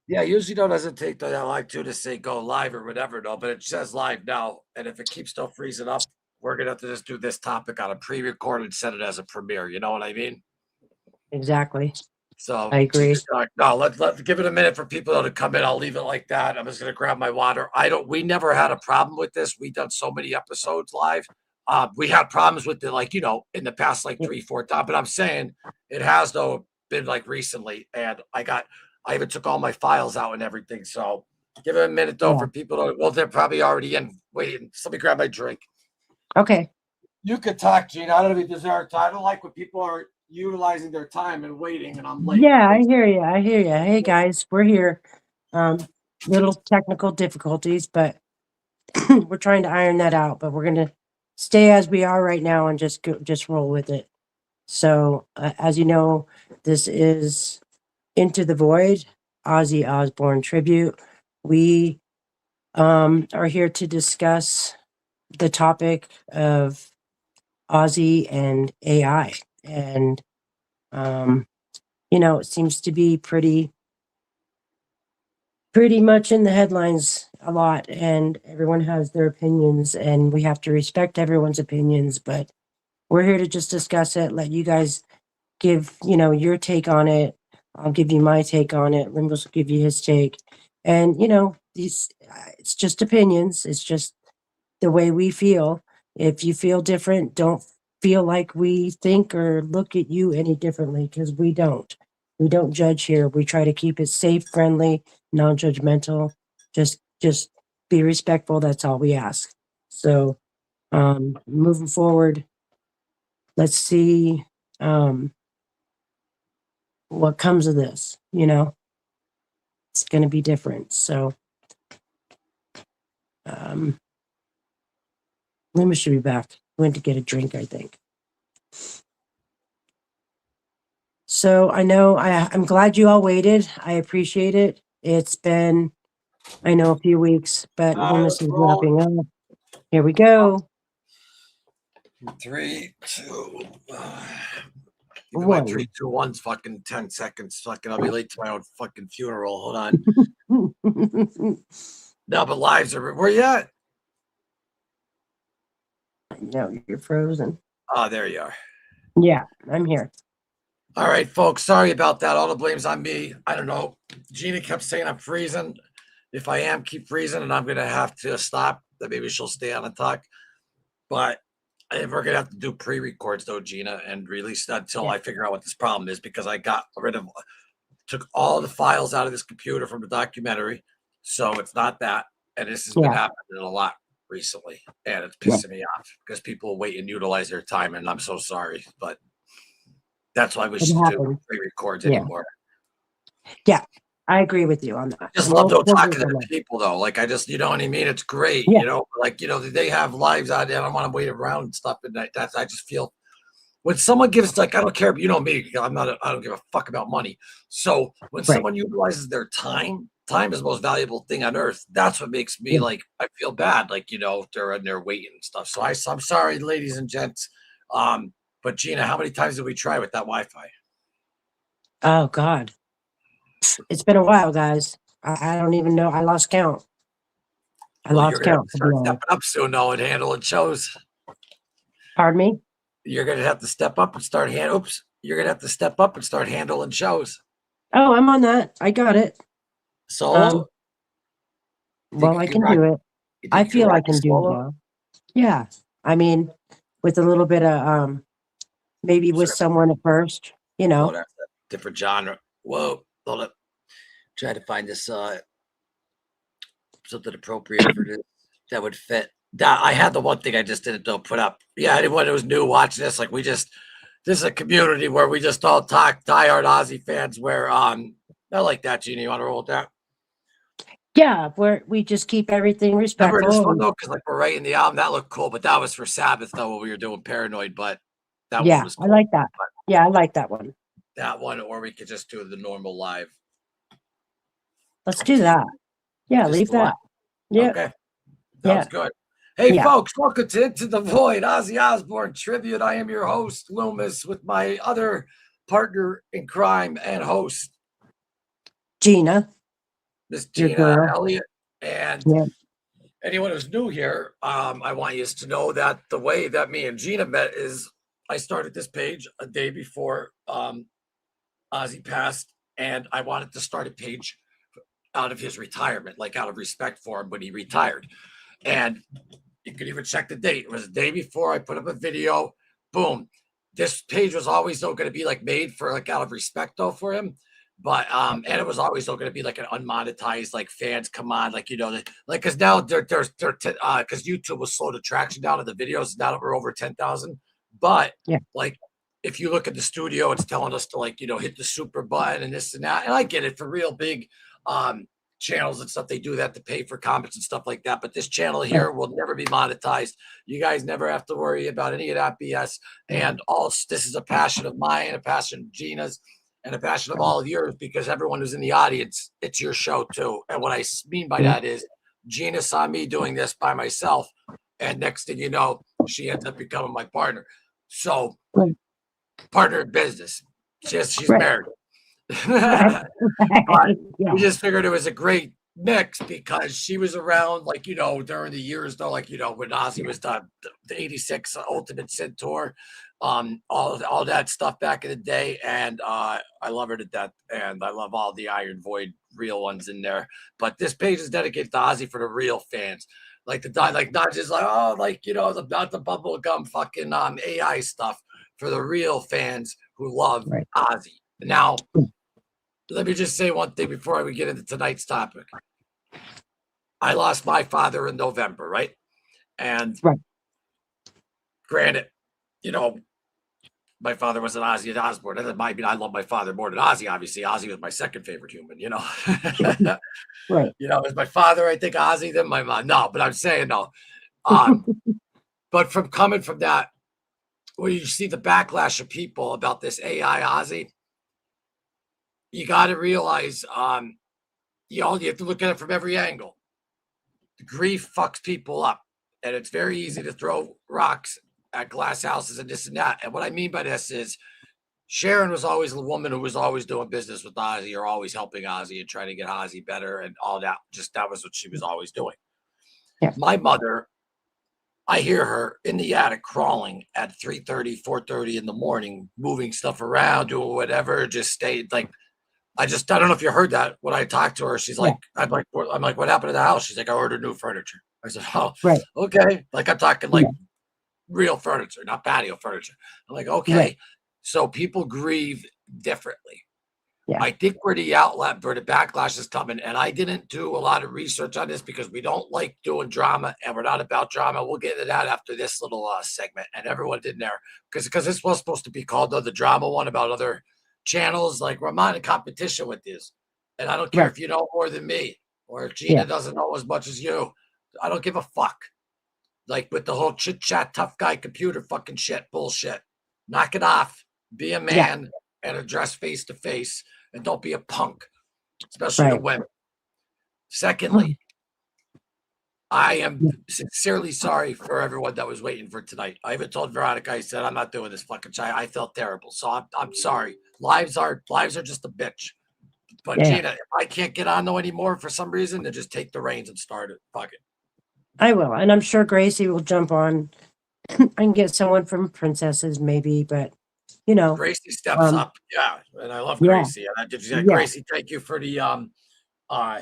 Yeah, usually though doesn't take that long to say go live or whatever though, but it says live now. And if it keeps still freezing up, we're gonna have to just do this topic on a pre-record and set it as a premiere. You know what I mean? Exactly. So I agree. no, let give it a minute for people to come in. I'll leave it like that. I'm just gonna grab my water. We never had a problem with this. We've done so many episodes live. We had problems with it, like in the past, like Yep. 3, 4 times. But I'm saying it has though been like recently, and I even took all my files out and everything. So give it a minute though Yeah. for people to. Well, they're probably already in waiting. So let me grab my drink. Okay. You could talk, Gina. I don't know if you deserve time. I don't like when people are utilizing their time and waiting, and I'm late. Yeah, I hear you. I hear you. Hey guys, we're here. Little technical difficulties, but we're trying to iron that out. But we're gonna stay as we are right now and just roll with it. So, as you know, this is Into the Void, Ozzy Osbourne Tribute. We are here to discuss the topic of Ozzy and AI, and um, it seems to be pretty much in the headlines a lot, and everyone has their opinions, and we have to respect everyone's opinions. But we're here to just discuss it, let you guys give your take on it. I'll give you my take on it. Limbus will give you his take, and these it's just opinions. It's just the way we feel. If you feel different, don't feel like we think or look at you any differently, because we don't. We don't judge here. We try to keep it safe, friendly, non-judgmental. Just be respectful. That's all we ask. So, moving forward, let's see what comes of this. It's going to be different. So, Lima should be back. Went to get a drink, I think. So I know I'm glad you all waited. I appreciate it. It's been, I know, a few weeks, but Loomis Let's is roll. wrapping up. Here we go. 3, 2. Even my 3, One. 2, 1's fucking 10 seconds. Fucking, I'll be late to my own fucking funeral. Hold on. No, but lives are. Where you at? No, you're frozen. Oh, there you are. Yeah, I'm here. All right, folks. Sorry about that. All the blame's on me. I don't know. Gina kept saying I'm freezing. If I am, keep freezing, and I'm gonna have to stop. That maybe she'll stay on and talk. But we're gonna have to do pre-records though, Gina, and release that until Yeah. I figure out what this problem is, because I got rid of, took all the files out of this computer from the documentary, so it's not that. And this has been Yeah. happening a lot recently, and it's Yeah. pissing me off because people wait and utilize their time, and I'm so sorry, but that's why we It should do happened. pre-records Yeah. anymore. Yeah. I agree with you on that. I just love though We'll talking work to on the that. people though. Like I just, you know what I mean? It's great, Yeah. like they have lives out there. I don't want to wait around and stuff. And that's I just feel when someone gives, like, I don't care, you know me, I don't give a fuck about money. So when Right. someone utilizes their time is the most valuable thing on earth. That's what makes me Yeah. like I feel bad, like they're in there waiting and stuff. So I'm sorry, ladies and gents. But Gina, how many times did we try with that Wi-Fi? Oh God. It's been a while, guys. I don't even know. I lost count. I Well, you're lost gonna have count, to to be start honest. stepping up soon, though, and handling shows. Pardon me? You're gonna have to step up and start hand. Oops, you're gonna have to step up and start handling shows. Oh, I'm on that. I got it. Solo? Um, Think well, you I can can rock? do it. You I think you can feel I rock a can do it solo? now. Yeah. I mean, with a little bit of maybe with Sure. someone at first, Oh, that's a different genre. Whoa, hold up. Try to find this something appropriate for this that would fit. I had the one thing I just didn't though put up. Yeah, anyone who's new watching this, like this is a community where we just all talk diehard Ozzy fans. Where I like that, Gina. You want to roll with that? Yeah, we just keep everything Remember this one respectful. though, because like we're writing the album. That looked cool, but that was for Sabbath though when we were doing Paranoid. But that one Yeah, was I cool. like that. Yeah, I like that one. That one, or we could just do the normal live. Let's do that. Yeah, Just leave the live. that. Yeah, Okay, sounds yeah, good. Hey, yeah. folks, welcome to Into the Void, Ozzy Osbourne Tribute. I am your host, Loomis, with my other partner in crime and host, Gina. Miss Your Gina girl. Elliott. And Yeah. anyone who's new here, I want you to know that the way that me and Gina met is I started this page a day before Ozzy passed, and I wanted to start a page out of his retirement, like out of respect for him when he retired. And you can even check the date. It was the day before I put up a video. Boom. This page was always though going to be like made for like out of respect though for him. But and it was always still going to be like an unmonetized, like fans come on, like like because now because YouTube was slowed the traction down of the videos now that we're over 10,000. But Yeah. like if you look at the studio, it's telling us to like hit the super button and this and that. And I get it for real big channels and stuff. They do that to pay for comments and stuff like that. But this channel Yeah. here will never be monetized. You guys never have to worry about any of that BS. And all this is a passion of mine, a passion of Gina's, and a passion of all of yours because everyone who's in the audience, it's your show too. And what I mean by that is Gina saw me doing this by myself. And next thing you know, she ends up becoming my partner. So, Right. partner in business. She's Right. married. Right. But Yeah. we just figured it was a great mix because she was around, like, during the years, though, like, when Ozzy was the 86 Ultimate Sin Tour, all that stuff back in the day. And I love her to death. And I love all the Iron Void real ones in there. But this page is dedicated to Ozzy for the real fans. Like not just like, oh, like, not the bubblegum fucking AI stuff for the real fans who love Right. Ozzy. Now, let me just say one thing before we get into tonight's topic. I lost my father in November, right? And Right. granted, my father was an Ozzy Osbourne. I love my father more than Ozzy, obviously. Ozzy was my second favorite human, Right. it was my father, I think, Ozzy, then my mom. No, but I'm saying no. But from coming from that, when you see the backlash of people about this AI Ozzy, you got to realize you have to look at it from every angle. Grief fucks people up, and it's very easy to throw rocks at glass houses and this and that. And what I mean by this is Sharon was always the woman who was always doing business with Ozzy or always helping Ozzy and trying to get Ozzy better and all that. Just that was what she was always doing. Yeah. My mother, I hear her in the attic crawling at 3:30, 4:30 in the morning, moving stuff around, doing whatever, just stayed like I don't know if you heard that when I talked to her. She's Yeah. like, I'm like, what happened to the house? She's like, I ordered new furniture. I said, oh, Right. okay. Like I'm talking like Yeah. real furniture, not patio furniture. I'm like, okay. Right. So people grieve differently. Yeah. I think where the outlet, where the backlash is coming, and I didn't do a lot of research on this because we don't like doing drama and we're not about drama. We'll get into that after this little segment, and everyone did in there because this was supposed to be called the drama one about other channels. Like we're not in competition with this, and I don't care Right. if you know more than me or if Gina Yeah. doesn't know as much as you. I don't give a fuck. Like with the whole chit chat, tough guy, computer fucking shit, bullshit. Knock it off. Be a Yeah. man and address face to face, and don't be a punk, especially to Right. women. Secondly, I am sincerely sorry for everyone that was waiting for tonight. I even told Veronica, I said, I'm not doing this fucking chat. I felt terrible. So I'm sorry. Lives are just a bitch. But Yeah. Gina, if I can't get on though anymore for some reason, then just take the reins and start it. Fuck it. I will, and I'm sure Gracie will jump on and get someone from Princesses, maybe. But Gracie steps um, up. Yeah. And I love yeah, Gracie. And I did yeah. Gracie, thank you for the uh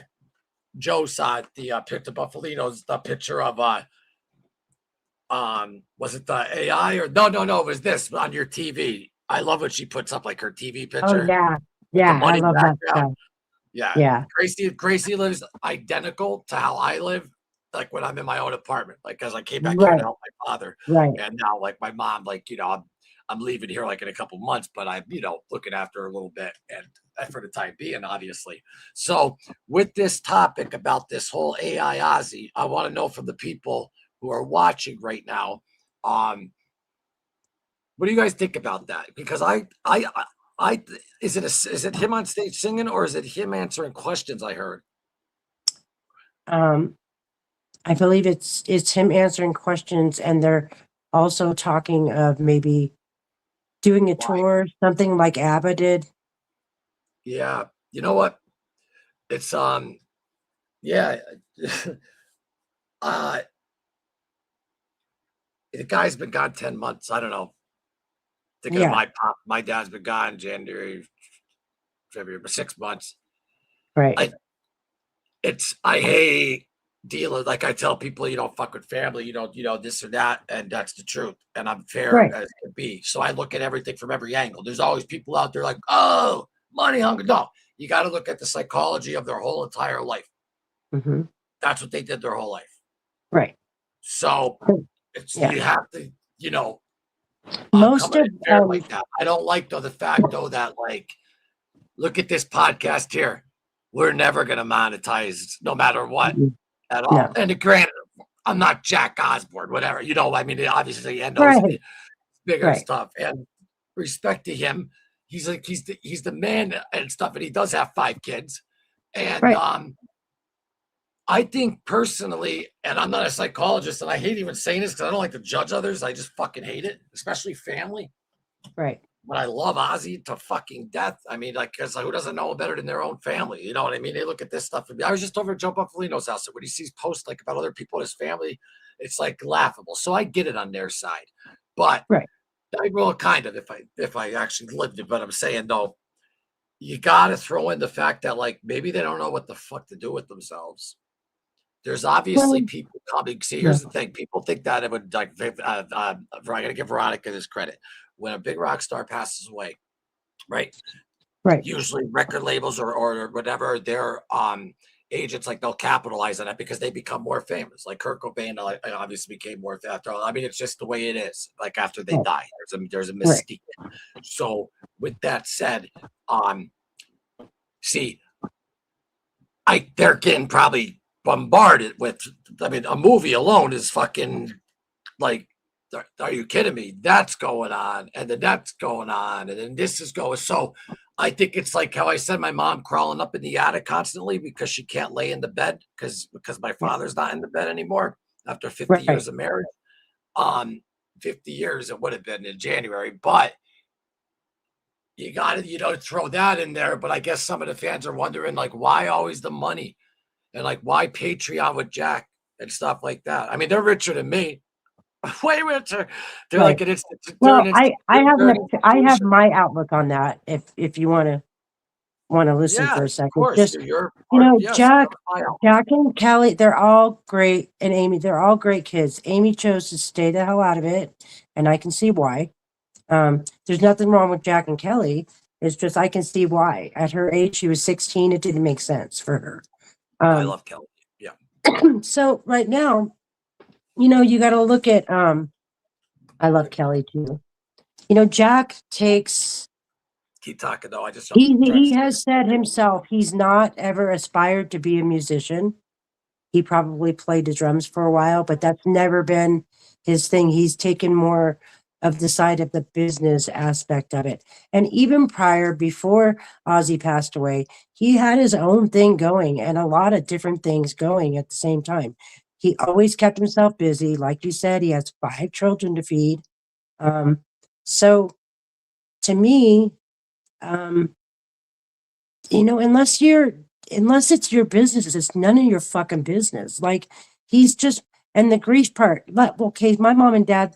Joe saw the picture Buffalinos, the picture of was it the AI or no, it was this on your TV. I love when she puts up like her TV Oh picture yeah, with the yeah. I money love that background. stuff. Yeah. Yeah. Gracie lives identical to how I live, like when I'm in my own apartment. Like as I came back here to Right. help my father. Right. And now like my mom, like, I'm leaving here like in a couple months, but I'm, looking after her a little bit and for the time being, obviously. So with this topic about this whole AI Ozzy, I want to know from the people who are watching right now, what do you guys think about that? Because I is it him on stage singing or is it him answering questions? I heard. Um, I believe it's him answering questions, and they're also talking of maybe doing a Why? tour, something like ABBA did. Yeah. You know what? It's Yeah. uh, the guy's been gone 10 months. I don't know. Thinking of Yeah, my dad's been gone January, February, 6 months. right, I I hate dealing like I tell people, fuck with family, this or that, and that's the truth. And I'm fair right. as can be. So I look at everything from every angle. There's always people out there like, oh, money hunger. No, you got to look at the psychology of their whole entire life. Hmm. That's what they did their whole life. Right. So it's Yeah. you have to, you know, I'm Most coming of in fair like that. I don't like though the fact though that like look at this podcast here. We're never gonna monetize no matter what Mhm. at all. No. And granted, I'm not Jack Osbourne, whatever. I mean, obviously, and knows Right. bigger Right. stuff. And respect to him, he's the man and stuff. And he does have 5 kids. And Right. I think personally, and I'm not a psychologist, and I hate even saying this because I don't like to judge others. I just fucking hate it, especially family. Right. But I love Ozzy to fucking death. I mean, like, because who doesn't know him better than their own family? You know what I mean? They look at this stuff. I was just over at Joe Buffalino's house, and when he sees posts like about other people in his family, it's like laughable. So I get it on their side, but Right. I will kind of if I actually lived it. But I'm saying though, you got to throw in the fact that like maybe they don't know what the fuck to do with themselves. There's obviously Well, people coming. See, yeah. here's the thing: people think that it would like. I got to give Veronica this credit. When a big rock star passes away, right? Right. Usually record labels or whatever their agents like they'll capitalize on it because they become more famous. Like Kurt Cobain obviously became more after all. I mean, it's just the way it is. Like after they Right. die, there's a Right. mystique. So with that said, um, see, they're getting probably bombarded with. I mean, a movie alone is fucking like, are you kidding me? That's going on, and then that's going on, and then this is going. So I think it's like how I said, my mom crawling up in the attic constantly because she can't lay in the bed because my Yeah. father's not in the bed anymore after 50 Right. years of marriage. Um, 50 years it would have been in January, but you got to throw that in there. But I guess some of the fans are wondering like why always the money and like why Patreon with Jack and stuff like that. I mean, they're richer than me. Way richer. They're Right. like an they're Well, an I have they're an I have institution. my outlook on that. If you want to listen Yeah, for a of second, course. just You're part. Yes, you're my outlet. Jack and Kelly, they're all great, and Amy, they're all great kids. Amy chose to stay the hell out of it, and I can see why. There's nothing wrong with Jack and Kelly. It's just I can see why. At her age, she was 16. It didn't make sense for her. I Um, love Kelly. Yeah. so right now, you got to look at. I love Kelly too. Jack takes. Keep talking though. I just I'm trying to He see has said himself he's not ever aspired to be a musician. He probably played the drums for a while, but that's never been his thing. He's taken more of the side of the business aspect of it. And even prior, before Ozzy passed away, he had his own thing going and a lot of different things going at the same time. He always kept himself busy. Like you said, he has 5 children to feed. Um, so to me, um, unless it's your business, it's none of your fucking business. Like he's just and the grief part. But okay, my mom and dad,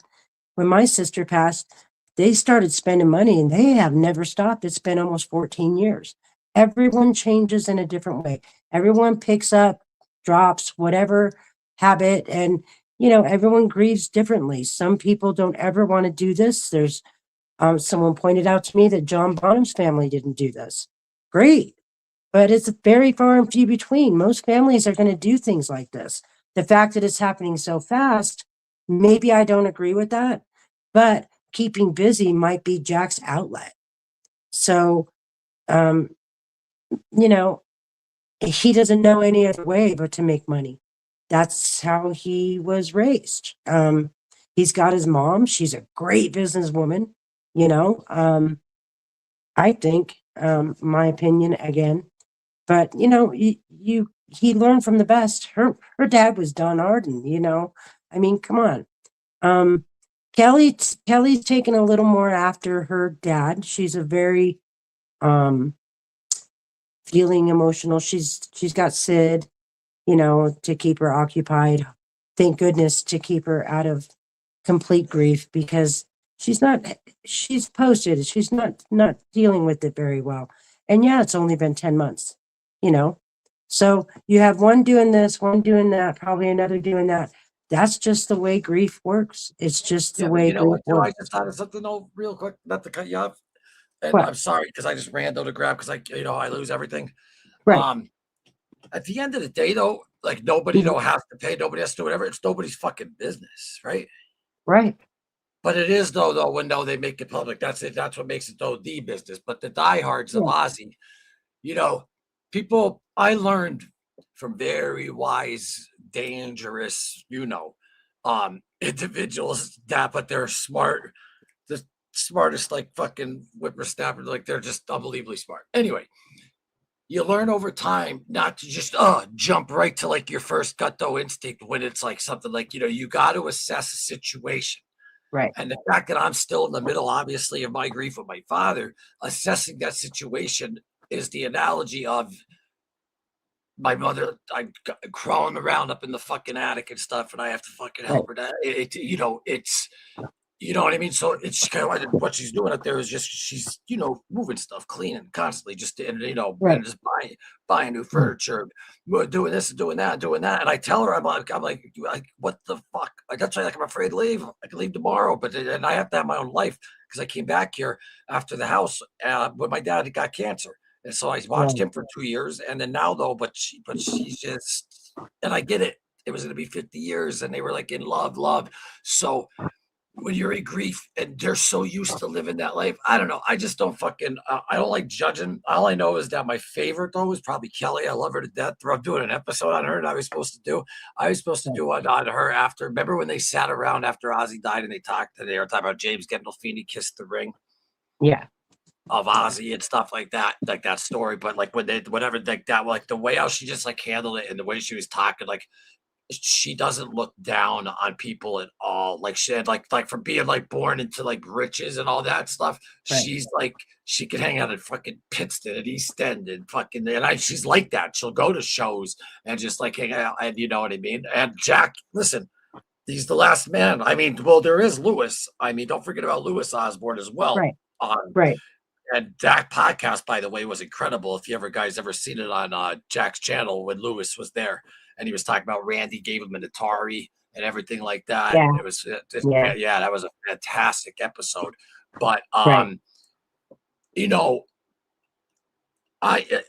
when my sister passed, they started spending money and they have never stopped. It's been almost 14 years. Everyone changes in a different way. Everyone picks up, drops, whatever habit, and everyone grieves differently. Some people don't ever want to do this. There's someone pointed out to me that John Bonham's family didn't do this. Great, but it's very far and few between. Most families are going to do things like this. The fact that it's happening so fast, maybe I don't agree with that, but keeping busy might be Jack's outlet. So, um, you know, he doesn't know any other way but to make money. That's how he was raised. He's got his mom. She's a great businesswoman, you know. I think, my opinion again, but he learned from the best. Her dad was Don Arden. I mean, come on. Um, Kelly's taken a little more after her dad. She's a very um feeling emotional. She's got Sid. to keep her occupied. Thank goodness to keep her out of complete grief because she's not she's posted, she's not dealing with it very well. And yeah, it's only been 10 months, you know. So you have one doing this, one doing that, probably another doing that. That's just the way grief works. It's just the Yeah, but way you know grief what, too? I just works. thought of something though, real quick, not to cut you off. And What? I'm sorry because I just ran though to grab because I lose everything. Right. Um, at the end of the day, though, like nobody Mhm. don't have to pay, nobody has to do whatever. It's nobody's fucking business, right? Right. But it is though when they make it public. That's it. That's what makes it though the business. But the diehards of Yeah. Ozzy, you know, people I learned from very wise, dangerous, individuals that, but they're smart, the smartest like fucking whippersnapper, like they're just unbelievably smart. Anyway, you learn over time not to just jump right to like your first gut though instinct when it's like something like you got to assess a situation. Right. And the fact that I'm still in the middle, obviously, of my grief with my father, assessing that situation is the analogy of my mother. I'm crawling around up in the fucking attic and stuff, and I have to fucking Right. help her. It's you know what I mean? So it's kind of like what she's doing up there is just she's moving stuff, cleaning constantly, just Right. and just buying new Right. furniture, doing this and doing that. And I tell her I'm like what the fuck? Like that's why like I'm afraid to leave. I can leave tomorrow, but and I have to have my own life because I came back here after the house when my dad got cancer, and so I watched Right. him for 2 years, and then now though, she's just and I get it. It was going to be 50 years, and they were like in love. So when you're in grief and they're so used to living that life. I don't know. I just don't fucking. I don't like judging. All I know is that my favorite though is probably Kelly. I love her to death. I'm doing an episode on her, and I was supposed to do. I was supposed to Right. do one on her after. Remember when they sat around after Ozzy died and they talked? And they were talking about James Gandolfini kissed the ring Yeah. of Ozzy and stuff like that story. But like when they whatever like that, like the way how she just like handled it and the way she was talking, like she doesn't look down on people at all. Like she had like from being like born into like riches and all that stuff. Right. She's like she could hang out at fucking Pittston at East End and fucking she's like that. She'll go to shows and just like hang out and you know what I mean. And Jack, listen, he's the last man. I mean, well, there is Lewis. I mean, don't forget about Lewis Osbourne as well. Right. Right. And that podcast, by the way, was incredible. If you ever seen it on Jack's channel when Lewis was there, and he was talking about Randy gave him an Atari and everything like that. Yeah. It was Yeah. yeah, that was a fantastic episode. But Right. you know,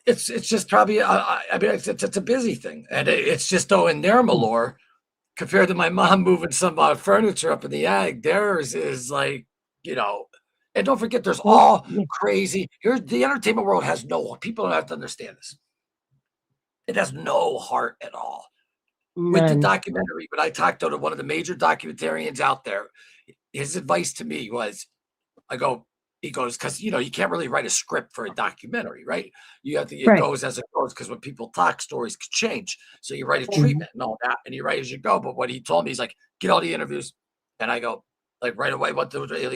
it's just probably I mean it's a busy thing, and it's just though in their Yeah. malore compared to my mom moving some furniture up in the attic, theirs is like you know. And don't forget, there's Well, all yeah. crazy. Here's the entertainment world has no people don't have to understand this. It has no heart at all. With the None. documentary, when I talked to one of the major documentarians out there, his advice to me was, I go, he goes, because you can't really write a script for a documentary, right? You have to, it Right. goes as it goes, because when people talk, stories could change. So you write a Mhm. treatment and all that, and you write as you go. But what he told me, he's like, get all the interviews. And I go, like right away,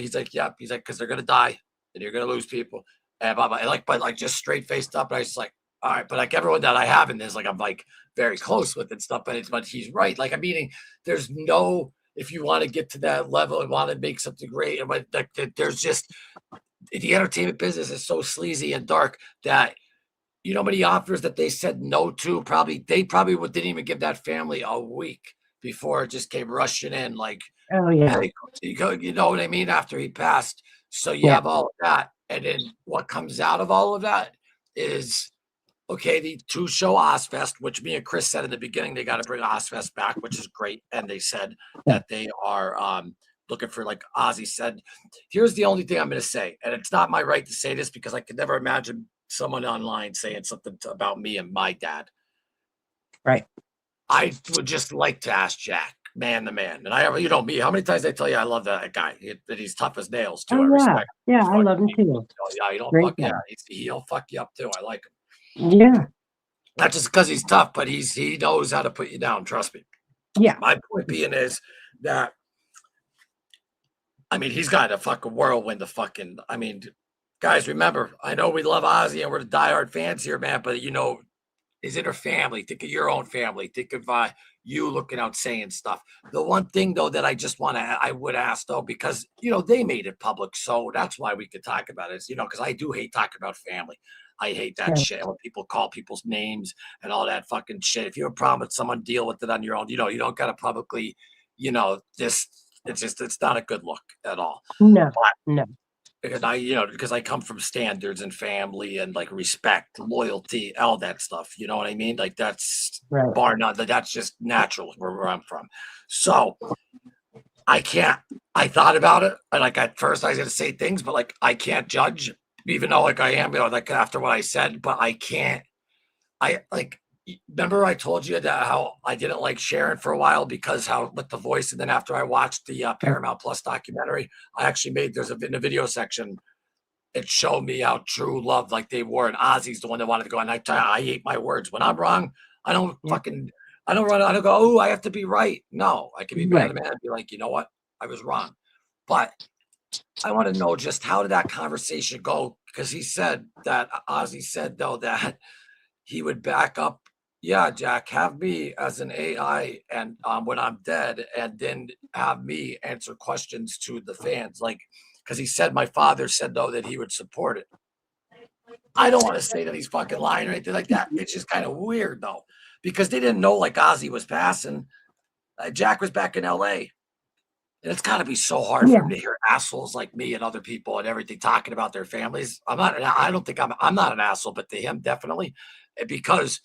he's like, yeah, he's like, because they're gonna die and you're gonna lose people. And blah, blah. And like, but like just straight faced up. And I was just like, all right, but like everyone that I have in this, like I'm like very close with and stuff, but he's right. Like I'm meaning there's no if you want to get to that level and want to make something great, and like there's just the entertainment business is so sleazy and dark that many offers that they said no to. They probably didn't even give that family a week before it just came rushing in. Like, Oh yeah. hey, you know what I mean? After he passed, so you Yeah. have all of that, and then what comes out of all of that is okay, the two show Ozfest, which me and Chris said in the beginning, they got to bring Ozfest back, which is great. And they said Yeah. that they are looking for, like Ozzy said, here's the only thing I'm going to say. And it's not my right to say this because I could never imagine someone online saying something about me and my dad. Right. I would just like to ask Jack, man to man. And me, how many times I tell you I love that guy, that he's tough as nails too. Oh I yeah. respect him. Yeah. He's I fucking, love him too. yeah, you don't Great fuck, guy. yeah, he'll fuck you up too. I like him. Yeah. Not just because he's tough, but he knows how to put you down. Trust me. Yeah. My point being is that I mean he's got a fucking whirlwind of fucking. I mean, guys, remember, I know we love Ozzy and we're the diehard fans here, man, but is it her family? Think of your own family. Think of you looking out saying stuff. The one thing though that I just want to, I would ask though, because they made it public, so that's why we could talk about it. Because I do hate talking about family. I hate that Right. shit when people call people's names and all that fucking shit. If you have a problem with someone, deal with it on your own. You don't got to publicly, this. It's not a good look at all. No, But no. because because I come from standards and family and like respect, loyalty, all that stuff. You know what I mean? Like that's Right. bar none. That's just natural where I'm from. So I can't. I thought about it, and like at first I was gonna say things, but like I can't judge, even though like I am, like after what I said, but I can't. I like. Remember I told you that how I didn't like Sharon for a while because how with the voice, and then after I watched the Right. Paramount Plus documentary, I actually made in the video section it showed me how true love like they were. And Ozzy's the one that wanted to go. And I ate my words. When I'm wrong, I don't Yeah. fucking, I don't run. I don't go, oh, I have to be right. No, I can be man Right. to man and be like, you know what? I was wrong. But I want to know just how did that conversation go? Because he said that Ozzy said though that he would back up. Yeah, Jack, have me as an AI and when I'm dead, and then have me answer questions to the fans. Like, because he said my father said though that he would support it. I don't want to say that he's fucking lying or anything like that. It's just kind of weird though, because they didn't know like Ozzy was passing. Jack was back in LA. And it's got to be so hard for Yeah. him to hear assholes like me and other people and everything talking about their families. I don't think I'm not an asshole, but to him, definitely. Because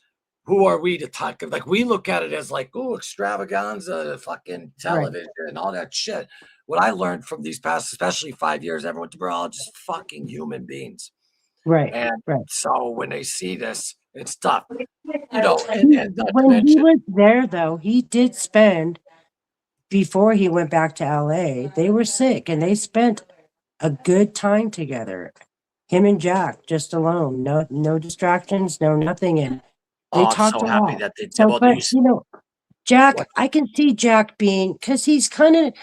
who are we to talk? Like, we look at it as like, oh, extravaganza, fucking Right. television and all that shit. What I learned from these past, especially 5 years, everyone, we're all just fucking human beings. Right. And Right. so when they see this, it's tough, and not to When he mention, was there, though, he did spend before he went back to LA. They were sick, and they spent a good time together. Him and Jack, just alone, no distractions, no nothing, and they oh, I'm talked so a happy lot. that they did. So, Well, but Jack, what? I can see Jack being because he's kind of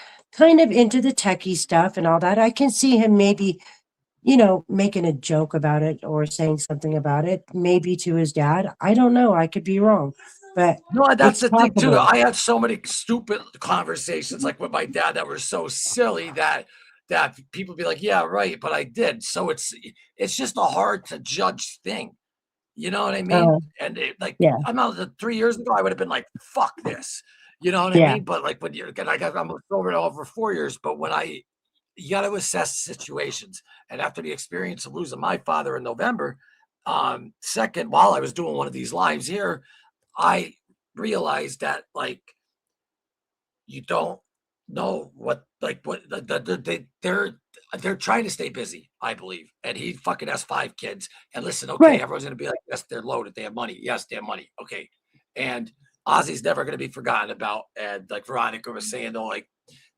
into the techie stuff and all that. I can see him maybe making a joke about it or saying something about it, maybe to his dad. I don't know. I could be wrong, but No, that's it's the thing too. possible. I had so many stupid conversations like with my dad that were so silly that people be like, "Yeah, right," but I did. So it's just a hard to judge thing. You know what I Uh, mean? And like yeah, I'm not 3 years ago, I would have been like, "Fuck this," you know what I yeah, mean? But like when you're again, I'm over 4 years. But when you got to assess situations, and after the experience of losing my father in November, second, while I was doing one of these lives here, I realized that like you don't know what they're trying to stay busy, I believe. And he fucking has 5 kids. And listen, okay, right, everyone's gonna be like, yes, they're loaded, they have money. Yes, they have money. Okay. And Ozzy's never gonna be forgotten about. And like Veronica was saying, though, like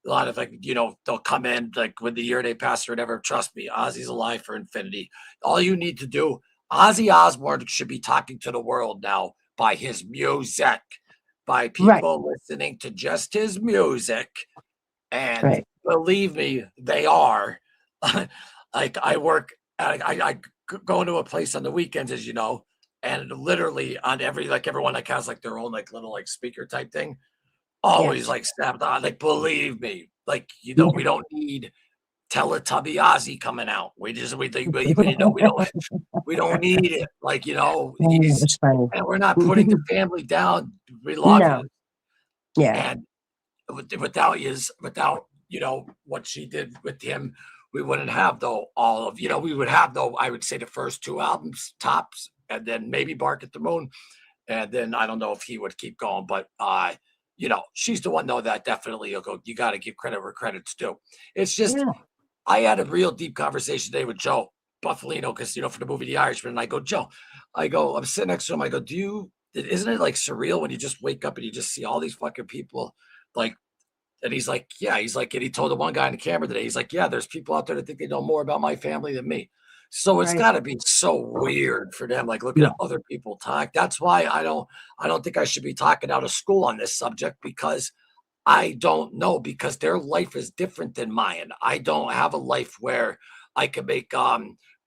a lot of like, they'll come in like when the year they pass or whatever. Trust me, Ozzy's alive for infinity. All you need to do, Ozzy Osbourne should be talking to the world now by his music, by right, people listening to just his music. And right, believe me, they are. Like I work, I go into a place on the weekends, as you know, and literally on everyone like has like their own like little like speaker type thing. Always yes, like snapped on. Like believe me, like yeah. we don't need Teletubby Ozzy coming out. We just we think we don't need it. Like Oh, that he's was funny. and we're not putting the family down. We love you, No, yeah, and without what she did with him, we wouldn't have though all of we would have though I would say the first 2 albums tops, and then maybe Bark at the Moon, and then I don't know if he would keep going, but she's the one though that definitely you'll go. You got to give credit where credit's due. It's just yeah, I had a real deep conversation today with Joe Buffalino because for the movie The Irishman, and I go, Joe, I'm sitting next to him. I go, isn't it like surreal when you just wake up and you just see all these fucking people like, and he's like, yeah, he's like, and he told the one guy on the camera today, he's like, yeah, there's people out there that think they know more about my family than me. So it's right, got to be so weird for them, like looking yeah, at other people talk. That's why I don't think I should be talking out of school on this subject because I don't know because their life is different than mine. I don't have a life where I can make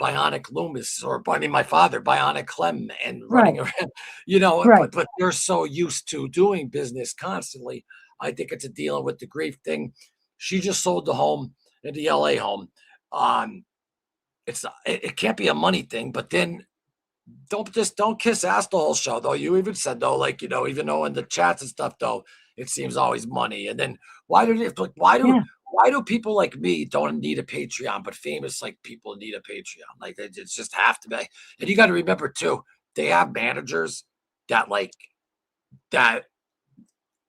Bionic Loomis, or I mean, my father, Bionic Clem, and running Right. around, you know, Right. but they're so used to doing business constantly. I think it's a dealing with the grief thing. She just sold the home, the LA home. Um, it can't be a money thing, but then don't kiss ass the whole show though. You even said though, like, you know, even though in the chats and stuff though, it seems always money. And then why do they like Yeah. why do people like me don't need a Patreon, but famous like people need a Patreon? Like it's just have to be. And you got to remember too, they have managers that like that.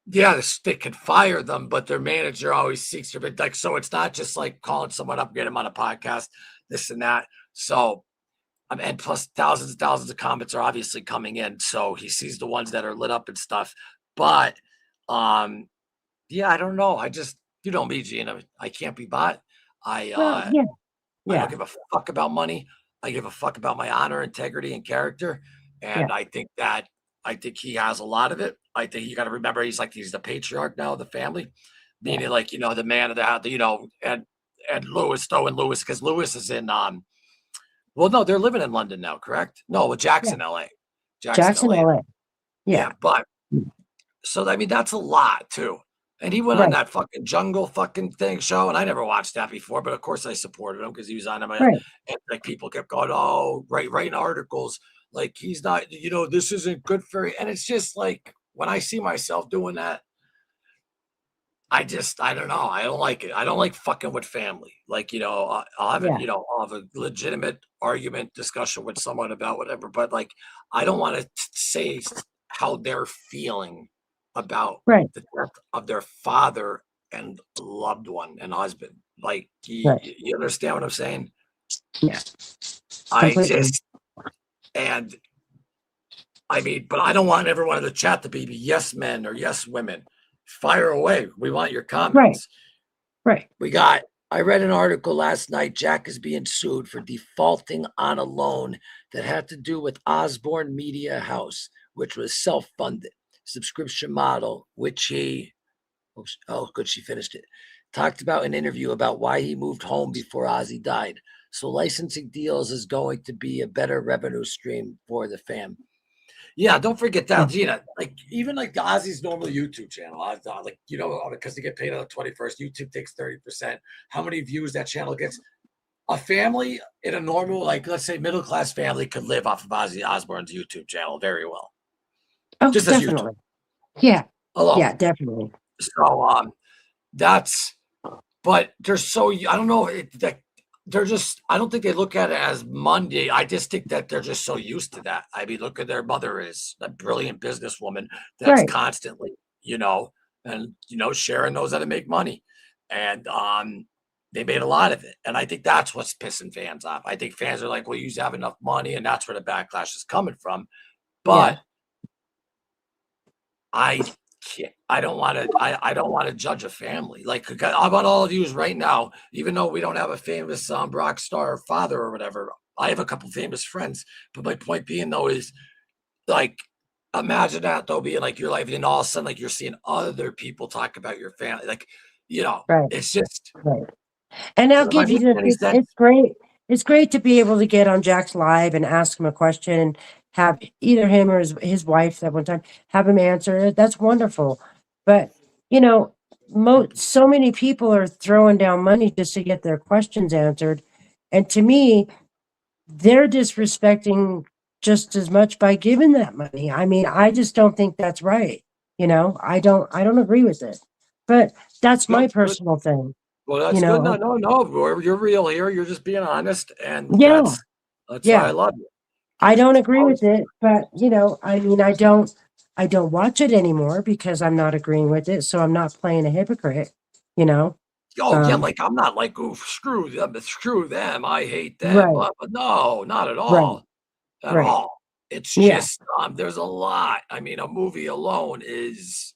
Yeah, they could fire them, but their manager always seeks their like. So it's not just like calling someone up, get them on a podcast, this and that. So and plus thousands and thousands of comments are obviously coming in. So he sees the ones that are lit up and stuff. But yeah, I don't know. I just, you know me, Gina. I can't be bought. I Well, uh yeah. I don't Yeah. give a fuck about money. I give a fuck about my honor, integrity, and character. Yeah. And I think he has a lot of it. I think you got to remember he's the patriarch now of the family, Yeah. meaning like, you know, the man of the house, you know, and Lewis though, and Lewis, because Lewis is in well, no, they're living in London now, correct? No, well, Yeah. Jackson, LA. Jackson, Jackson, LA. LA. Yeah. Yeah, but so I mean that's a lot too. And he went on Right. that fucking jungle fucking thing show, and I never watched that before, but of course I supported him because he was on him. And Right. like people kept going, "Oh, writing articles like he's not, you know, this isn't good for you." And it's just like when I see myself doing that, I don't know. I don't like it. I don't like fucking with family. Like, you know, I'll have it, Yeah. you know, I'll have a legitimate argument discussion with someone about whatever, but like, I don't want to say how they're feeling about Right. the death of their father and loved one and husband. Like, Right. you understand what I'm saying? Yeah. I Completely. just, and I mean, but I don't want everyone in the chat to be yes men or yes women. Fire away. We want your Right. comments. Right. I read an article last night. Jack is being sued for defaulting on a loan that had to do with Osborne Media House, which was self-funded subscription model, which oh, good, she finished it. Talked about an interview about why he moved home before Ozzy died. So licensing deals is going to be a better revenue stream for the fam. Yeah, don't forget Yeah. that, Gina. Like even like the Ozzy's normal YouTube channel, like you know, because they get paid on the 21st, YouTube takes 30%. How many views that channel gets? A family in a normal, like let's say middle class family, could live off of Ozzy Osbourne's YouTube channel very well, Oh, just as YouTube definitely. Yeah. alone. Yeah, definitely. So that's but they're so I don't know that they're just I don't think they look at it as Monday. I just think that they're just so used to that. I mean, look at their mother is a brilliant businesswoman that's Right. constantly, you know, and you know, Sharon knows how to make money. And they made a lot of it. And I think that's what's pissing fans off. I think fans are like, well, you have enough money, and that's where the backlash is coming from. Yeah. But I can't. I don't want to judge a family. Like I want all of you right now, even though we don't have a famous rock star father or whatever. I have a couple famous friends, but my point being though is like imagine that though being like your life, and all of a sudden like you're seeing other people talk about your family. Like you know, Right. it's just. Right. And I'll Am I give you making this. any sense? It's great. It's great to be able to get on Jack's live and ask him a question and have either him or his wife that one time have him answer it. That's wonderful. But you know, so many people are throwing down money just to get their questions answered, and to me, they're disrespecting just as much by giving that money. I mean, I just don't think that's right. You know, I don't agree with it. But that's my Nope. Good. personal thing. Well, You that's good. know, No. You're real here. You're just being honest, and yeah, that's why I yeah. love you. I Because don't it's agree always with it, but you know, I mean, I don't watch it anymore because I'm not agreeing with it. So I'm not playing a hypocrite, you know? oh yeah, Um, like I'm not like oh screw them, I hate them, right, but no, not right, at right. all. It's Yeah. just there's a lot. I mean, a movie alone is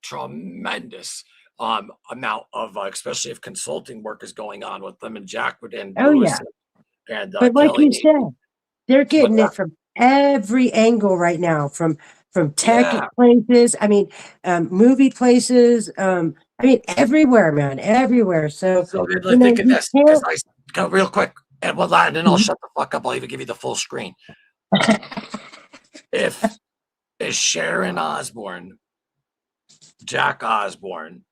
tremendous amount of especially if consulting work is going on with them and Jack and Oh Lewis yeah. and But like Kelly. you said, they're What's getting that? it from every angle right now, from tech Yeah. places. I mean, movie places. I mean, everywhere, man, everywhere. So So then you like know, think of you this because can't. I go real quick. And then I'll Mhm. shut the fuck up. I'll even give you the full screen. If is Sharon Osbourne, Jack Osbourne,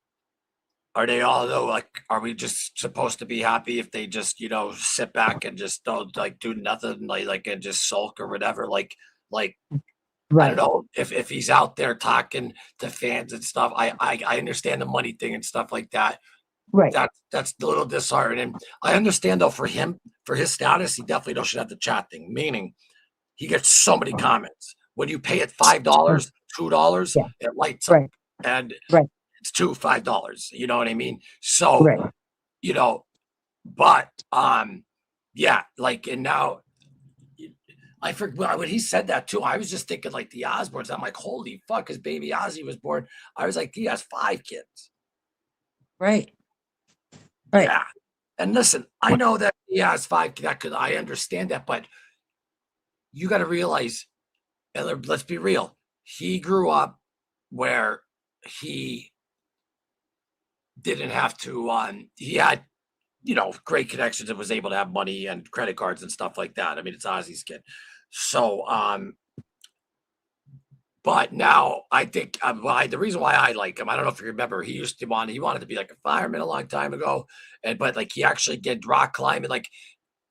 are they all though like are we just supposed to be happy if they just, sit back and just don't like do nothing like and just sulk or whatever? Like I don't Right, know if he's out there talking to fans and stuff. I understand the money thing and stuff like that. right. That's a little disheartening. I understand though for him, for his status, he definitely don't should have the chat thing, meaning he gets so many comments. When you pay it Mm, $5, $2, yeah, it lights up. right, And right, it's $5. You know what I mean? So, right. you know, but yeah, like and now I forgot when he said that too. I was just thinking like the Osbournes. I'm like, holy fuck, his baby Ozzy was born. I was like, he has 5 kids. Right, right. Yeah. And listen, I know that he has 5 that could I understand that, but you got to realize, and let's be real, he grew up where he didn't have to he had great connections and was able to have money and credit cards and stuff like that. I mean, it's Ozzy's kid. So but now I think the reason why I like him, I don't know if you remember, he wanted to be like a fireman a long time ago, and but like he actually did rock climbing. Like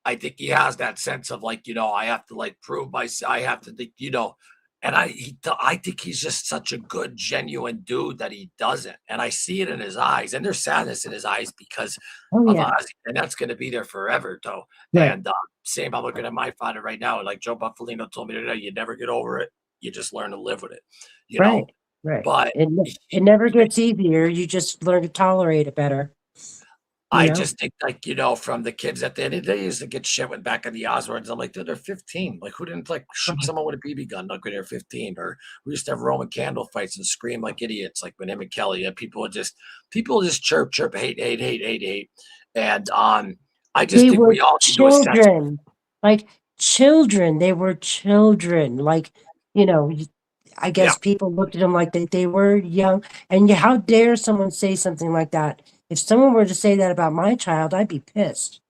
I think he has that sense of like I have to like prove myself. I have to think and I think he's just such a good, genuine dude that he doesn't, and I see it in his eyes, and there's sadness in his eyes because Oh of yeah, Ozzy, and that's going to be there forever, though. right. And same, I'm looking at my father right now, and like Joe Buffalino told me today, you never get over it. You just learn to live with it, you Right, know. right. But It never gets easier. You just learn to tolerate it better, you I know? just think, like, from the kids at the end of the day used to get shit with back in the Osbournes. I'm like, dude, they're 15. Like, who didn't like shoot Right. someone with a BB gun like when they're 15? Or we used to have Roman candle fights and scream like idiots, like when him and Kelly. And people just chirp, chirp, hate, hate, hate, hate, hate. And I just They think were we all need to assess. children, like children. They were children. Like, you know, y- I Yeah, guess people looked at them like they were young. And how dare someone say something like that? If someone were to say that about my child, I'd be pissed.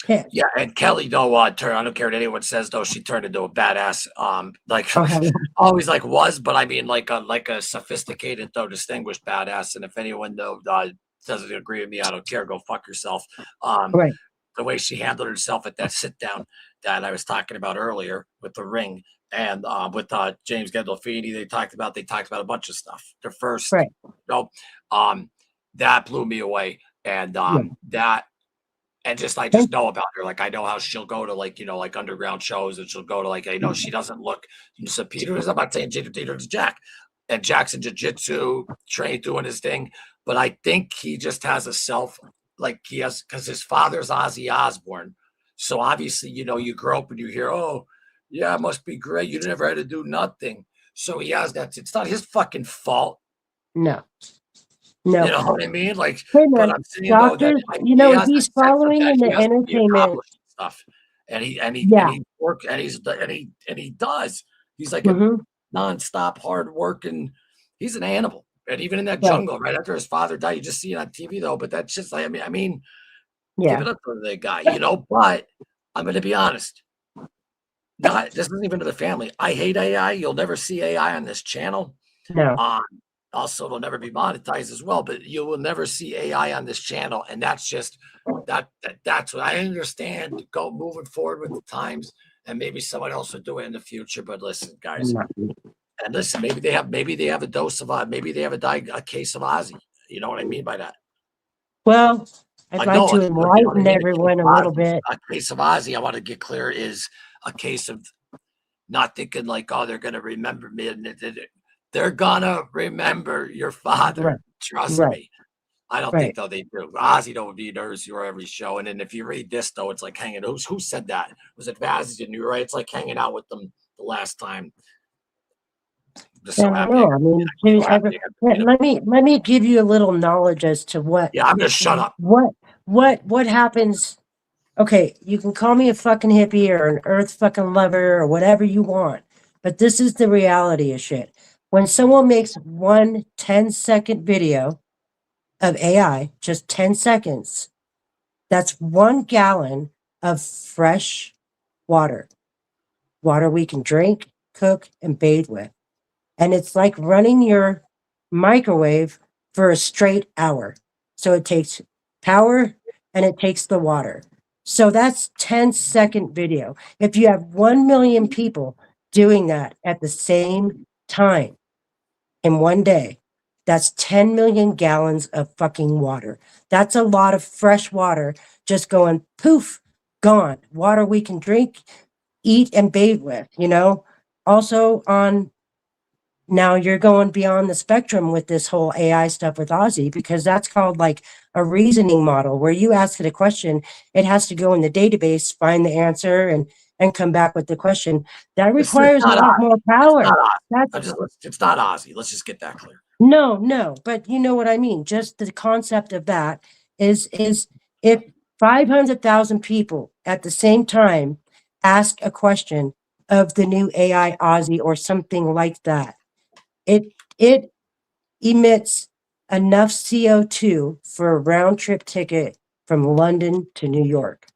yeah. Pissed. And Kelly, though, I don't care what anyone says, though, she turned into a badass. Like Uh-huh. always like was, but I mean like a sophisticated though distinguished badass. And if anyone though doesn't agree with me, I don't care. Go fuck yourself. Um, Right, the way she handled herself at that sit down that I was talking about earlier with the ring and with James Gandolfini, they talked about a bunch of stuff. The first, right. um, that blew me away, and Yeah. that and just I just Thank know about her. Like I know how she'll go to like like underground shows, and she'll go to like I know she doesn't look. So Peter's. I'm not saying Peter's Jack, and Jack's in jiu-jitsu, trained doing his thing. But I think he just has a self like he has because his father's Ozzy Osbourne. So obviously, you grow up and you hear, oh, yeah, it must be great. You never had to do nothing. So he has that. It's not his fucking fault. no, You no. know what I mean? Like, Hey but man, I'm saying though that doctors, he has that he's sense of following that in the he has to be entertainment. accomplishing stuff, and Yeah. he work and he does. He's like a Hmm. nonstop hard working. He's an animal, and even in that Right. jungle, right after his father died, you just see it on TV though. But that's just like I mean, give Yeah. it up to the guy, But I'm going to be honest. Not this isn't even to the family. I hate AI. You'll never see AI on this channel. No. Um, also, it'll never be monetized as well, but you will never see AI on this channel, and that's just that's what I understand. Go moving forward with the times, and maybe someone else will do it in the future. But listen, guys, No. and listen, maybe they have a dose of maybe they have a case of Ozzy. You know what I mean by that? Well, I'd I like know to it, but you know what I enlighten mean. A case everyone a of little Ozzy, bit. I want to get clear is a case of not thinking like, oh, they're gonna remember me, and they're gonna remember your Right. father. Trust Right. me. I don't think Right. though they do. Ozzy don't be nervous for every show. And then if you read this though, it's like hanging. Who said that? Was it Vaz? And you're right. It's like hanging out with them the last time. Just Yeah, so I don't happy. know. I mean, So happy I got to meet him. let me give you a little knowledge as to Yeah, I'm gonna shut up. what happens. Okay, you can call me a fucking hippie or an earth fucking lover or whatever you want, but this is the reality of shit. When someone makes one 10-second video of AI, just 10 seconds, that's 1 gallon of fresh water, water we can drink, cook, and bathe with. And it's like running your microwave for a straight hour. So it takes power and it takes the water. So that's 10-second video. If you have 1 million people doing that at the same time in one day, that's 10 million gallons of fucking water. That's a lot of fresh water just going poof, gone. Water we can drink, eat, and bathe with, you know? Also, on now you're going beyond the spectrum with this whole AI stuff with Ozzy, because that's called like a reasoning model where you ask it a question, it has to go in the database, find the answer, and come back with the question. That This is requires a not lot more Ozzy. It's not power. Ozzy. That's It's not Ozzy. Let's just get that clear. no, but you know what I mean. Just the concept of that is if 500,000 people at the same time ask a question of the new AI Ozzy or something like that, it emits enough CO2 for a round trip ticket from London to New York.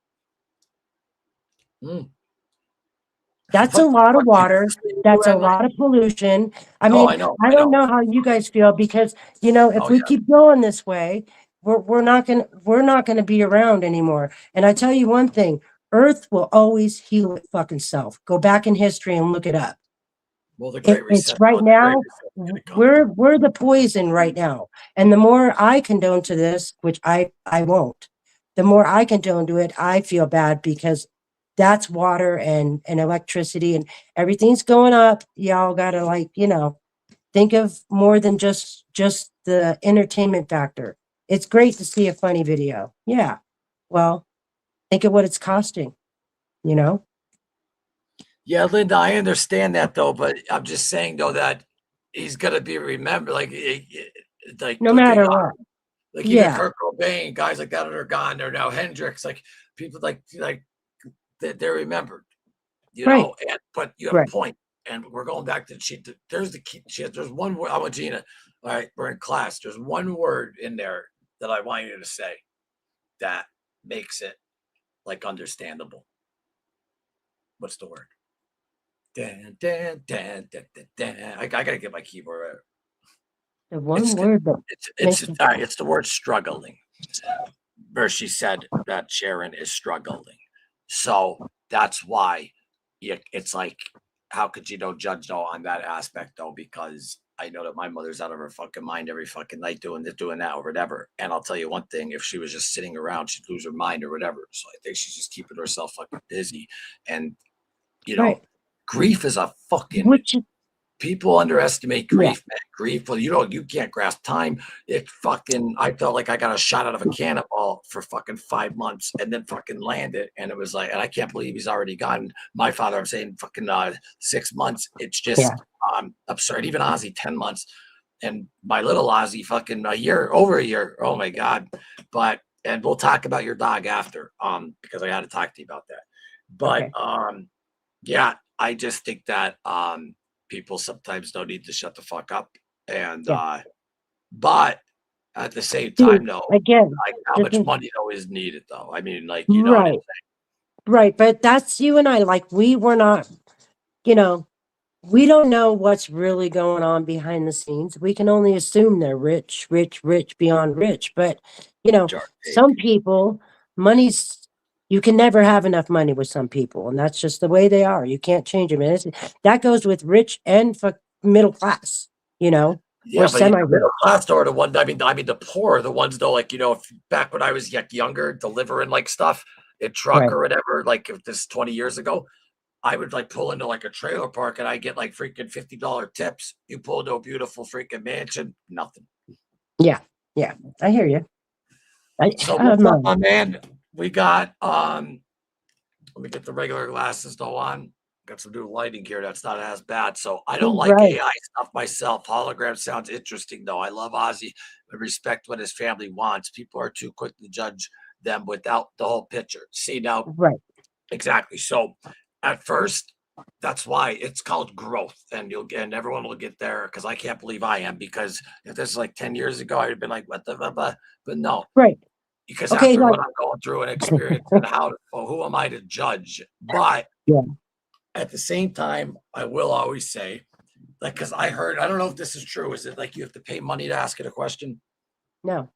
Mm. That's a What the lot of fuck? Is water. this thing you That's a had, like, lot of pollution. I oh, mean, I know, I I don't know. know how you guys feel because, you know, if Oh we yeah. keep going this way, we're not gonna be around anymore. And I tell you one thing, Earth will always heal its fucking self. Go back in history and look it up. Well, the It, Great it's Reset. right Oh, the Great now. Reset is gonna come. We're the poison right now, and the more I condone to this, which I won't, the more I condone to it, I feel bad because that's water and electricity and everything's going up. Y'all gotta like think of more than just the entertainment factor. It's great to see a funny video, yeah. Well, think of what it's costing. You know, Yeah, Linda, I understand that though, but I'm just saying though that he's gonna be remembered. Like no look at matter what. like even Yeah, Kurt Cobain, guys like that are gone. They're now Hendrix. Like people like they're remembered. You right, know, but you have a right. point, and we're going back to she. There's the key. There's one word. I want Gina. All right, we're in class. There's one word in there that I want you to say that makes it like understandable. What's the word? Dan, dan, dan, dan, dan, dan. I gotta get my keyboard. The one It's word that it's makes it all right. It's the word struggling. Where she said that Sharon is struggling. So that's why it's like, how could you judge though on that aspect though? Because I know that my mother's out of her fucking mind every fucking night doing this, doing that, or whatever. And I'll tell you one thing: if she was just sitting around, she'd lose her mind or whatever. So I think she's just keeping herself fucking busy. And you know, right. grief is a fucking Which is people underestimate yeah, grief, man. Grief, well, you can't grasp time. It fucking, I felt like I got a shot out of a cannonball for fucking 5 months and then fucking landed. And it was like, and I can't believe he's already gotten my father. I'm saying fucking 6 months. It's yeah, just absurd. Even Ozzy, 10 months. And my little Ozzy, fucking a year, over a year. Oh my God. But, and we'll talk about your dog after, because I got to talk to you about that. But, okay, yeah, I just think that, people sometimes don't need to shut the fuck up. And yeah. but at the same Dude, time, though, again, like how this much is money though is needed though? I mean, like, you know what I'm right, right. But that's you and I. Like we were not, you know, we don't know what's really going on behind the scenes. We can only assume they're rich, rich, rich beyond rich. But saying? some people, money's you can never have enough money with some people, and that's just the way they are. You can't change them. And that goes with rich and middle class, or Yeah, but semi the rich. middle class are the one. I mean, the poor are the ones though. Like if back when I was younger, delivering like stuff in truck Right. or whatever. Like if this 20 years ago, I would like pull into like a trailer park and I get like freaking $50 tips. You pull into a beautiful freaking mansion, nothing. Yeah. Yeah. I hear you. So I don't what's up, know. my man? We got let me get the regular glasses though on. Got some new lighting here that's not as bad. So I don't like Right. AI stuff myself. Hologram sounds interesting though. I love Ozzy. I respect what his family wants. People are too quick to judge them without the whole picture. See now, Right. exactly. So at first, that's why it's called growth, and and everyone will get there because I can't believe I am, because if this is like 10 years ago, I'd have been like, what the but no, Right. because Okay, after like what I'm going through and experience and who am I to judge? But yeah, at the same time, I will always say, like, because I heard, I don't know if this is true. Is it like you have to pay money to ask it a question? no,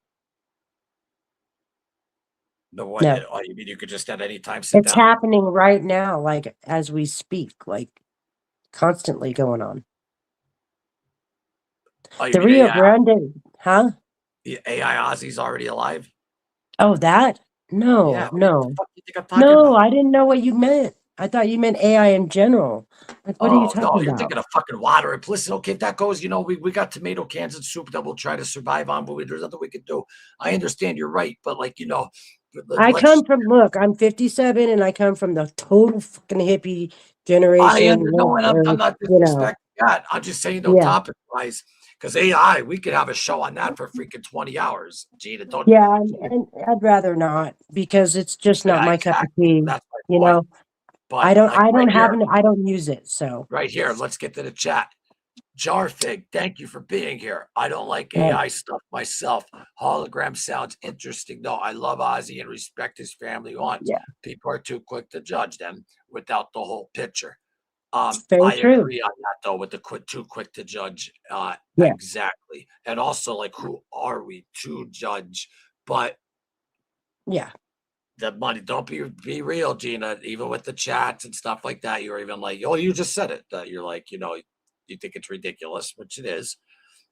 No, what? no. Oh, you mean you could just at any time sit It's down? happening right now, like as we speak, like constantly going on. Oh, you The mean Rio AI? Grande, huh? AI Ozzy's already alive? Oh, that? Yeah. No, What the no, fuck do you think I'm talking no. about? I didn't know what you meant. I thought you meant AI in general. Like, what are you Oh no, talking you're about? thinking of fucking water. And listen, okay, if that goes, we got tomato cans and soup that we'll try to survive on, but there's nothing we can do. I understand you're right, but like I let's come just. from, look, I'm 57 and I come from the total fucking hippie I generation. under no, and I'm Where, not you know, disrespecting that. I'm just saying though, yeah. topic wise, because AI, we could have a show on that for freaking 20 hours. Gina, don't. Yeah, and I'd rather not because it's just not Yeah, my cup of exactly. tea. That's my You point. know, But like I right don't have here, an, I don't use it. So, right here, let's get to the chat. Jarfig, thank you for being here. I don't like right. AI stuff myself. Hologram sounds interesting, though. I love Ozzy and respect his family wants. Yeah, People are too quick to judge them without the whole picture. it's very I true. agree on that though, with the too quick to judge. Yeah, Exactly. And also, like, who are we to judge? But yeah. the money, don't be real, Gina. Even with the chats and stuff like that, you're even like, oh, you just said it. That you're like, you think it's ridiculous, which it is.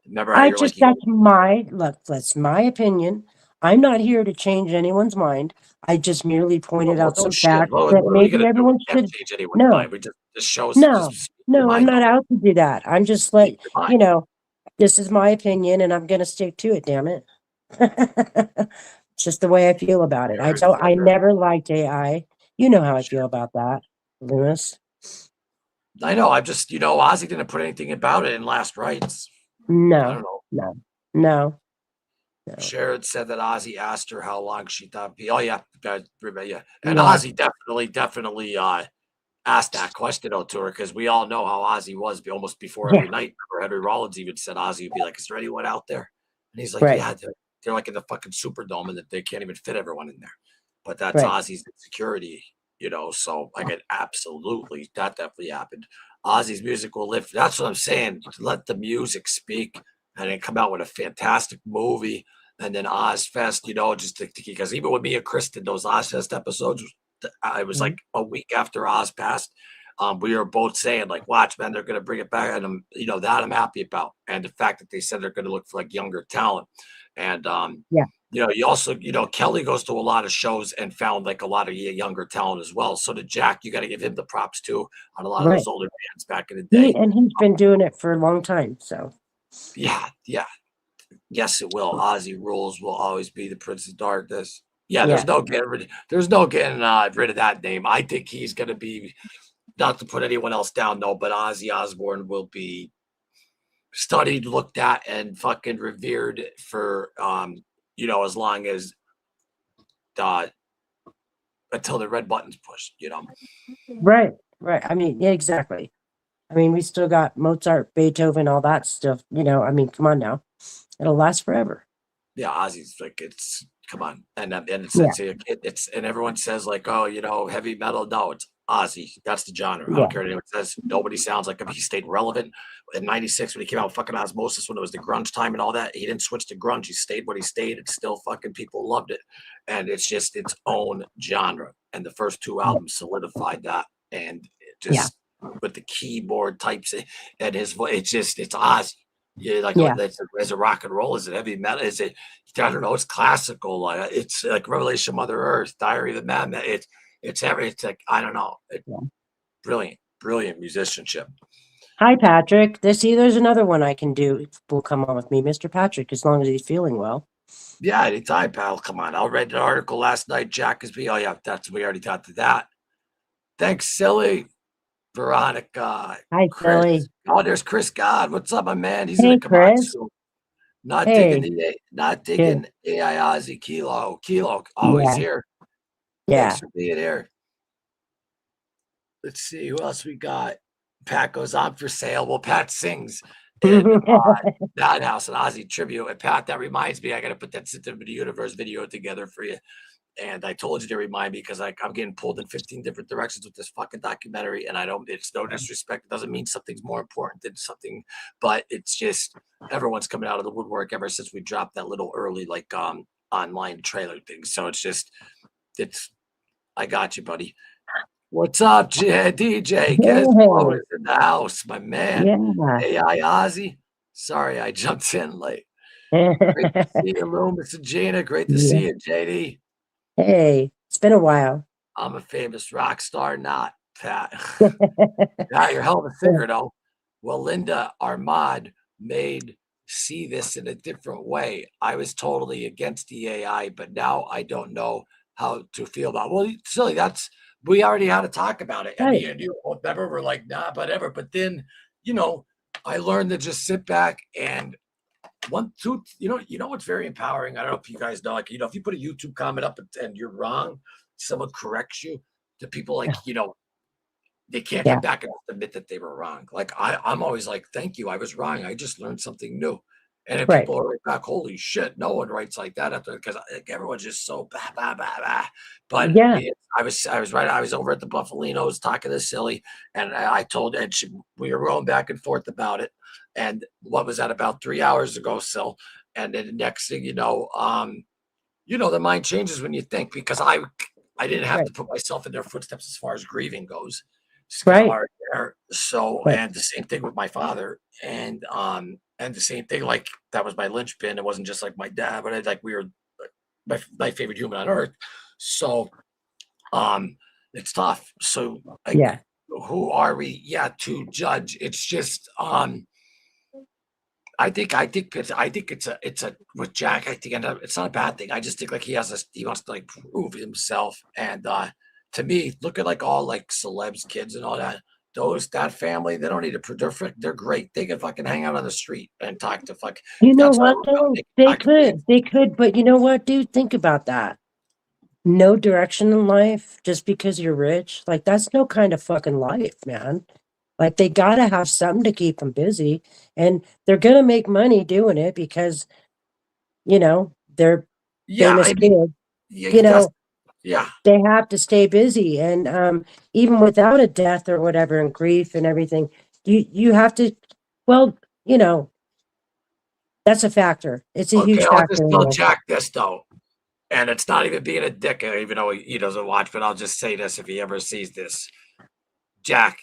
Remember how I you're just, like, you that's my, look, that's my opinion. I'm not here to change anyone's mind. I just merely pointed well, out no some shit. facts What that are we maybe gonna do? We everyone can't should change anyone's know. mind. We just this shows No, just speak your no, I'm mind not though. out to do that. I'm just Speak like, your mind. you know, this is my opinion and I'm going to stick to it, damn it. It's just the way I feel about it. You're a I judger. never liked AI. You know how I Sure. feel about that, Lewis. I know. I just, Ozzy didn't put anything about it in last rites. I don't No, know. no, no, no. Sharon said that Ozzy asked her how long she thought. Oh yeah, yeah. And Yeah, Ozzy definitely asked that question though to her because we all know how Ozzy was almost before yeah, every night. Or Henry Rollins even said Ozzy would be like, "Is there anyone out there?" And he's like, right, "Yeah, they're like in the fucking Superdome and that they can't even fit everyone in there." But that's right. Ozzy's insecurity, So like it absolutely that definitely happened. Ozzy's music will live. That's what I'm saying. Let the music speak, and then come out with a fantastic movie, and then Ozfest. Just because even with me and Kristen, those Ozfest episodes, I was Mhm. like a week after Oz passed. We were both saying like, "Watch, man, they're going to bring it back," and that I'm happy about, and the fact that they said they're going to look for like younger talent, and Yeah, you also, Kelly goes to a lot of shows and found like a lot of younger talent as well. So did Jack. You got to give him the props too on a lot of those right. older bands back in the day. He's been doing it for a long time. So, Yeah, yeah, yes, it will. Ozzy rules will always be the Prince of Darkness. Yeah, yeah, there's no getting rid of that name. I think he's going to be, not to put anyone else down, no, but Ozzy Osbourne will be studied, looked at, and fucking revered for as long as uh until the red button's pushed. right, right. I mean, yeah, exactly. I mean, we still got Mozart, Beethoven, all that stuff. I mean, come on now. It'll last forever. Yeah, Ozzy's like, it's, come on, and Yeah, it's and everyone says like, oh, heavy metal. No, it's Ozzy. That's the genre. I yeah, don't care what anyone says. Nobody sounds like him. He stayed relevant in '96 when he came out with fucking Osmosis, when it was the grunge time and all that. He didn't switch to grunge. He stayed what he stayed. It's still fucking, people loved it, and it's just its own genre. And the first two yeah, albums solidified that, and it yeah, just with the keyboard types and his voice, it's Ozzy. Yeah, like yeah, as a rock and roll, is it heavy metal? Is it, I don't know, it's classical. Like it's like Revelation, Mother Earth, Diary of the Madman. It's like, I don't know. yeah. Brilliant musicianship. Hi, Patrick. There's another one I can do. Will come on with me, Mr. Patrick, as long as he's feeling well. Yeah, anytime, pal. Come on. I read an article last night. Jack is me. Oh yeah, we already got to that. Thanks, silly Veronica, Hi, Chris. Philly. Oh, there's Chris God. What's up, my man? He's gonna Hey, come on Chris. soon. Not Hey, good. digging AI Ozzy Kilo. Always Yeah, here. Thanks yeah. for being here. Let's see who else we got. Pat goes on for sale. Well, Pat sings. in that house, an Ozzy tribute. And Pat, that reminds me, I got to put that System of the Universe video together for you. And I told you to remind me because I'm getting pulled in 15 different directions with this fucking documentary. And I don't, it's no disrespect. It doesn't mean something's more important than something, but it's just everyone's coming out of the woodwork ever since we dropped that little early, like, online trailer thing. So it's just, it's, I got you, buddy. What's up, DJ? Guess Flo Hey, is in the house, my man. yeah. AI Ozzy. Sorry, I jumped in late. Great to see you, Loomis and Gina. Great to Yeah. see you, JD. Hey, it's been a while. I'm a famous rock star, not Pat. Yeah, you're a hell of a singer, though. Well, Linda, our mod, made see this in a different way. I was totally against the AI, but now I don't know how to feel about it. Well, silly, that's we already had to talk about it. And Right. me and you both never were like, nah, whatever. But then, you know, I learned to just sit back and one, two, you know what's very empowering. I don't know if you guys know, like, if you put a YouTube comment up and you're wrong, someone corrects you. The people like, they can't Yeah. come back and admit that they were wrong. Like I'm always like, thank you, I was wrong. I just learned something new. And then Right. people are right back, holy shit, no one writes like that after because like, everyone's just so bah, bah, bah, bah. But Yeah. I was right. I was over at the Buffalinos talking to Silly, and I told Ed we were going back and forth about it. And what was that about 3 hours ago, Sil? And then the next thing the mind changes when you think because I didn't have Right. to put myself in their footsteps as far as grieving goes, just because I'm Right. already there. So, Right. and the same thing with my father, and the same thing like that was my linchpin. It wasn't just like my dad, but like we were my favorite human on earth. So, um, it's tough. So, like, Yeah. who are we? Yeah, to judge. It's just I think it's a with Jack. I think it's not a bad thing. I just think like he wants to like prove himself. And to me, look at like all like celebs, kids, and all that. That family, they don't need to. They're great. They can fucking hang out on the street and talk to fuck. You know That's what all. though? They can talk to me. They could, but you know what, dude? Think about that. No direction in life just because you're rich. Like that's no kind of fucking life, man. Like they gotta have something to keep them busy, and they're gonna make money doing it because they're Yeah, famous I mean, kids. yeah, You that's know, yeah. they have to stay busy, and even without a death or whatever, and grief and everything, you have to. Well, you know, that's a factor. It's a Okay, huge I'll factor just in tell this. Jack this though, and it's not even being a dick, even though he doesn't watch. But I'll just say this if he ever sees this, Jack.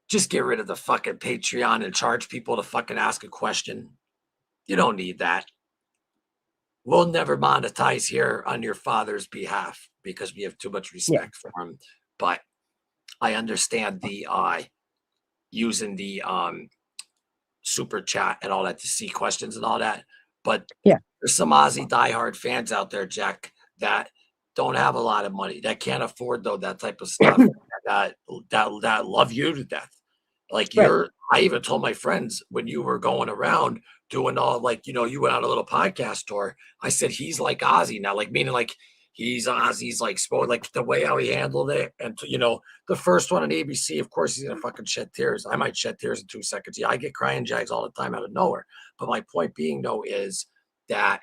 Just get rid of the fucking Patreon and charge people to fucking ask a question. You don't need that. We'll never monetize here on your father's behalf because we have too much Yeah, respect for him. But I understand the using the super chat and all that to see questions and all that. But yeah, there's some Aussie diehard fans out there, Jack, that don't have a lot of money, that can't afford though that type of stuff, that love you to death. Like right, I even told my friends when you were going around doing all like, you went on a little podcast tour. I said he's like Ozzy now, like meaning like he's Ozzy's like sport, like the way how he handled it. And the first one on ABC, of course, he's gonna fucking shed tears. I might shed tears in 2 seconds. Yeah, I get crying jags all the time out of nowhere. But my point being though is that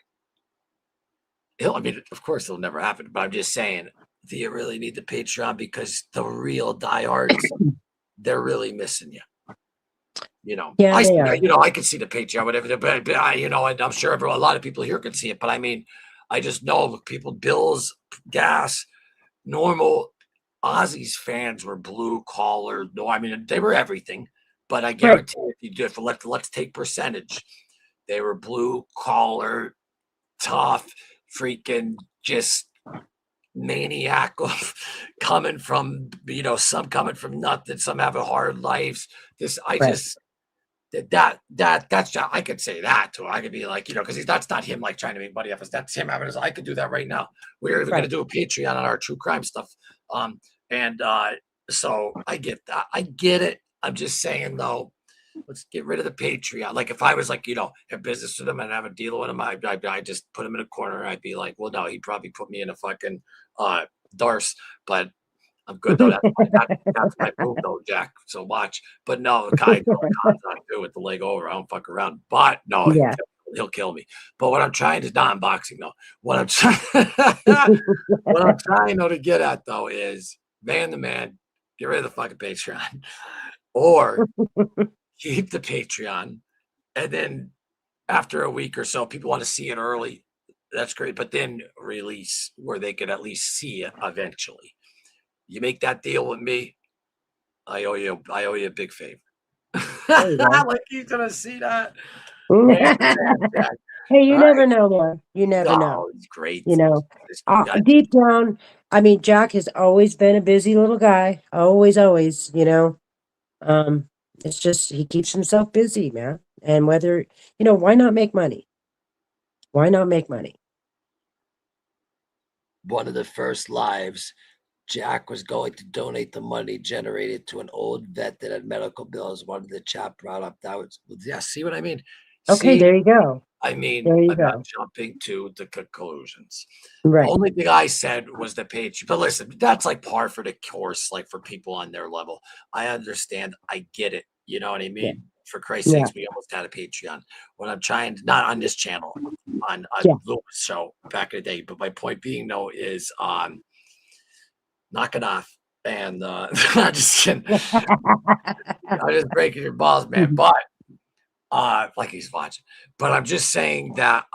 I mean, of course it'll never happen, but I'm just saying, do you really need the Patreon? Because the real diehards, they're really missing you. yeah, I they see, are. I can see the Patreon, whatever, but and I'm sure a lot of people here can see it. But I mean, I just know people, bills, gas, normal Ozzy's fans were blue collar. No, I mean they were everything. But I Right, guarantee if you do, if let's take percentage, they were blue collar, tough, freaking just maniac of coming from some coming from nothing, some have a hard lives. This I right, just that's I could say that too. I could be like, because that's not him like trying to make money off us. That's him having his. I could do that right now. We're even going to right. do a Patreon on our true crime stuff. And so I get that. I get it. I'm just saying though, let's get rid of the Patreon. Like if I was like, in business with him and have a deal with him, I just put him in a corner. I'd be like, well, no, he'd probably put me in a fucking Darce. But I'm good though. That's my move though, Jack. So watch. But no, the Kai Khan's not good with the leg over. I don't fuck around. But no, Yeah. he'll kill me. But what I'm trying is not in boxing though. What I'm trying what I'm trying though to get at though is man to man, get rid of the fucking Patreon. Or keep the Patreon. And then after a week or so, people want to see it early. That's great. But then release where they could at least see it eventually. You make that deal with me, I owe you a big favor. There you go. Like he's gonna see that. Man, Jack. Hey, you All right. never know, man. You never know. Oh, it's great. You know, I deep down, I mean, Jack has always been a busy little guy. Always, always, Um, it's just he keeps himself busy, man. And whether, why not make money? Why not make money? one of the first lives, Jack was going to donate the money generated to an old vet that had medical bills. One of the chat brought up that was, yeah, see what I mean? Okay, See, there you go. I mean, There you I'm not go. jumping to the conclusions. The Right. only thing I said was the page, but listen, that's like par for the course, like for people on their level. I understand. I get it. You know what I Yeah. mean? For Christ's Yeah. sakes, we almost had a Patreon. What I'm trying to, not on this channel, on a Yeah. Loomis show back in the day. But my point being, though, is knock it off. And I'm just kidding. I'm just breaking your balls, man. Mhm. But like he's watching. But I'm just saying that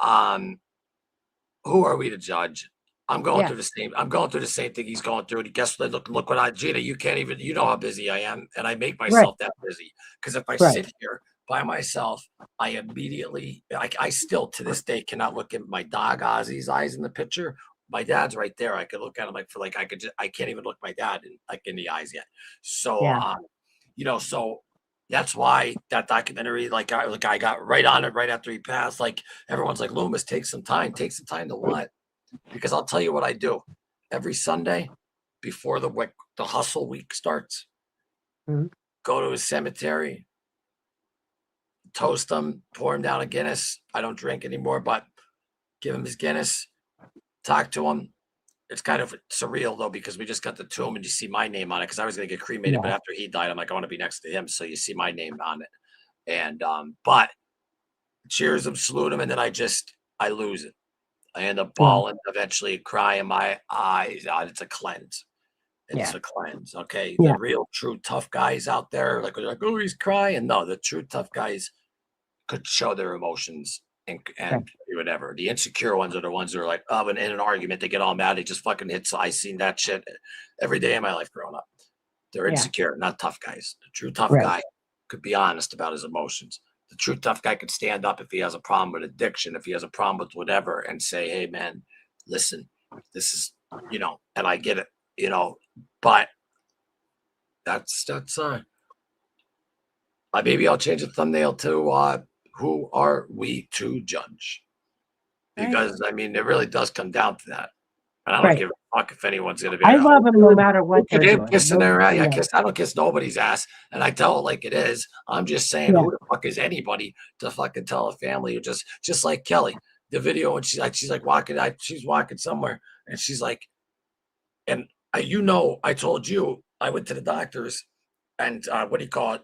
who are we to judge? I'm going Yeah. through the same. I'm going through the same thing he's going through. And guess what? Look what Gina. You can't even. You know how busy I am, and I make Right. myself that busy. Because if I Right. sit here by myself, I immediately. I still to this day cannot look at my dog Ozzy's eyes in the picture. My dad's right there. I could look at him like for like I could. I can't even look my dad in the eyes yet. So Yeah. so that's why that documentary, I got right on it right after he passed. Like everyone's like, Loomis, take some time. Take some time to what? Because I'll tell you what I do every Sunday before the hustle week starts. Mhm. Go to a cemetery, toast him, pour him down a Guinness. I don't drink anymore, but give him his Guinness, talk to him. It's kind of surreal though because we just got the tomb and you see my name on it because I was going to get cremated, but Yeah. after he died, I'm like I want to be next to him, so you see my name on it. And but cheers him, salute him, and then I lose it. I end up Yeah. bawling, eventually crying my eyes out. It's a cleanse. It's Yeah. a cleanse. Okay. The Yeah. real true tough guys out there, like, they're like, oh, he's crying. No, the true tough guys could show their emotions Yeah. and do whatever. The insecure ones are the ones that are like, oh, and in an argument, they get all mad. They just fucking hit. So I seen that shit every day of my life growing up. They're Yeah. insecure, not tough guys. The true tough Right. guy could be honest about his emotions. The true tough guy could stand up if he has a problem with addiction, if he has a problem with whatever, and say, hey, man, listen, this is, and I get it, but that's maybe I'll change the thumbnail to who are we to judge? Right. Because I mean, it really does come down to that. And I don't Right. give a fuck if anyone's gonna be I like, love oh, them no matter what they're him doing. kissing their ass. Yeah. I don't kiss nobody's ass. And I tell it like it is. I'm just saying, Yeah. who the fuck is anybody to fucking tell a family or just like Kelly, the video when she's like walking, she's walking somewhere and she's like, and I told you I went to the doctors and what do you call it?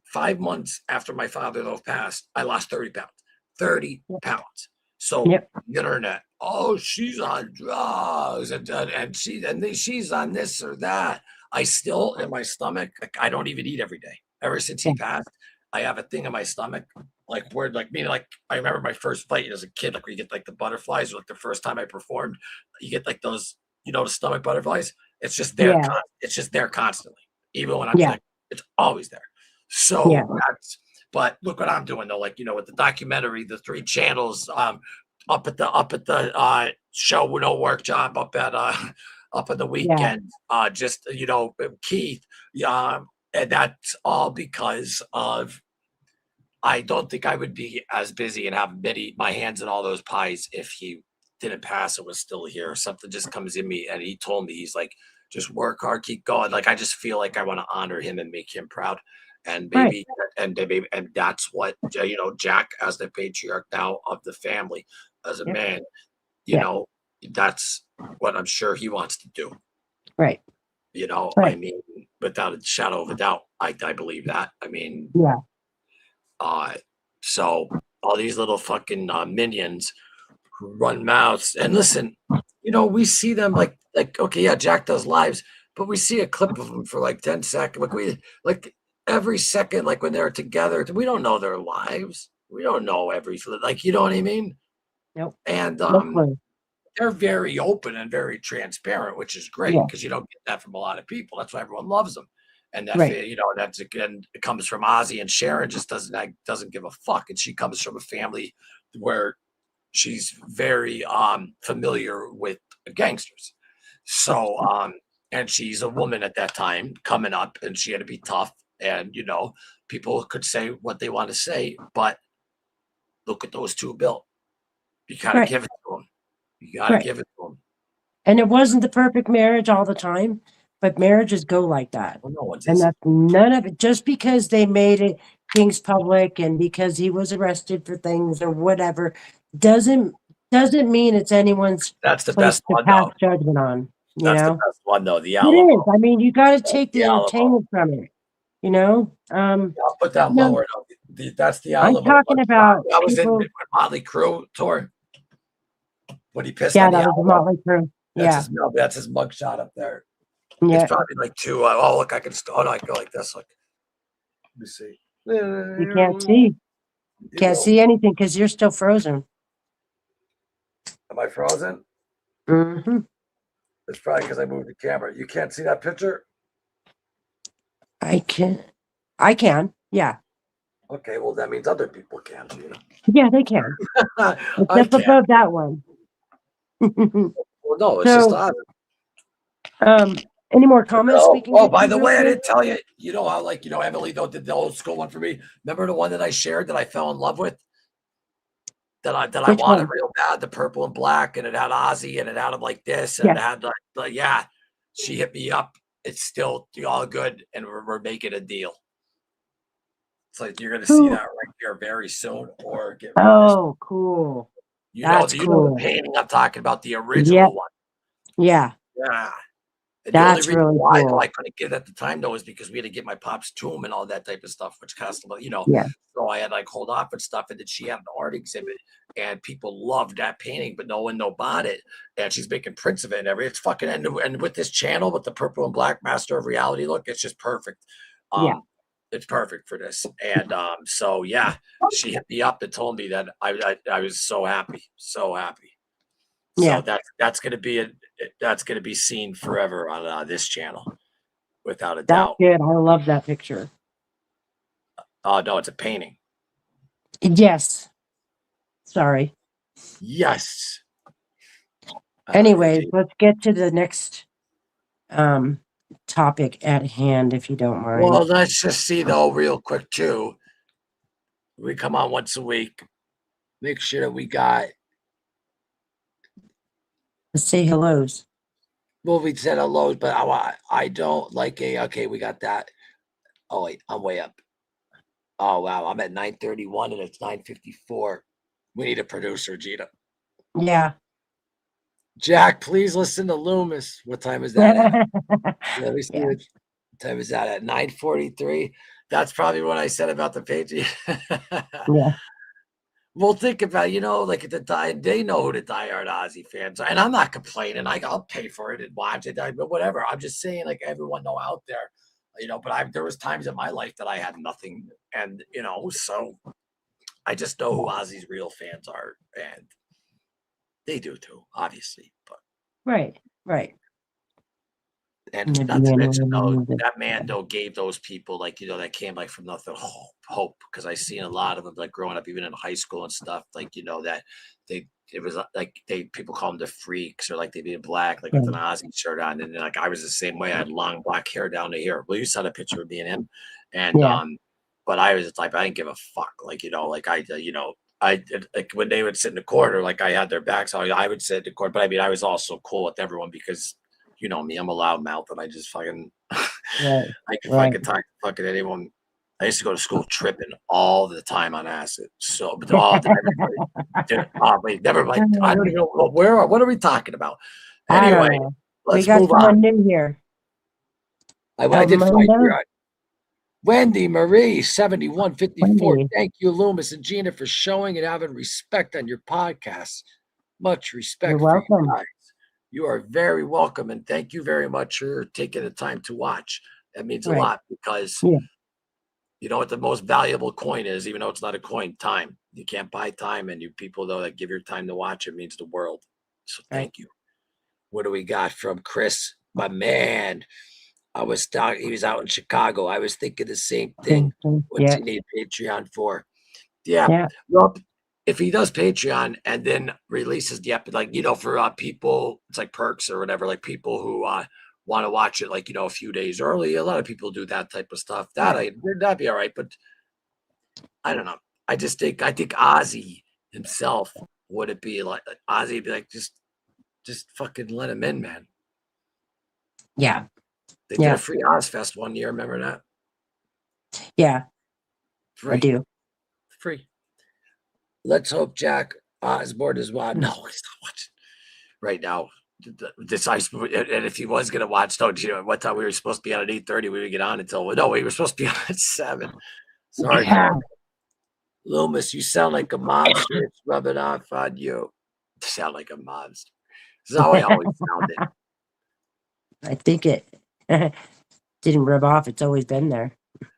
5 months after my father though passed, I lost 30 pounds. 30 pounds. So Yep. the internet, oh, she's on drugs and she's on this or that. I still in my stomach, like, I don't even eat every day. Ever since Yeah. he passed, I have a thing in my stomach, like where like meaning like I remember my first fight as a kid, like where you get like the butterflies, or like the first time I performed, you get like those, the stomach butterflies. It's just there. Yeah. It's just there constantly, even when I'm Yeah. like, it's always there. Yeah. So but look what I'm doing though, like with the documentary, the 3 channels, up at the show with no work job up at up in the Yeah. weekend, just Keith, and that's all because of I don't think I would be as busy and have my hands in all those pies if he didn't pass and was still here. Something just comes in me, and he told me he's like, just work hard, keep going. Like I just feel like I want to honor him and make him proud, and Right. and that's what Jack as the patriarch now of the family, as a Yep. man, Yeah. that's what I'm sure he wants to do. Right. You know, I Right. mean, without a shadow of a doubt, I believe that. I mean, Yeah. uh, so all these little fucking minions who run mouths and listen, you know, we see them like okay, yeah, Jack does lives, but we see a clip of them for like 10 seconds. Like every second, like when they're together, we don't know their lives. We don't know everything. Like, you know what I mean? Nope. And No clue. they're very open and very transparent, which is great Yeah. because you don't get that from a lot of people. That's why everyone loves them. And that, Right. you know, that's again, it comes from Ozzy, and Sharon just doesn't give a fuck. And she comes from a family where she's very familiar with gangsters. So and she's a woman at that time coming up, and she had to be tough. And you know, people could say what they want to say, but look at those two built. You gotta Right. give it to them. You gotta Right. give it to them. And it wasn't the perfect marriage all the time, but marriages go like that. Well, no one's And is. that's none of it. Just because they made it King's public and because he was arrested for things or whatever, doesn't doesn't mean it's anyone's That's the place best to one pass though. judgment on. You That's the know, best one though. The it is. Alamo. I mean, you got to That's take the the Alamo. entertainment from it. You know, I'll put that no, lower. Though. That's the I'm Alamo. talking about I was in people. when Motley Crue tour when he pissed Yeah, on the that was Alamo. Motley Crue. Yeah, That's his mugshot up there. It's yeah. probably like two. Oh, look, I can. Oh, no, I go like this. Look, let me see. You can't see. You Can't go. see anything because you're still frozen. Am I frozen? Hmm. It's probably because I moved the camera. You can't see that picture. I can. I can. Yeah. Okay, well that means other people can. You Yeah, they can. know, I Except can't. above that one. Well, no, it's just So, odd. um, any more comments we can Oh, get by to the real way, I quick? didn't tell you. You know how, like, you know, Emily though did the old school one for me. Remember the one that I shared that I fell in love with? That I Which wanted one? real bad, the purple and black, and it had Ozzy, and it had him like this, and Yeah. it had like yeah. She hit me up. It's still all good, and we're making a deal. It's like you're gonna see Who? that right here very soon, or get rid of this. Oh, cool. That's You know the cool. painting I'm talking about, the Yep. original one. Yeah. Yeah. And the only That's reason really why though cool. I couldn't get it at the time though is because we had to get my pop's tomb and all that type of stuff, which cost a lot, you know. Yeah. So I had like hold off and stuff, and then she had an art exhibit, and people loved that painting, but no one know bought it. And she's making prints of it and it's fucking and with this channel with the purple and black master of reality look, it's just perfect. Yeah. Um, it's perfect for this. And so yeah, she hit me up and told me that I was so happy, so happy. So Yeah. that's gonna be seen forever on this channel, without a That's doubt. good. I love that picture. Oh no, it's a painting. Yes. Sorry. Yes. Anyways, let's get to the next um topic at hand, if you don't mind. Well, let's just see though, real quick too. We come on once a week. Make sure that we got. Let's say hellos. Well, we said hello, but I don't like a. Okay, we got that. Oh wait, I'm way up. Oh wow, I'm at 9:31 and it's 9:54. We need a producer, Gina. Yeah. Jack, please listen to Loomis. What time is that at? Let me see Yeah. what time is that at 9:43. That's probably what I said about the Patriots. Yeah. Well, think about, you know, like at the time, they know who the diehard Ozzy fans are. And I'm not complaining. I'll pay for it and watch it, but whatever. I'm just saying, like, everyone know out there, you know, but there was times in my life that I had nothing. And, you know, so I just know who Ozzy's real fans are. And they do too, obviously. But Right. Right. and And the not to beginning mention of the though, music. that man though gave those people like, you know, that came like from nothing hope. Because I seen a lot of them like growing up, even in high school and stuff, like, you know, that it was like people call them the freaks, or like they being black, like with an Right. Ozzy shirt on. And then, like I was the same way. I had long black hair down to here. Well, you saw the picture of me and him. And Yeah. but I was the type, I didn't give a fuck. Like, you know, like you know, I did, like when they would sit in the corner, like I had their backs, I would sit in the corner. But I mean, I was also cool with everyone because you know me, I'm a loud mouth, and I just fucking Right. I can Right. fucking talk to fucking anyone. I used to go to school tripping all the time on acid. So, but all the everybody did. Wait, never mind. I don't even know what are we talking about. I don't Anyway, know. We let's got move on. someone new here. I did find you Melinda, out. Wendy Marie 7154. Wendy, Thank you, Loomis and Gina, for showing and having respect on your podcast. Much you're respect for you welcome. guys. You are very welcome, and thank you very much for taking the time to watch. That means a Right. lot because Yeah. you know what the most valuable coin is, even though it's not a coin, time. You can't buy time, and you people though that give your time to watch it means the world. So Right. thank you. What do we got from Chris? My man. I was talking, he was out in Chicago. I was thinking the same thing. What's Yeah. he need Patreon for? Yeah. Yeah. Well, if he does Patreon and then releases the episode, like, you know, for people, it's like perks or whatever, like people who want to watch it, like, you know, a few days early. A lot of people do that type of stuff. Right. That'd be all right. But I don't know. I think Ozzy himself would it be like Ozzy would be like, just fucking let him in, man. Yeah. They did a Yeah. free Ozfest one year. Remember that? Yeah. I Free, do. free. Let's hope Jack Osbourne is well. No, he's not watching right now. This and if he was gonna watch, don't you know what time we were supposed to be on at 8:30? We would get on until no, we were supposed to be on at 7. Sorry for Yeah. that. Loomis, you sound like a monster. It's rubbing off on you. You sound like a monster. This is how I always sounded. I think it didn't rub off. It's always been there.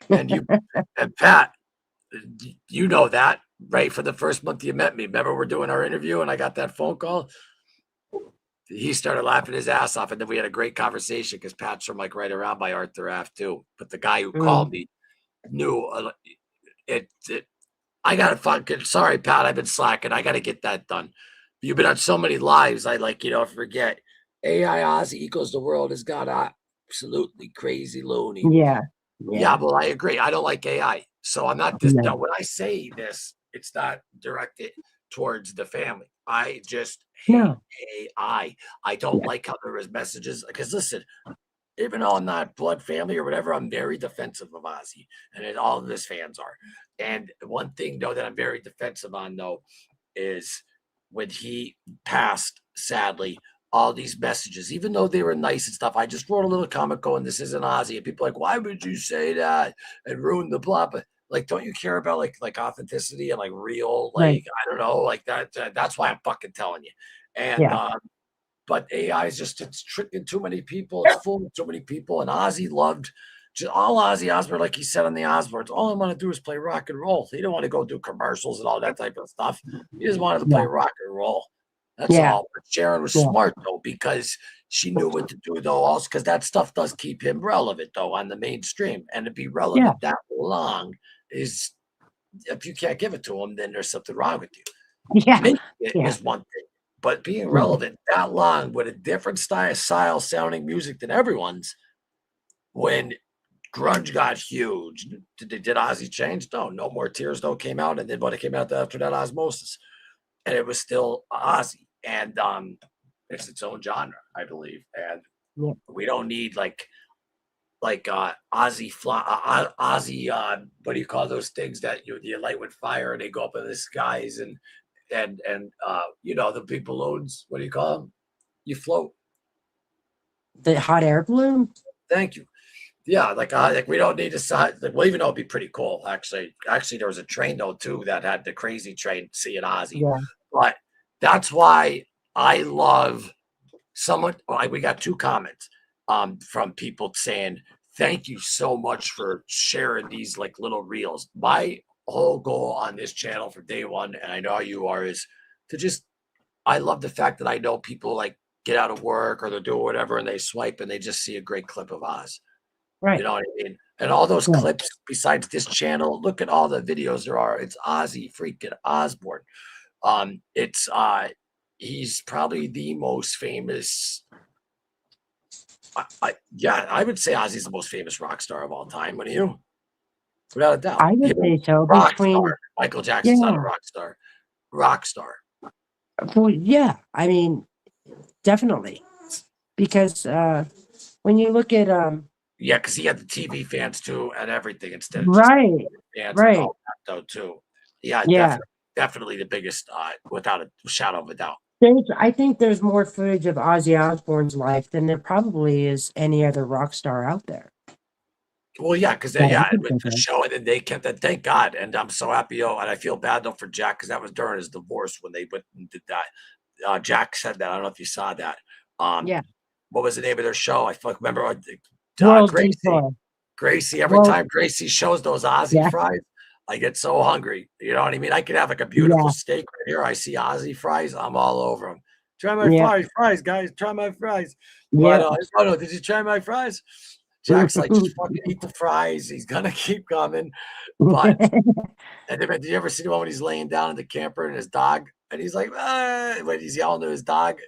And you and Pat, you know that, right? For the first month you met me. Remember we're doing our interview and I got that phone call? He started laughing his ass off, and then we had a great conversation because Pat's from like right around by Arthur Ave too. But the guy who Mm. called me knew it. I gotta fucking sorry, Pat. I've been slacking. I gotta get that done. You've been on so many lives. I like forget. AI Ozzy equals the world has got absolutely crazy loony. Yeah. Yeah, Yeah. well, I agree. I don't like AI, so I'm not this. Now, No. when I say this, it's not directed towards the family. I just hate No. AI. I don't Yeah. like how there is messages. Because listen, even though I'm not blood family or whatever, I'm very defensive of Ozzy, and all of his fans are. And one thing though that I'm very defensive on though is when he passed, sadly, all these messages, even though they were nice and stuff. I just wrote a little comment going, "This isn't Ozzy," and people are like, "Why would you say that and ruin the plot?" But like, don't you care about like authenticity and like real, Right. like I don't know, like that? That's why I'm fucking telling you. And Yeah. but AI is just it's tricking too many people. It's fooling too many people. And Ozzy loved just all Ozzy Osbourne, like he said on the Osbournes. All I want to do is play rock and roll. He didn't want to go do commercials and all that type of stuff. He just wanted to play Yeah. rock and roll. That's Yeah. all. But Sharon was Yeah. smart though because she knew what to do though. Also, because that stuff does keep him relevant though on the mainstream, and to be Yeah. relevant that long is if you can't give it to him, then there's something wrong with you. Yeah. Making it Yeah. is one thing, but being Right. relevant that long with a different style sounding music than everyone's, when grunge got huge, did Ozzy change? No, No More Tears though came out, and then what it came out after that, Osmosis, and it was still Ozzy, and it's its own genre, I believe, and Yeah. we don't need Ozzy Ozzy what do you call those things that you light with fire and they go up in the skies and you know the big balloons, what do you call them? You float. The hot air balloon. Thank you. Yeah, like we don't need to size. Like, well, even though it'd be pretty cool, actually. Actually, there was a train though too that had the crazy train seeing Ozzy, Yeah. but that's why I love someone. Like we got 2 comments from people saying thank you so much for sharing these like little reels. My whole goal on this channel for day one, and I know you are, is to just I love the fact that I know people like get out of work or they're doing whatever and they swipe and they just see a great clip of Oz. You Right. know what I mean? And all those Yeah. clips besides this channel, look at all the videos there are. It's Ozzy freaking Osbourne. It's he's probably the most famous. Yeah, I would say Ozzy's the most famous rock star of all time. Wouldn't you? Without a doubt. I would say so. Rock Between star. Michael Jackson's not a yeah. rock star. Rock star. Well, yeah. I mean, definitely because when you look at Yeah, because he had the TV fans too and everything instead of just right, fans and right. all that though too. Yeah, Yeah. definitely the biggest without a shadow of a doubt. I think there's more footage of Ozzy Osbourne's life than there probably is any other rock star out there. Well, yeah, because Yeah, yeah, he with did the that. show, and then they kept that. Thank God, and I'm so happy. Oh, and I feel bad though for Jack because that was during his divorce when they went and did that. Jack said that. I don't know if you saw that. Um, Yeah. what was the name of their show? I fuck remember. World Gracie. Detour. Gracie. Every World. time Gracie shows those Ozzy Yeah. fries, I get so hungry. You know what I mean? I could have like a beautiful Yeah. steak right here. I see Ozzy fries. I'm all over them. Try my Yeah. fries, guys. Try my fries. But Yep. oh no, did you try my fries? Jack's like, just fucking eat the fries. He's gonna keep coming. But and then, did you ever see the one when he's laying down in the camper and his dog, and he's like, when he's yelling to his dog?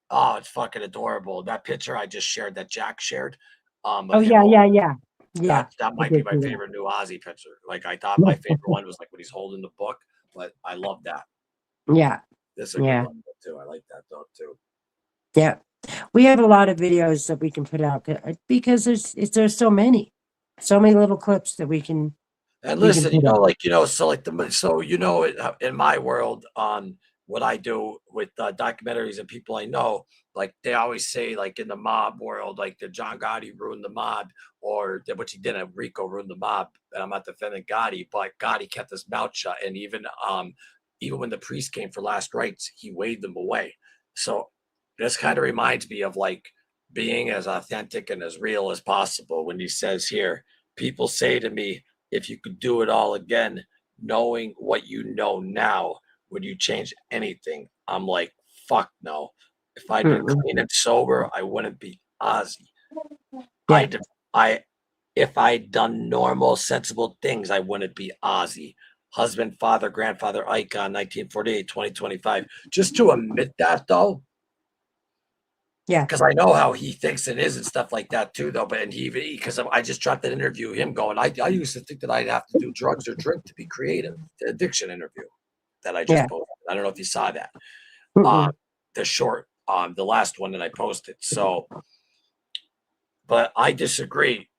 Oh, it's fucking adorable. That picture I just shared, that Jack shared, Oh of him yeah, holding. yeah, yeah. Yeah. That I might be did my see favorite new Ozzy picture. Like I thought my favorite that. one was like when he's holding the book, but I love that. Yeah. This is a good Yeah. one too. I like that though too. Yeah. We have a lot of videos that we can put out because there's so many little clips that And we can listen, put out. so like in my world, what I do with documentaries and people I know, like they always say, like in the mob world, like the John Gotti ruined the mob, or which he didn't. Rico ruined the mob, and I'm not defending Gotti, but Gotti kept his mouth shut, and even when the priest came for last rites, he waved them away. So this kind of reminds me of like being as authentic and as real as possible. When he says here, people say to me, if you could do it all again, knowing what you know now, would you change anything? I'm like, fuck no. If I'd been Mm-mm. clean and sober, I wouldn't be Ozzy. Yeah. I, if I'd done normal, sensible things, I wouldn't be Ozzy. Husband, father, grandfather, icon, 1948, 2025. Just to admit that though, Yeah. because I know how he thinks and is and stuff like that too, though. But and he because I just dropped an interview, him going, I used to think that I'd have to do drugs or drink to be creative. The addiction interview that I just Yeah. posted. I don't know if you saw that. Um, Mm-mm. the short, the last one that I posted. So, but I disagree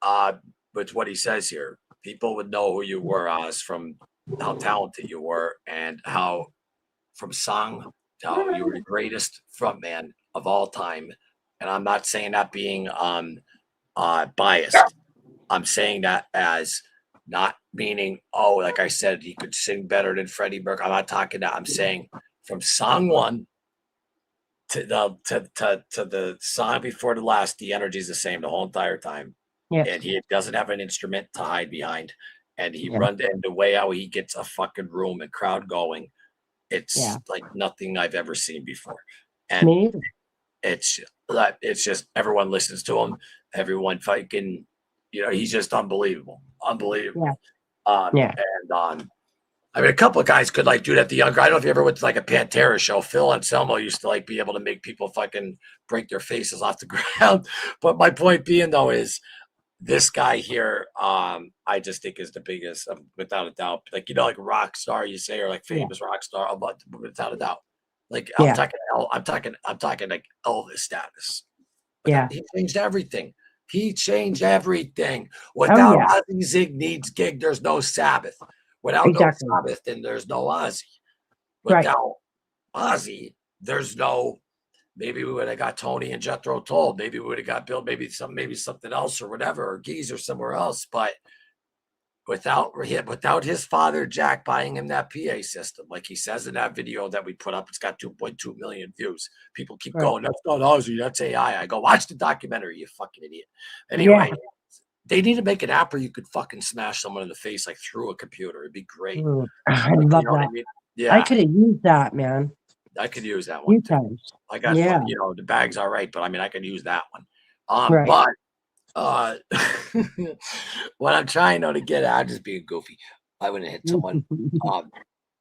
uh, with what he says here. People would know who you were, Oz, from how talented you were and how from song to how you were the greatest frontman of all time. And I'm not saying that being biased. I'm saying that as not meaning, oh, like I said, he could sing better than Freddie Mercury. I'm not talking that. I'm saying from song one to the song before the last, the energy is the same the whole entire time. Yes. And he doesn't have an instrument to hide behind. And he Yeah. runs in the way how he gets a fucking room and crowd going. Yeah. It's like nothing I've ever seen before. And Me either. it's it's just everyone listens to him. Everyone fucking, he's just unbelievable, Yeah. unbelievable. Yeah. I mean, a couple of guys could like do that. The younger, I don't know if you ever went to like a Pantera show. Phil Anselmo used to like be able to make people fucking break their faces off the ground. But my point being though is this guy here, I just think is the biggest, without a doubt. Like like rock star, you say, or like Yeah. famous rock star, but without a doubt. Like Yeah. I'm talking like Elvis status. Without Yeah. he changed everything. He changed everything. Oh Without yeah. Ozzy Zig needs gig, there's no Sabbath. Without no Exactly. Sabbath, then there's no Ozzy. Right. Without Ozzy, there's no. Maybe we would have got Tony and Jethro Tull. Maybe we would have got Bill. Maybe something else or whatever, or Geezer somewhere else. But without his father Jack buying him that PA system, like he says in that video that we put up, it's got 2.2 million views. People keep Right. going, "That's not Ozzy, that's AI." I go, watch the documentary, you fucking idiot. Yeah. Anyway, they need to make an app where you could fucking smash someone in the face like through a computer. It'd be great. I Like, you love know what I that. mean? I Yeah, could have used that, man. I could use that one Few too. times. I got Yeah. fun, the bag's all right, but I mean, I could use that one. Right. But uh, what I'm trying though to get at, I'm just being goofy. I wouldn't hit someone. Um,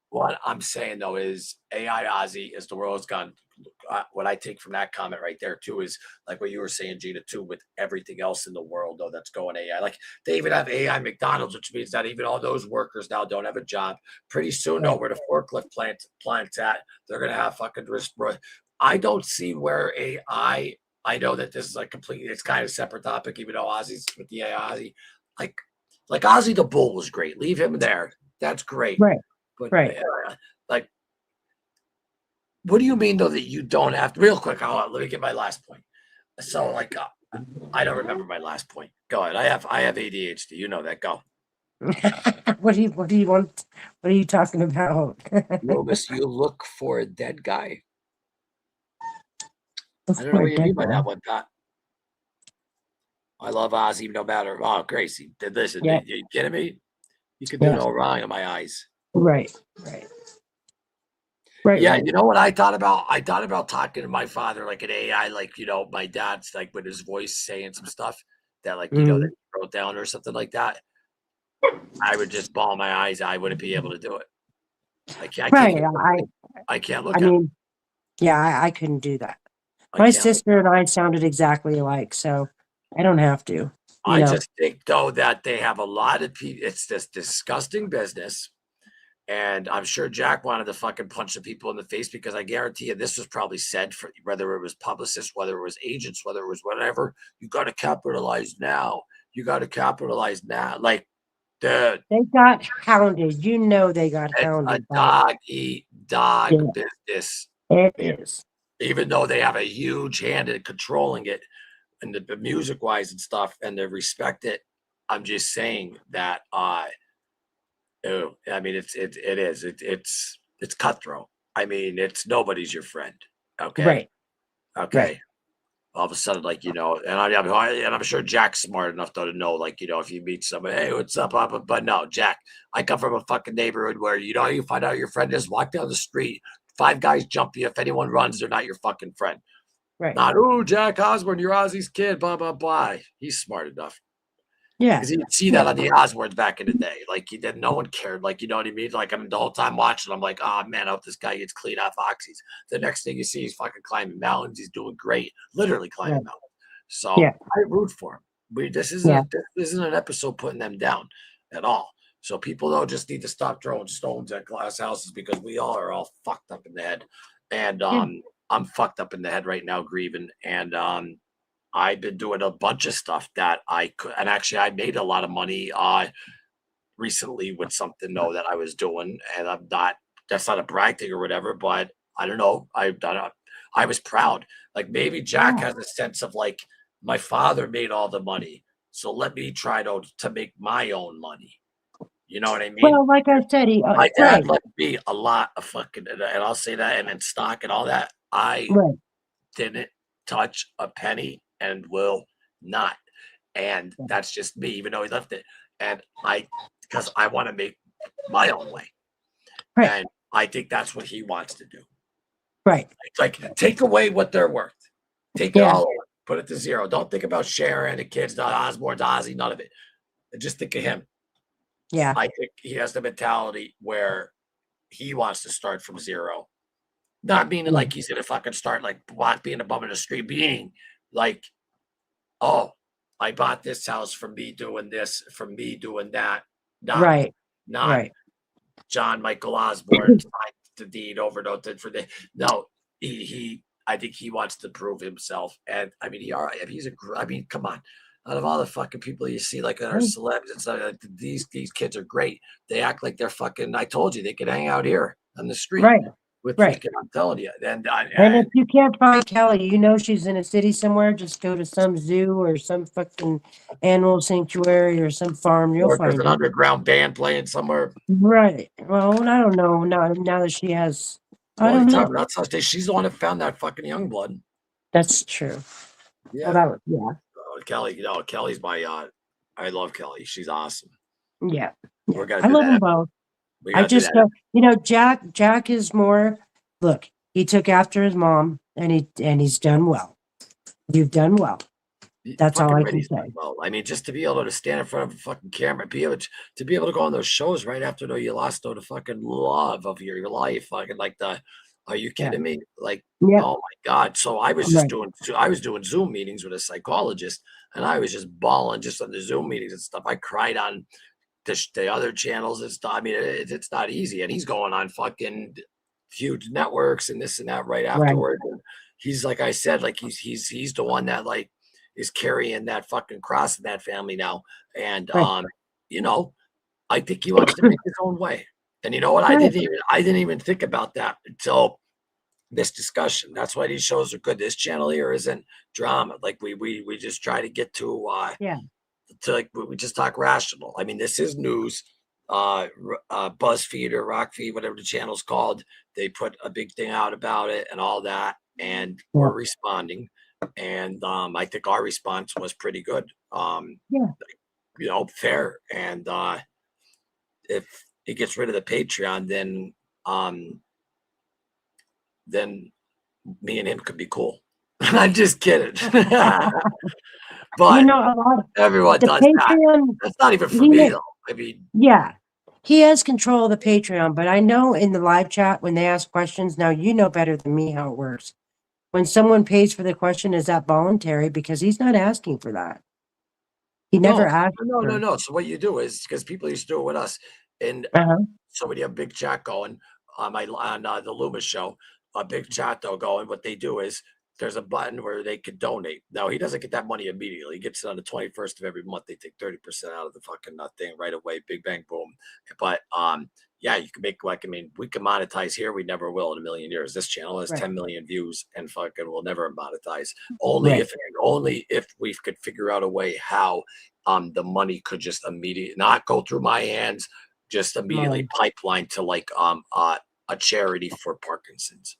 what I'm saying though is AI Ozzy is the world's gone. What I take from that comment right there too is like what you were saying, Gina, too, with everything else in the world though that's going AI. Like they even have AI McDonald's, which means that even all those workers now don't have a job. Pretty soon though, Right. where the forklift plants at, they're gonna have fucking risk. I don't see where AI. I know that this is like completely. It's kind of a separate topic, even though Ozzy's with the AI Ozzy, like like Ozzy the Bull was great. Leave him there. That's great. Right. But Right. like, what do you mean though that you don't have to? Real quick, let me get my last point. So like, I don't remember my last point. Go ahead. I have ADHD. You know that. Go. What do you want? What are you talking about? Loomis, you look for a dead guy. Look I don't know for a what you mean dead by guy. that one, Pat. I love Ozzy no matter. Oh, Gracie, listen, Yeah, you kidding me? You can do yeah, no wrong in my eyes. right, right, right, Yeah, right. you know what I thought about? I thought about talking to my father like an AI, like my dad's like with his voice saying some stuff that that Mhm. he wrote down or something like that. I would just bawl my eyes. I wouldn't be able to do it. I can't Right. get close to him. I can't I look at him. mean, yeah, I couldn't do that. I My can't look sister at and him. I sounded exactly alike, so I don't have to. You I know. just think though that they have a lot of people. It's this disgusting business. And I'm sure Jack wanted to fucking punch the people in the face because I guarantee you this was probably said for whether it was publicists, whether it was agents, whether it was whatever. You got to capitalize now. You got to capitalize now. Like, dude, They got hounded. You know they got it's a hounded by dog eat dog yeah, business. it is. Even though they have a huge hand in controlling it and the music wise and stuff, and they respect it. I'm just saying that I mean, it's cutthroat. I mean, it's nobody's your friend. Okay, Right, right. okay. All of a sudden, and I'm sure Jack's smart enough though to know, if you meet somebody, hey, what's up, but no, Jack. I come from a fucking neighborhood where you find out your friend is walk down the street, five guys jump you. If anyone runs, they're not your fucking friend. Right. Not, oh, Jack Osbourne, you're Ozzy's kid, blah blah blah. He's smart enough. Yeah. Because you see Yeah. that on the Osbournes back in the day. Like, he did, no one cared. Like, you know what I mean? Like, I'm the whole time watching, I'm like, oh man, I hope this guy gets clean off oxys. The next thing you see, he's fucking climbing mountains. He's doing great, literally climbing Right. mountains. So Yeah. I root for him. Yeah. This isn't an episode putting them down at all. So people though just need to stop throwing stones at glass houses because we all are all fucked up in the head. And Yeah. I'm fucked up in the head right now, grieving. And I've been doing a bunch of stuff that I could, and actually, I made a lot of money recently with something though that I was doing, and I'm not. That's not a brag thing or whatever, but I don't know. I've done it. I was proud. Like maybe Jack Yeah. has a sense of like my father made all the money, so let me try to make my own money. You know what I mean? Well, like I said, My dad right, let me a lot of fucking, and I'll say that, and in stock and all that. I right, didn't touch a penny and will not. And that's just me, even though he left it. And because I want to make my own way. right, And I think that's what he wants to do. right. It's like, take away what they're worth, take it Yeah. all away, put it to zero. Don't think about Sharon, the kids, the Osbournes, Ozzy, none of it. Just think of him. Yeah. I think he has the mentality where he wants to start from zero. Not meaning Yeah. like he's gonna fucking start like being a bum in the street, being like, oh, I bought this house from me doing this, from me doing that. Not, Right. not Right. John Michael Osborne signed the deed over for the no. I think he wants to prove himself, and I mean, I mean, come on. Out of all the fucking people you see, like that are celebs and stuff, like, these kids are great. They act like they're fucking. I told you they could hang out here on the street Right. with Right. fucking. I'm telling you, And if you can't find Kelly, you know she's in a city somewhere, just go to some zoo or some fucking animal sanctuary or some farm, you'll or if there's find an her. underground band playing somewhere. Right. Well, I don't know. Now that she has, I Well, you don't tell know. me that's how she's the one that found that fucking young blood. That's true. Well, Yeah, that was, yeah. Kelly. Kelly's my. I love Kelly. She's awesome. Yeah. We're Yeah. gonna I do love them that. both. We I gotta do just that. go, Jack is more, look, he took after his mom and he's done well. You've done well. That's all Fucking I right, can he's done say. well. I mean, just to be able to stand in front of a fucking camera, to be able to go on those shows right after though you lost though the fucking love of your life, fucking like are you Yeah. kidding me? Like, Yep. oh my god! So Right. I was doing Zoom meetings with a psychologist, and I was just bawling just on the Zoom meetings and stuff. I cried on the other channels and stuff. I mean, it's not easy, and he's going on fucking huge networks and this and that right Right. afterward. And he's like I said, like he's the one that like is carrying that fucking cross in that family now. And Right. you know, I think he wants to make his own way. And you know what? Right. I didn't even think about that until this discussion. That's why these shows are good. This channel here isn't drama. Like we just try to get Yeah. to like we just talk rational. I mean, this is news. BuzzFeed or Rockfeed, whatever the channel's called, they put a big thing out about it and all that, and Yeah. we're responding. And I think our response was pretty good. Yeah. Fair. And if it gets rid of the Patreon, then me and him could be cool. I'm just kidding. But a lot everyone the does that. Patreon, That's not even for he me ma- though. I mean, yeah. He has control of the Patreon, but I know in the live chat when they ask questions, now you know better than me how it works. When someone pays for the question, is that voluntary? Because he's not asking for that. He never no, asked no, no, for. no. So what you do is because people used to do it with us, and Uh-huh. somebody a big chat going on the Loomis show, a big chat though going. What they do is there's a button where they could donate. Now he doesn't get that money immediately. He gets it on the 21st of every month. They take 30% out of the fucking thing right away. Big bang boom. But yeah, you can make like, I mean, we can monetize here. We never will in a million years. This channel has Right. 10 million views and fucking will never monetize. Right. Only if we could figure out a way how the money could just immediately not go through my hands, just immediately Mine. pipeline to like a charity for Parkinson's.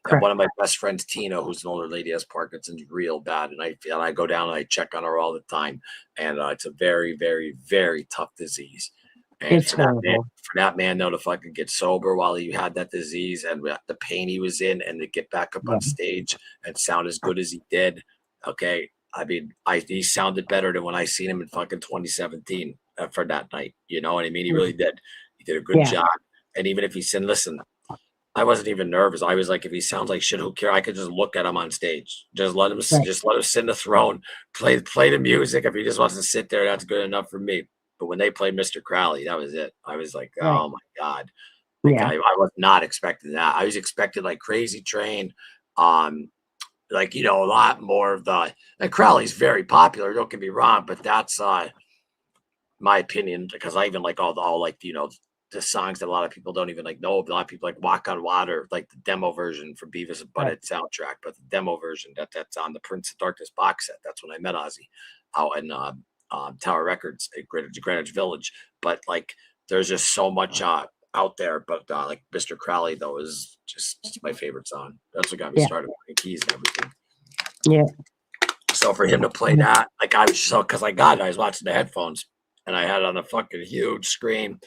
And Correct. one of my best friends, Tina, who's an older lady, has Parkinson's real bad, and I go down and I check on her all the time, and it's a very, very, very tough disease. And It's horrible. for that man though to fucking get sober while he had that disease and the pain he was in, and to get back up Yeah. on stage and sound as good as he did, okay. I mean, he sounded better than when I seen him in fucking 2017 for that night. You know what I mean? He really did. He did a good Yeah. job. And even if he said, listen, I wasn't even nervous. I was like, if he sounds like shit, who care? I could just look at him on stage. Right. Just let him sit in the throne, play the music. If he just wants to sit there, that's good enough for me. But when they played Mr. Crowley, that was it. I was like, Right. oh my God. Like Yeah. I was not expecting that. I was expecting like Crazy Train, like a lot more of the, and Crowley's very popular, don't get me wrong, but that's my opinion, because I even like all like the songs that a lot of people don't even like know. A lot of people like Walk on Water, like the demo version for Beavis and Right. Butthead soundtrack, but the demo version that's on the Prince of Darkness box set. That's when I met Ozzy out in Tower Records at Greenwich Village. But like there's just so much out there. But like Mr. Crowley though is just my favorite song. That's what got me Yeah. started with keys and everything. Yeah. So for him to play that, like I was so, because I was watching the headphones and I had it on a fucking huge screen.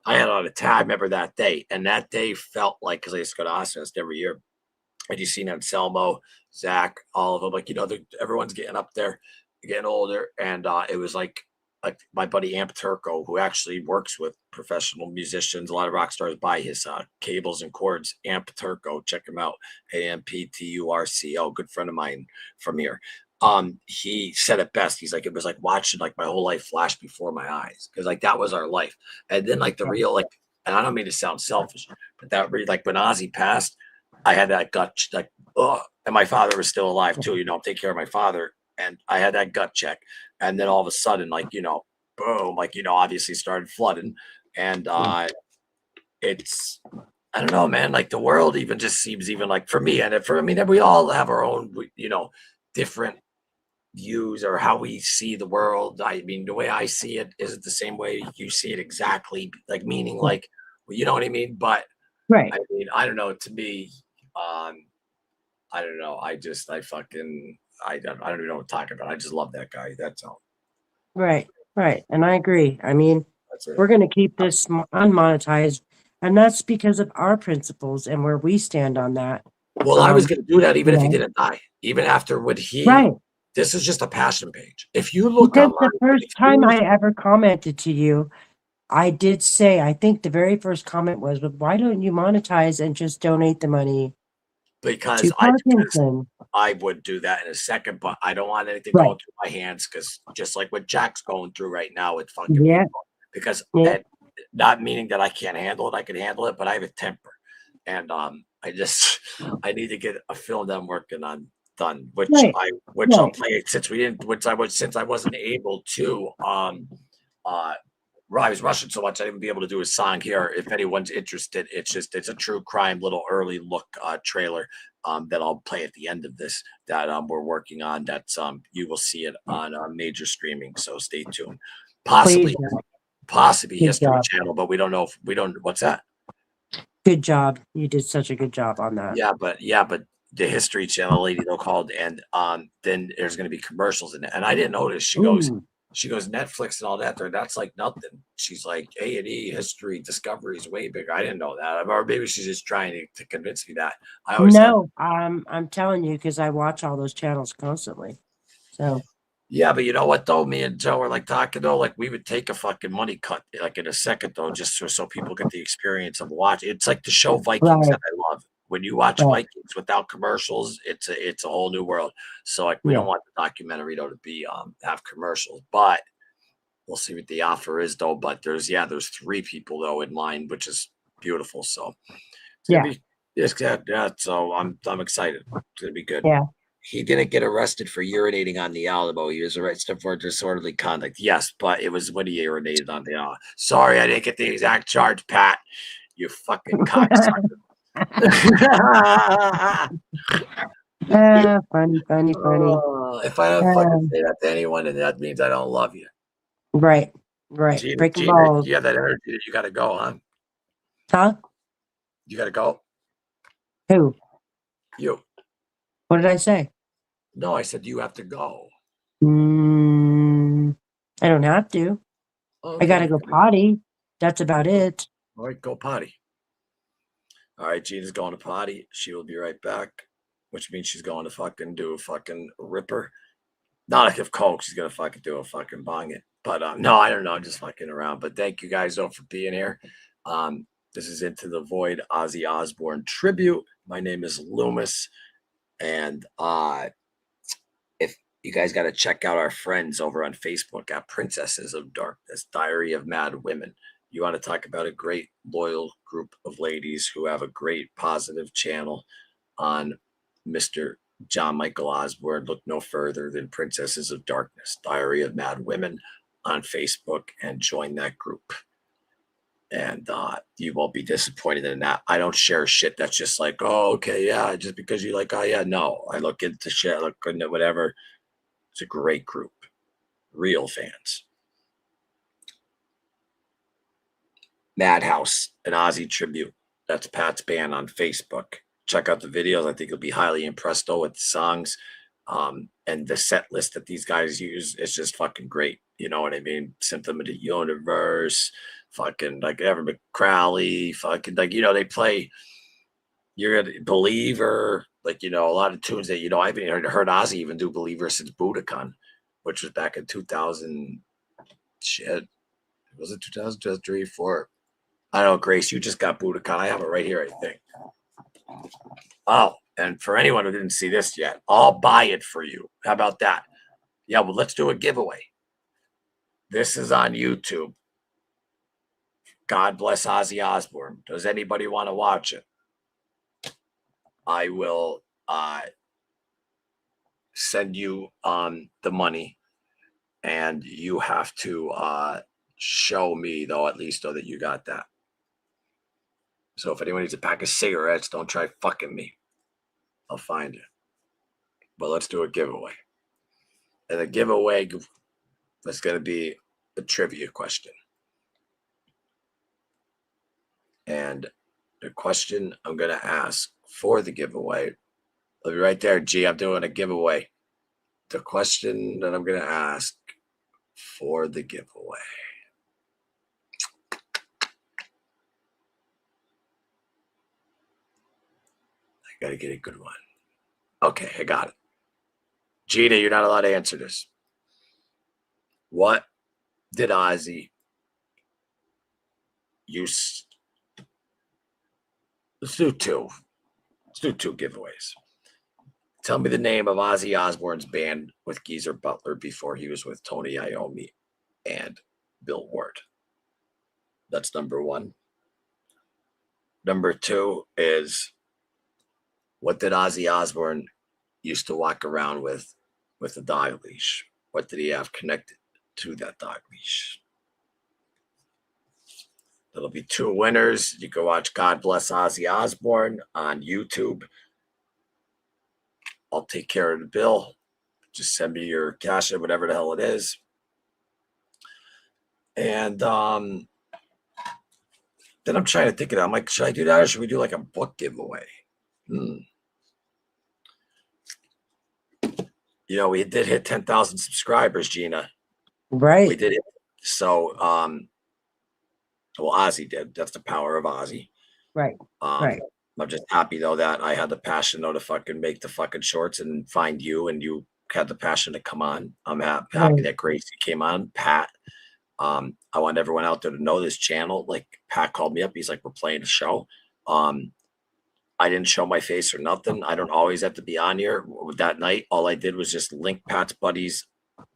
I had it on a tab. I remember that day, and that day felt like, because I used to go to Ozfest every year. And you seen Anselmo, Zach, all of them, like everyone's getting up there, getting older, and it was like my buddy Amp Turco, who actually works with professional musicians. A lot of rock stars buy his cables and cords. Amp Turco, check him out. AMPTURCO, good friend of mine from here. He said it best. He's like, it was like watching like my whole life flash before my eyes, because like that was our life. And then like the real like, and I don't mean to sound selfish, but like when Ozzy passed, I had that gut like, oh, and my father was still alive too. Take care of my father, and I had that gut check, and then all of a sudden, like boom, like obviously started flooding, and it's, I don't know, man. Like the world even just seems even like for me, and for I mean, we all have our own different views or how we see the world. I mean, the way I see it isn't the same way you see it exactly. Like meaning, like you know what I mean, but. Right. I mean, I don't know. To me, I don't know. I don't even know what to talk about. I just love that guy. That's all. Right. Right. And I agree. I mean, That's it. we're going to keep this unmonetized, and that's because of our principles and where we stand on that. Well, I was going to do that even if he Yeah. didn't die. Even after what Right. this is just a passion page. If you look Because the online, first time I ever commented to you, I did say, I think the very first comment was, but why don't you monetize and just donate the money because to Parkinson? I would do that in a second, but I don't want anything Right. going through my hands, because just like what Jack's going through right now with fucking Yeah. people, because Yeah. and not meaning that I can't handle it, I can handle it, but I have a temper, and I need to get a film that I'm working on done, Right. I'll Right. play since I wasn't able to I was rushing so much I didn't be able to do a song here. If anyone's interested, it's a true crime little early look trailer that I'll play at the end of this that we're working on. That's you will see it on major streaming. So stay tuned. Please, Possibly good History job. Channel, but we don't know if we don't. What's that? Good job. You did such a good job on that. Yeah, but the History Channel lady they'll called, and then there's going to be commercials in it. And I didn't notice. Ooh, She goes Netflix and all that. There, that's like nothing. She's like A&E History Discovery is way bigger. I didn't know that, or maybe she's just trying to convince me that. I always thought, no, I'm telling you because I watch all those channels constantly. So yeah, but you know what though? Me and Joe were like talking though, like we would take a fucking money cut like in a second though, just so people get the experience of watching. It's like the show Vikings right, that I love. When you watch right, Vikings without commercials, it's a whole new world. So like we yeah, don't want the documentary though to be have commercials, but we'll see what the offer is though. But there's 3 people though in line, which is beautiful. So it's gonna yeah, be yeah. So I'm excited. It's gonna be good. yeah. He didn't get arrested for urinating on the Alamo. He was arrested for disorderly conduct. Yes, but it was when he urinated on the Alamo. Sorry, I didn't get the exact charge, Pat. You fucking cocksucker. Funny, funny, funny. If I don't fucking Um, say that to anyone, then that means I don't love you. right, right. Breaking Gina, balls, you have that energy that you got to go, huh? huh? You got to go. Who? You. What did I say? No, I said you have to go. Mm, I don't have to. I Okay. gotta go potty. That's about it. All right, go potty. All right, Gina's going to potty. She will be right back, which means she's going to fucking do a fucking ripper. Not like if Coke, she's gonna fucking do a fucking bong it. But no, I don't know. I'm just fucking around. But thank you guys though for being here. This is Into the Void Ozzy Osbourne Tribute. My name is Loomis. And if you guys got to check out our friends over on Facebook at Princesses of Darkness, Diary of Mad Women. You want to talk about a great loyal group of ladies who have a great positive channel on Mr. John Michael Osborne. Look no further than Princesses of Darkness, Diary of Mad Women on Facebook, and join that group. And you won't be disappointed in that. I don't share shit that's just like, oh, okay, yeah, just because you like, oh, yeah, no. I look into shit, I look into whatever. It's a great group, real fans. Madhouse, an Ozzy tribute. That's Pat's band on Facebook. Check out the videos. I think you'll be highly impressed though with the songs. And the set list that these guys use is just fucking great. You know what I mean? Symptom of the Universe, fucking like Evan McCrowley, fucking like, they play You're a Believer, like, a lot of tunes that, I haven't even heard Ozzy even do Believer since Budokan, which was back in 2000. Shit. Was it 2003, 4? I don't know, Grace. You just got Budokan. I have it right here, I think. Oh, and for anyone who didn't see this yet, I'll buy it for you. How about that? Yeah, well, let's do a giveaway. This is on YouTube. God bless Ozzy Osbourne. Does anybody want to watch it? I will send you the money, and you have to show me, though, at least, though, that you got that. So if anyone needs a pack of cigarettes, don't try fucking me. I'll find it. But let's do a giveaway. And the giveaway is going to be a trivia question. And the question I'm going to ask for the giveaway, I'll be right there, G. I'm doing a giveaway. The question that I'm going to ask for the giveaway. I got to get a good one. Okay, I got it. Gina, you're not allowed to answer this. What did Ozzy use? Let's do two. Let's do 2 giveaways. Tell me the name of Ozzy Osbourne's band with Geezer Butler before he was with Tony Iommi and Bill Ward. That's number 1. Number 2 is, what did Ozzy Osbourne used to walk around with a dog leash? What did he have connected to that dog leash? There'll be 2 winners. You can watch God Bless Ozzy Osbourne on YouTube. I'll take care of the bill. Just send me your cash or whatever the hell it is. And then I'm trying to think of it. I'm like, should I do that or should we do like a book giveaway? You know, we did hit 10,000 subscribers, Gina. Right. We did it. So, well, Ozzy did. That's the power of Ozzy. Right. Right. I'm just happy though that I had the passion though to fucking make the fucking shorts and find you, and you had the passion to come on. I'm happy that Gracie came on. Pat, I want everyone out there to know this channel. Like Pat called me up. He's like, we're playing a show. I didn't show my face or nothing. I don't always have to be on here. That night, all I did was just link Pat's buddy's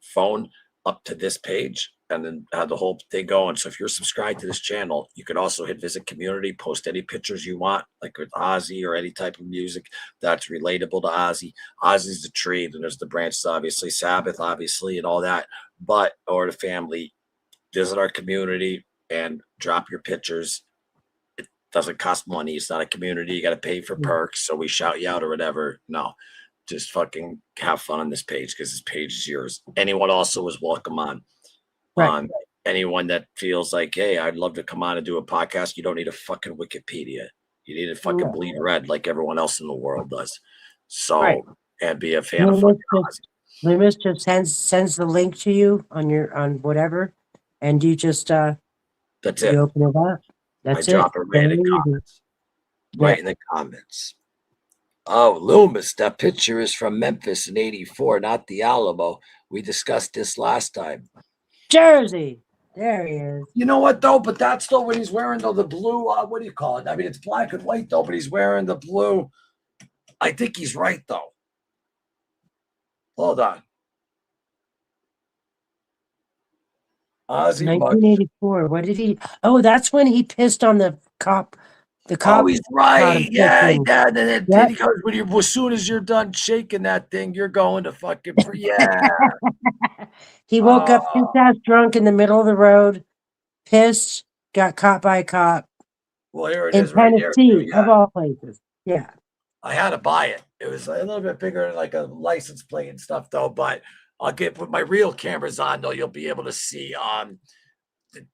phone up to this page and then had the whole thing going. So if you're subscribed to this channel, you could also hit visit community, post any pictures you want, like with Ozzy or any type of music that's relatable to Ozzy. Ozzy's the tree, then there's the branches, obviously, Sabbath, obviously, and all that, but or the family. Visit our community and drop your pictures. It doesn't cost money. It's not a community. You got to pay for perks. So we shout you out or whatever. No, just fucking have fun on this page because this page is yours. Anyone also is welcome on. Right. Anyone that feels like, hey, I'd love to come on and do a podcast, you don't need a fucking Wikipedia. You need to fucking bleed red like everyone else in the world does. So, and be a fan of fucking Ozzy. Loomis just sends the link to you on whatever, and you just that's it. You open it up. That's I drop it right in the comments. Right in the comments. Oh, Loomis, that picture is from Memphis in '84, not the Alamo. We discussed this last time. Jersey. There he is. You know what, though? But that's still when he's wearing the blue, what do you call it? I mean, it's black and white, though, but he's wearing the blue. I think he's right, though. Hold on. Ozzy 1984. What did he? Oh, that's when he pissed on the cop. The cop. Oh, he's right. Yeah, he did. And then he goes, as soon as you're done shaking that thing, you're going to fucking yeah. He woke up too fast, drunk in the middle of the road, pissed, got caught by a cop. Well, here it in is right here. Tennessee, of all places. Yeah. I had to buy it. It was a little bit bigger than like a license plate and stuff, though. But I'll get with my real cameras on, though. You'll be able to see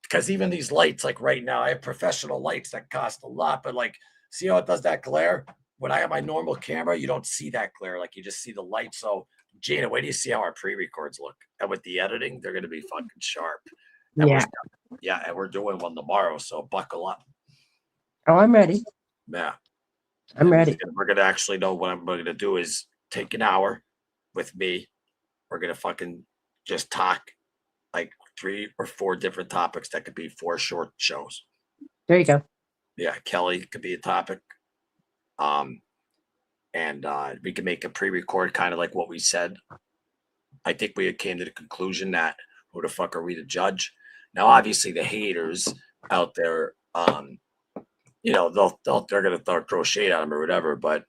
because even these lights, like right now, I have professional lights that cost a lot, but like, see how it does that glare? When I have my normal camera, you don't see that glare. Like you just see the light. So, Gina, wait do you see how our pre-records look? And with the editing, they're going to be fucking sharp. And and we're doing one tomorrow. So buckle up. Oh, I'm ready. Yeah. I'm ready. We're going to actually know what I'm going to do is take an hour with me. We're going to fucking just talk like 3 or 4 different topics that could be 4 short shows. There you go. Yeah, Kelly could be a topic. And we can make a pre-record kind of like what we said. I think we came to the conclusion that who the fuck are we to judge? Now, obviously, the haters out there, you know, they're gonna throw shade at him or whatever. But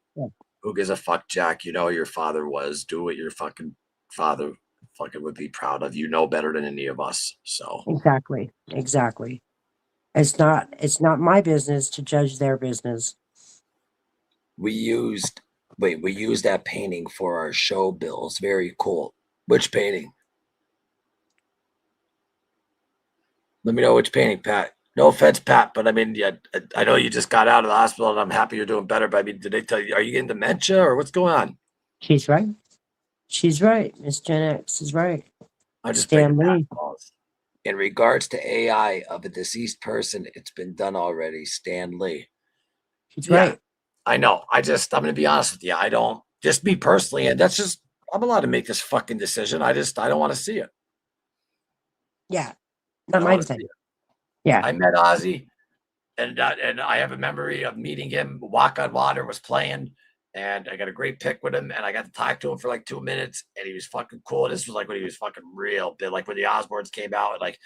who gives a fuck, Jack? You know who your father was. Do what your fucking father fucking would be proud of. You know better than any of us. So exactly. It's not my business to judge their business. We used that painting for our show bills. Very cool. Which painting? Let me know which painting, Pat. No offense, Pat, but I mean, yeah, I know you just got out of the hospital and I'm happy you're doing better. But I mean, did they tell you, are you getting dementia or what's going on? She's right. She's right. Miss Gen X is right. I just Stan Lee. In regards to AI of a deceased person, it's been done already. Stan Lee. She's right. I know. I'm going to be honest with you. I don't, just me personally, and that's just, I'm allowed to make this fucking decision. I don't want to see it. Yeah. Not my thing. Yeah. I met Ozzy and I have a memory of meeting him. Walk on Water was playing and I got a great pic with him and I got to talk to him for like 2 minutes and he was fucking cool. This was like when he was fucking real big, like when the Osbournes came out and like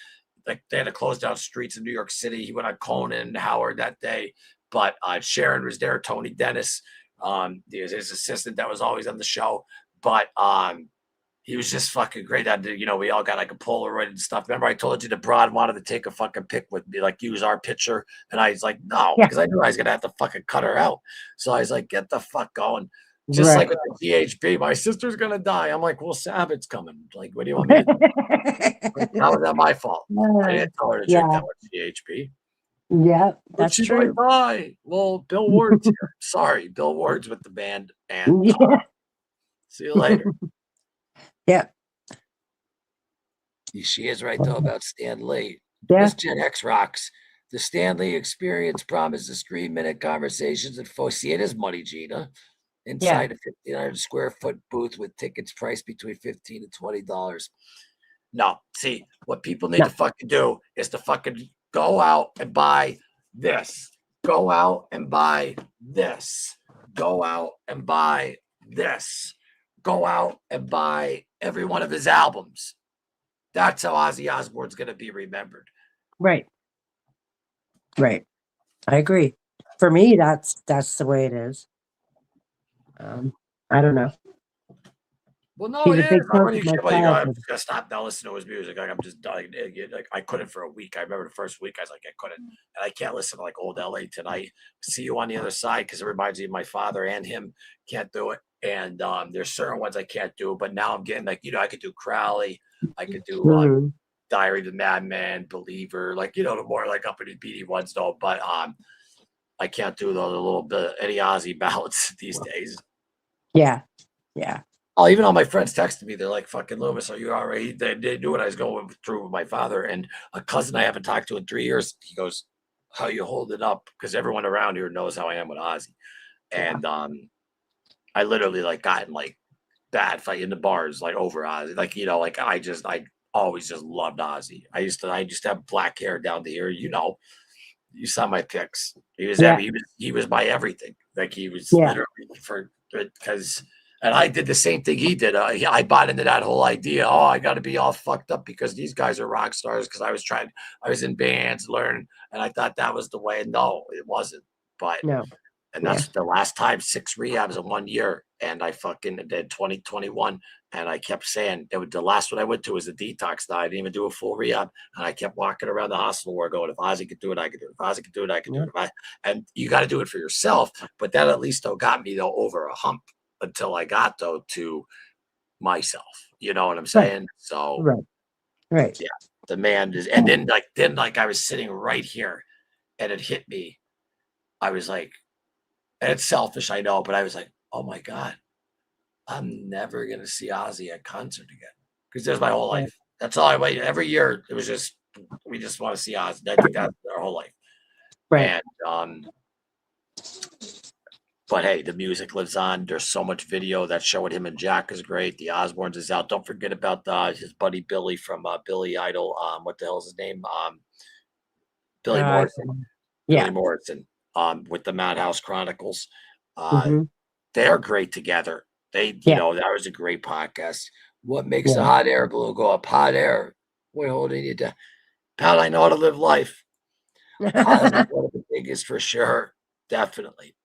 they had to close down streets in New York City. He went on Conan and Howard that day. But Sharon was there, Tony Dennis, his assistant that was always on the show. But he was just fucking great. We all got like a Polaroid and stuff. Remember, I told you the broad wanted to take a fucking pic with me, like use our picture, and I was like, no, Yeah. because I knew I was gonna have to fucking cut her out. So I was like, get the fuck going. Just like Right. with the GHB, my sister's gonna die. I'm like, well, Sabbath's coming. Like, what do you want me to do? Like, how was that my fault? I didn't tell her to drink Yeah. that much GHB. Yeah. But That's she might true. die. Well, Bill Ward's here. Sorry, Bill Ward's with the band, and Yeah. see you later. Yeah. She is right though about Stan Lee. Yeah. This Gen X rocks. The Stanley Experience promises 3-minute conversations and see it is money, Gina. Yeah. Inside a 1,500 square foot booth with tickets priced between $15 and $20. No, see, what people need No. to fucking do is to fucking go out and buy this. Go out and buy this. Go out and buy this. Go out and buy every one of his albums. That's how Ozzy Osbourne's going to be remembered. Right. Right. I agree. For me, that's the way it is. I don't know. Well, no, He's it a is. big I'm chunk going of my to well, I'm childhood. just gonna stop now listening to his music. Like I'm just dying. Like I couldn't for a week. I remember the first week I was like, I couldn't, and I can't listen to like old LA Tonight. See You on the Other Side because it reminds me of my father and him. Can't do it. And there's certain ones I can't do, but now I'm getting like I could do Crowley, I could do Mhm. Diary of the Madman, Believer, like the more like up in the beady ones though. But I can't do those a little bit any Ozzy ballads these days. Yeah. Yeah. Oh, even all my friends texted me. They're like, "Fucking Loomis, are you all right?" They knew what I was going through with my father and a cousin I haven't talked to in 3 years. He goes, "How you holding up?" Because everyone around here knows how I am with Ozzy, Yeah. and I literally like got in like bad fight in the bars like over Ozzy. Like like I always just loved Ozzy. I used to have black hair down to here. You saw my pics. Yeah. He was my everything. Like he was Yeah. literally for because and I did the same thing he did. I bought into that whole idea. Oh, I got to be all fucked up because these guys are rock stars. Because I was in bands, learn, and I thought that was the way. No, it wasn't. But No. and Yeah. that's the last time 6 rehabs in 1 year, and I fucking did 2021. And I kept saying the last one I went to was a detox night. I didn't even do a full rehab, and I kept walking around the hospital where going, if Ozzy could do it, I could do it. If Ozzy could do it, I could do Yeah. it. And you got to do it for yourself. But that at least got me over a hump until I got to myself. You know what I'm Right. saying? So Right. Right. yeah, the man is, and then I was sitting right here, and it hit me. I was like, and it's selfish, I know, but I was like, oh my God, I'm never gonna see Ozzy at concert again. Because there's my whole Right. life. That's all I wait. Every year it was just we just want to see Ozzy. I think that's our whole life. Right. And but hey, the music lives on. There's so much video. That show with him and Jack is great. The Osbournes is out. Don't forget about his buddy Billy from Billy Idol. What the hell is his name? Billy Uh, Morrison. Billy yeah. Morrison. With the Madhouse Chronicles. Uh, Hmm. they're great together. Yeah. That was a great podcast. What makes a Yeah. hot air balloon go up? Hot air. We're holding you down. Pal, I know how to live life. Ozzy's one of the biggest for sure. Definitely.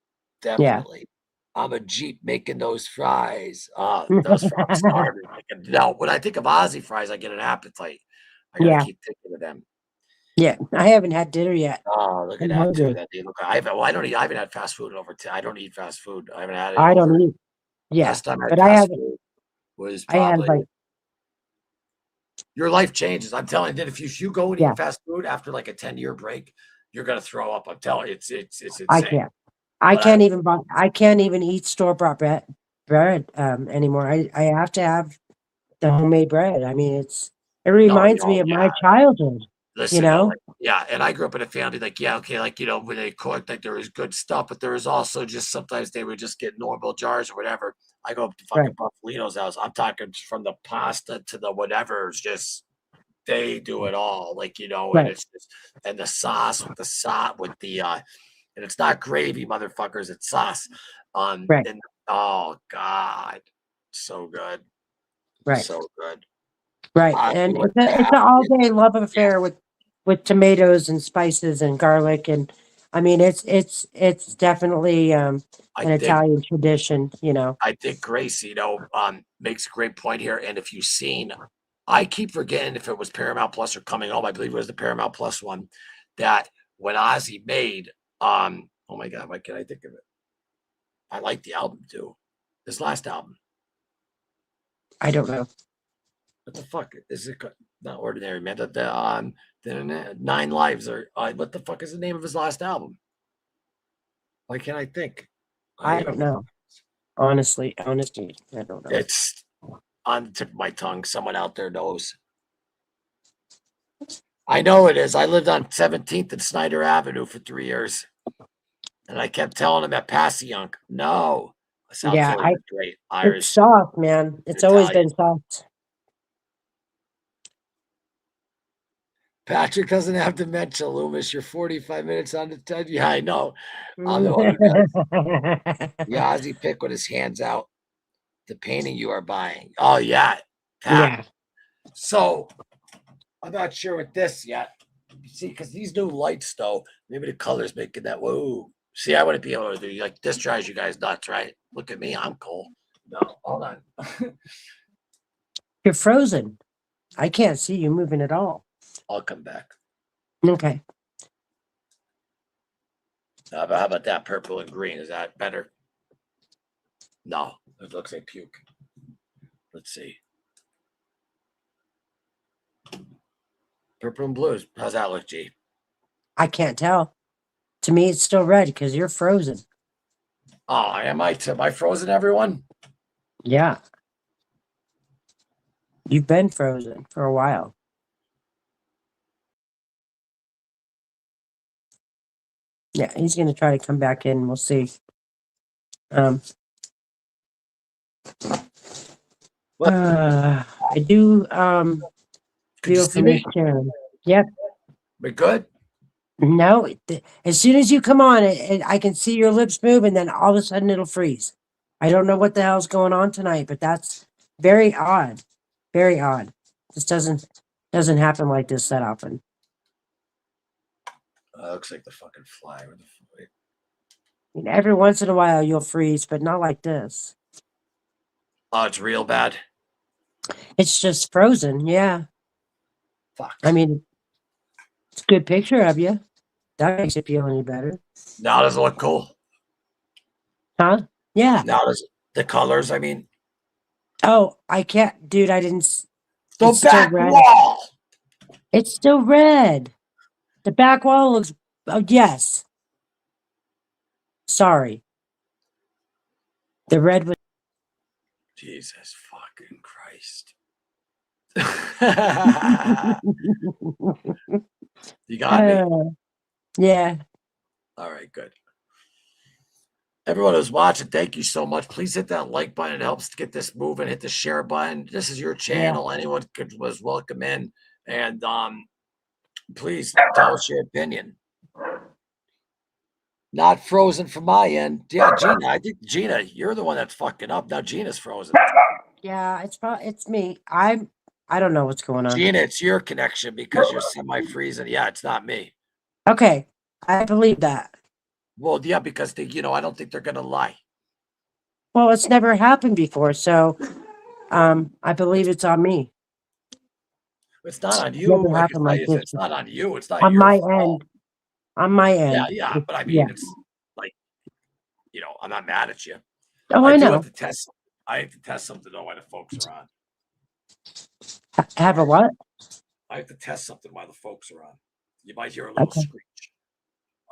Yeah. Definitely. I'm a Jeep making those fries. Those fries starving. No, when I think of Ozzy fries, I get an appetite. I gotta Yeah. keep thinking of them. Yeah. I haven't had dinner yet. Oh, look at I'm that too. hungry. That they look. I haven't had fast food in over. I don't eat fast food. I haven't had it in I don't over. eat. Yeah. Last time I had But I fast have. food was I had probably like. your life changes. I'm telling you that if you go and Yeah. eat fast food after like a 10-year break, you're gonna throw up. I'm telling you, it's I insane. can't. I But I can't even buy. I can't even eat store bought bread anymore. I have to have the homemade bread. I mean, it no, reminds me of my yeah. childhood. You Listen, no, know. like yeah, and I grew up in a family like yeah, okay, like when they cooked, like there was good stuff, but there was also just sometimes they would just get normal jars or whatever. I go up to Right. fucking Buffalino's house. I'm talking from the pasta to the whatever. It's just they do it all, like and Right. it's just and the sauce with the and it's not gravy, motherfuckers. It's sauce. Right. And oh god, so good, Right. so good. Right. And it's an all day love affair with tomatoes and spices and garlic and I mean, it's definitely I an think Italian tradition, you know. I think Grace, makes a great point here. And if you've seen, I keep forgetting if it was Paramount Plus or Coming Home. I believe it was the Paramount Plus one that when Ozzy made, oh my God, why can't I think of it? I like the album too. His last album. I don't know. What the fuck is it? Not Ordinary Man. The 9 Lives or what the fuck is the name of his last album? Why can't I think? I don't know. Honestly, I don't know. It's on the tip of my tongue. Someone out there knows. I know it is. I lived on 17th and Snyder Avenue for 3 years. And I kept telling him at Passyunk, no. South Yeah, Philly was great. it's Irish, soft, man. It's always Italian. been soft. Patrick doesn't have dementia, Loomis. You're 45 minutes on the 10. Yeah, I know. I'm the one who does. The Ozzy pick with his hands out. The painting you are buying. Oh, yeah. Pat. Yeah. So I'm not sure with this yet. See, because these new lights, though, maybe the color's making that. Whoa. See, I wouldn't be able to do like this. Drives you guys nuts, right? Look at me. I'm cool. No, hold on. You're frozen. I can't see you moving at all. I'll come back. Okay. How about that purple and green? Is that better? No, it looks like puke. Let's see. Purple and blues. How's that look, G? I can't tell. To me, it's still red because you're frozen. Oh, am I frozen, everyone? Yeah. You've been frozen for a while. Yeah, he's going to try to come back in. We'll see. I do Could you feel see from me? each Sharon. Yep. We good? No, as soon as you come on, I can see your lips move, and then all of a sudden it'll freeze. I don't know what the hell's going on tonight, but that's very odd. Very odd. This doesn't happen like this that often. Looks like the fucking fly. Where the fuck? I mean, every once in a while you'll freeze, but not like this. Oh, it's real bad. It's just frozen. Yeah. Fuck. I mean, it's a good picture of you. That makes it feel any better. Now does it look cool? Huh? Yeah. Now does the colors? I mean, Oh, I can't, dude. I didn't. the It's still back red. wall. It's still red. The back wall looks. Oh, yes. Sorry. The red was. Jesus fucking Christ. You got me? Yeah. All right, good. Everyone who's watching, thank you so much. Please hit that like button. It helps to get this moving. Hit the share button. This is your channel. Anyone was welcome in. And please tell us your opinion. Not frozen from my end. Yeah, Gina. I think Gina, you're the one that's fucking up. Now Gina's frozen. Yeah, it's me. I don't know what's going on. Gina, it's your connection because you're semi-freezing. Yeah, it's not me. Okay, I believe that. Well, yeah, because I don't think they're gonna lie. Well, it's never happened before, so I believe it's on me. It's not on you. Never Like happened like this it's not on you. It's not on your my fault. end. On my Yeah, end. yeah. But I Yeah. mean, it's like, I'm not mad at you. Oh, I I do know. have to test. I have to test something to know why the folks are on. Have a what? I have to test something while the folks are on. You might hear a little screech.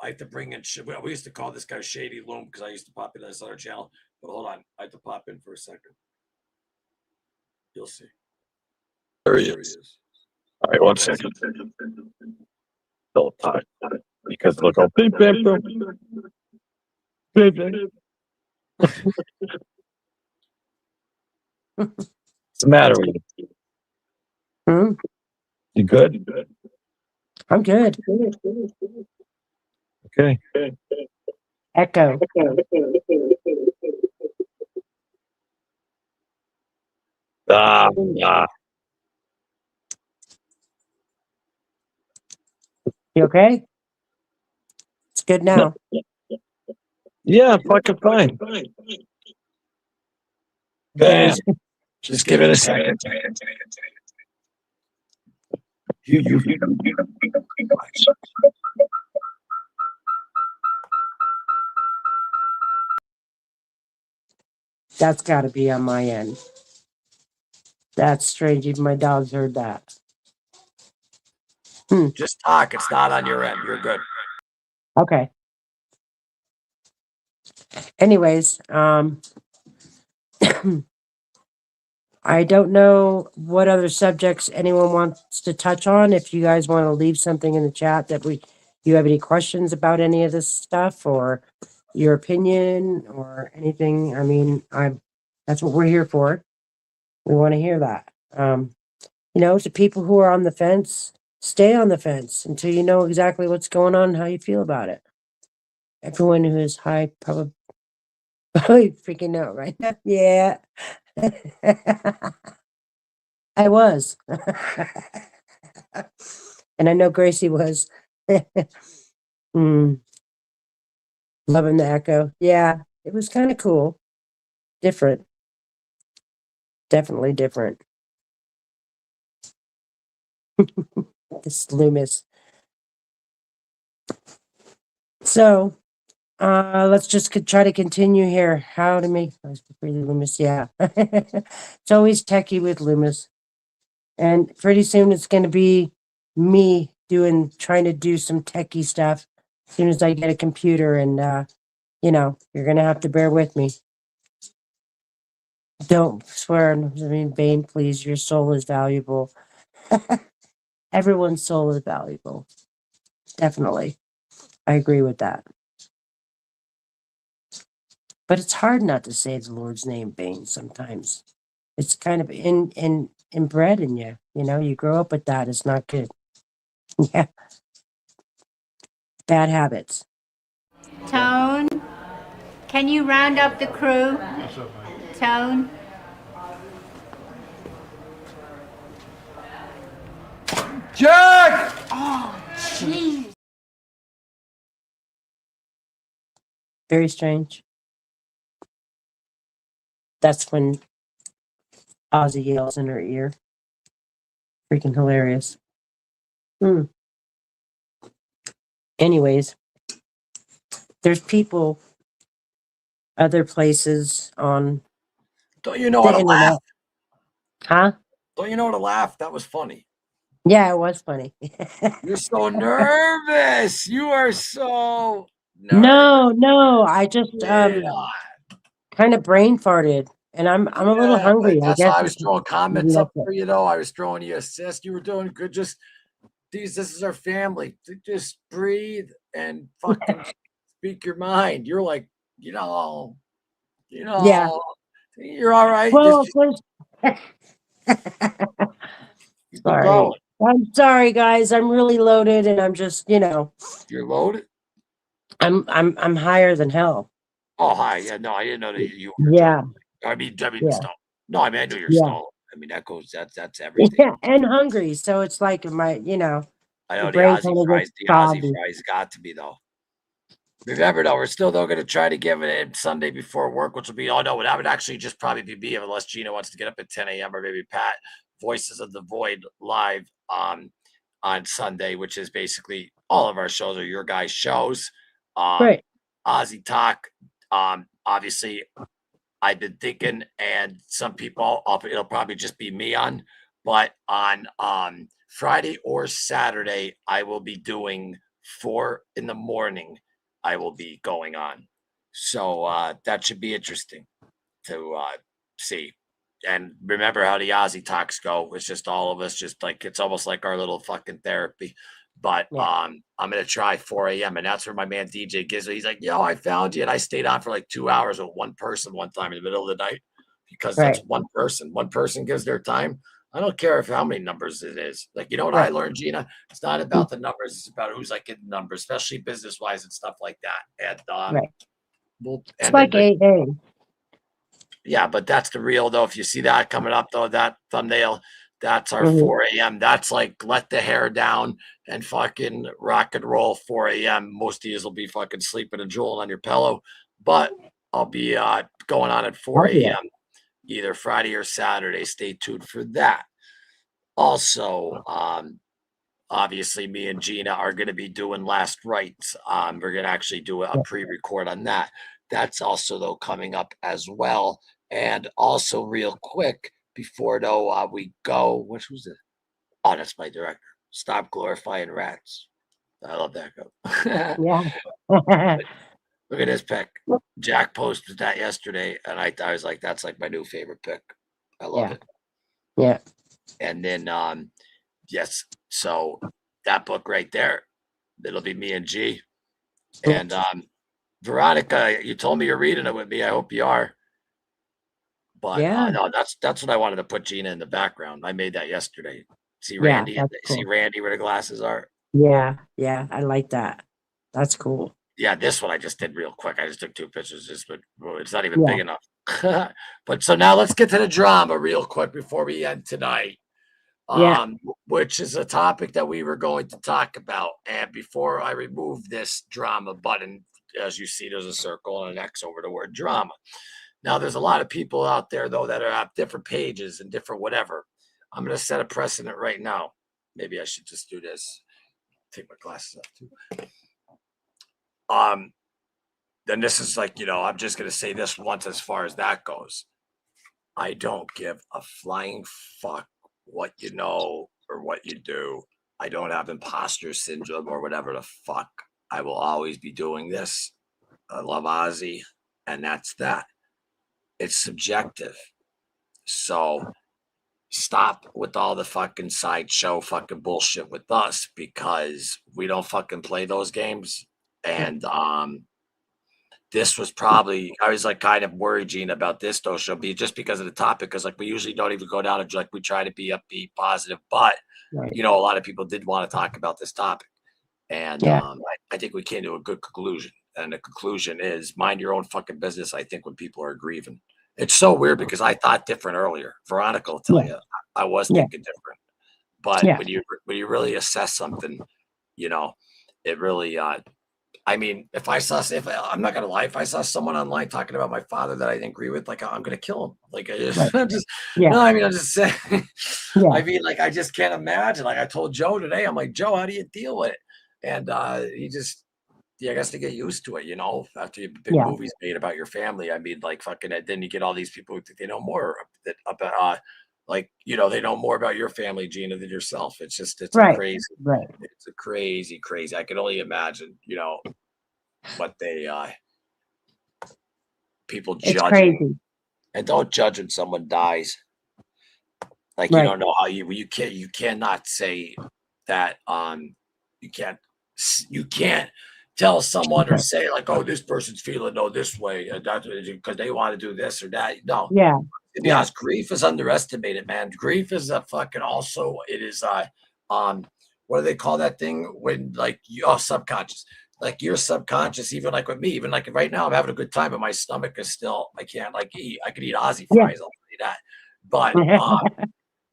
I have to bring in. We used to call this guy Shady Loom because I used to pop in this other channel. But hold on, I have to pop in for a second. You'll see. There he is. All right, 1 second. Don't talk because look how beep, beep, beep. Beep, beep. What's the matter with you? Hmm? You good? I'm good. Okay. Echo. You okay? good now. Yeah, fucking fine. Very, Just give it a second. You. that's got to be on my end. That's strange. Even my dogs heard that. Just talk. It's not on your end. You're good. Okay. Anyways, I don't know what other subjects anyone wants to touch on. If you guys want to leave something in the chat that you have any questions about any of this stuff or your opinion or anything. I mean, that's what we're here for. We want to hear that. To people who are on the fence, stay on the fence until you know exactly what's going on and how you feel about it. Everyone who is high probably freaking out right now. Yeah. I was. And I know Gracie was. Mm, loving the echo. Yeah, it was kind of cool. Different. Definitely different. This Loomis. So, let's just try to continue here. How to make Loomis? Yeah, it's always techie with Loomis, and pretty soon it's going to be me trying to do some techie stuff. As soon as I get a computer, and you're going to have to bear with me. Don't swear. I mean, Bane, please. Your soul is valuable. Everyone's soul is valuable. Definitely, I agree with that. But it's hard not to say the Lord's name, Bane, sometimes. It's kind of inbred in you. You grow up with that. It's not good. Yeah. Bad habits. Tone, can you round up the crew? Tone. Jack! Oh, jeez. Very strange. That's when Ozzy yells in her ear. Freaking hilarious. Anyways, there's people, other places on Don't you know the how to internet. laugh? Huh? Don't you know how to laugh? That was funny. Yeah, it was funny. You're so nervous. You are so nervous. No, I just Yeah, kind of brain farted, and I'm a little but hungry. I that's guess why I was throwing maybe comments that's up it. for you, though. I was throwing you assist. You were doing good. Just this is our family. Just breathe and fucking speak your mind. You're like, you know, Yeah. you're all right. Well, Just keep it sorry. going. I'm sorry, guys. I'm really loaded, and I'm just, You're loaded. I'm higher than hell. Oh, hi. Yeah, no, I didn't know that you were Yeah, drunk. I mean, yeah, stone. No, I mean, I knew you're yeah, stoned. I mean, that's everything. yeah, and hungry. So it's like I your know brain kind of gets The Ozzy foggy. fries got to be though. Remember though, we're still though going to try to give it in Sunday before work, which will be no, that would actually just probably be me unless Gina wants to get up at 10 a.m. or maybe Pat. Voices of the Void live on Sunday, which is basically all of our shows are your guys' shows. Right, Ozzy Talk. Obviously, I've been thinking, and some people, it'll probably just be me on, but on Friday or Saturday, I will be doing 4 in the morning. I will be going on, so that should be interesting to see. And remember how the Ozzy talks go? It's just all of us, just like it's almost like our little fucking therapy. But yeah, I'm gonna try 4 a.m. and that's where my man DJ gives me. He's like, "Yo, I found you," and I stayed on for like 2 hours with one person one time in the middle of the night because that's right, one person. One person gives their time. I don't care if how many numbers it is. Like, you know what I right. learned, Gina? It's not about the numbers. It's about who's like getting numbers, especially business wise and stuff like that. And Right. we'll It's and then like AA. yeah, but that's the real though. If you see that coming up though, that thumbnail, That's our 4 a.m. That's like let the hair down and fucking rock and roll 4 a.m. Most of you will be fucking sleeping and drooling on your pillow, but I'll be going on at 4 a.m. either Friday or Saturday. Stay tuned for that. Also, obviously, me and Gina are going to be doing Last Rites. We're going to actually do a pre-record on that. That's also though coming up as well. And also, real quick before though we go, which was it? Oh, that's my director. Stop glorifying rats. I love that guy. Yeah. Look at this pick. Jack posted that yesterday, and I was like, that's like my new favorite pick. I love it. Yeah. And then yes, so that book right there, it'll be me and G. And Veronica, you told me you're reading it with me. I hope you are. But no, that's what I wanted to put Gina in the background. I made that yesterday. See Randy, cool. see Randy where the glasses are. Yeah, I like that. That's cool. Yeah, this one I just did real quick. I just took 2 pictures, but it's not even big enough. But so now let's get to the drama real quick before we end tonight. Which is a topic that we were going to talk about. And before I remove this drama button, as you see, there's a circle and an X over the word drama. Now, there's a lot of people out there, though, that are at different pages and different whatever. I'm going to set a precedent right now. Maybe I should just do this. Take my glasses off, too. Then this is like, I'm just going to say this once as far as that goes. I don't give a flying fuck what you know or what you do. I don't have imposter syndrome or whatever the fuck. I will always be doing this. I love Ozzy, and that's that. It's subjective. So stop with all the fucking sideshow fucking bullshit with us, because we don't fucking play those games. And this was probably, I was like kind of worried, Gina, about this though. She'll be just because of the topic, because like we usually don't even go down and like we try to be upbeat, positive, but a lot of people did want to talk about this topic, and I think we came to a good conclusion. And the conclusion is mind your own fucking business. I think when people are grieving, it's so weird because I thought different earlier. Veronica will tell you I was thinking different, but when you really assess something, it really. I mean, if I'm not gonna lie, if I saw someone online talking about my father that I didn't agree with, like I'm gonna kill him. Like I'm just saying. I mean, like I just can't imagine. Like I told Joe today, I'm like, Joe, how do you deal with it? And he just, I guess to get used to it, after you big movies made about your family. I mean, like fucking, then you get all these people who think they know more about, they know more about your family, Gina, than yourself. It's just, it's a crazy, it's a crazy. I can only imagine, what they, people judging, and don't judge when someone dies. Like you don't know how you cannot say that, you can't tell someone or say like, oh, this person's feeling this way, that's because they want to do this or that. No. To be honest, grief is underestimated, man. Grief is a fucking it is what do they call that thing when like subconscious. Like your subconscious, even like with me, even like right now I'm having a good time, but my stomach is still, I can't like eat. I could eat Ozzy fries, I'll tell you that. But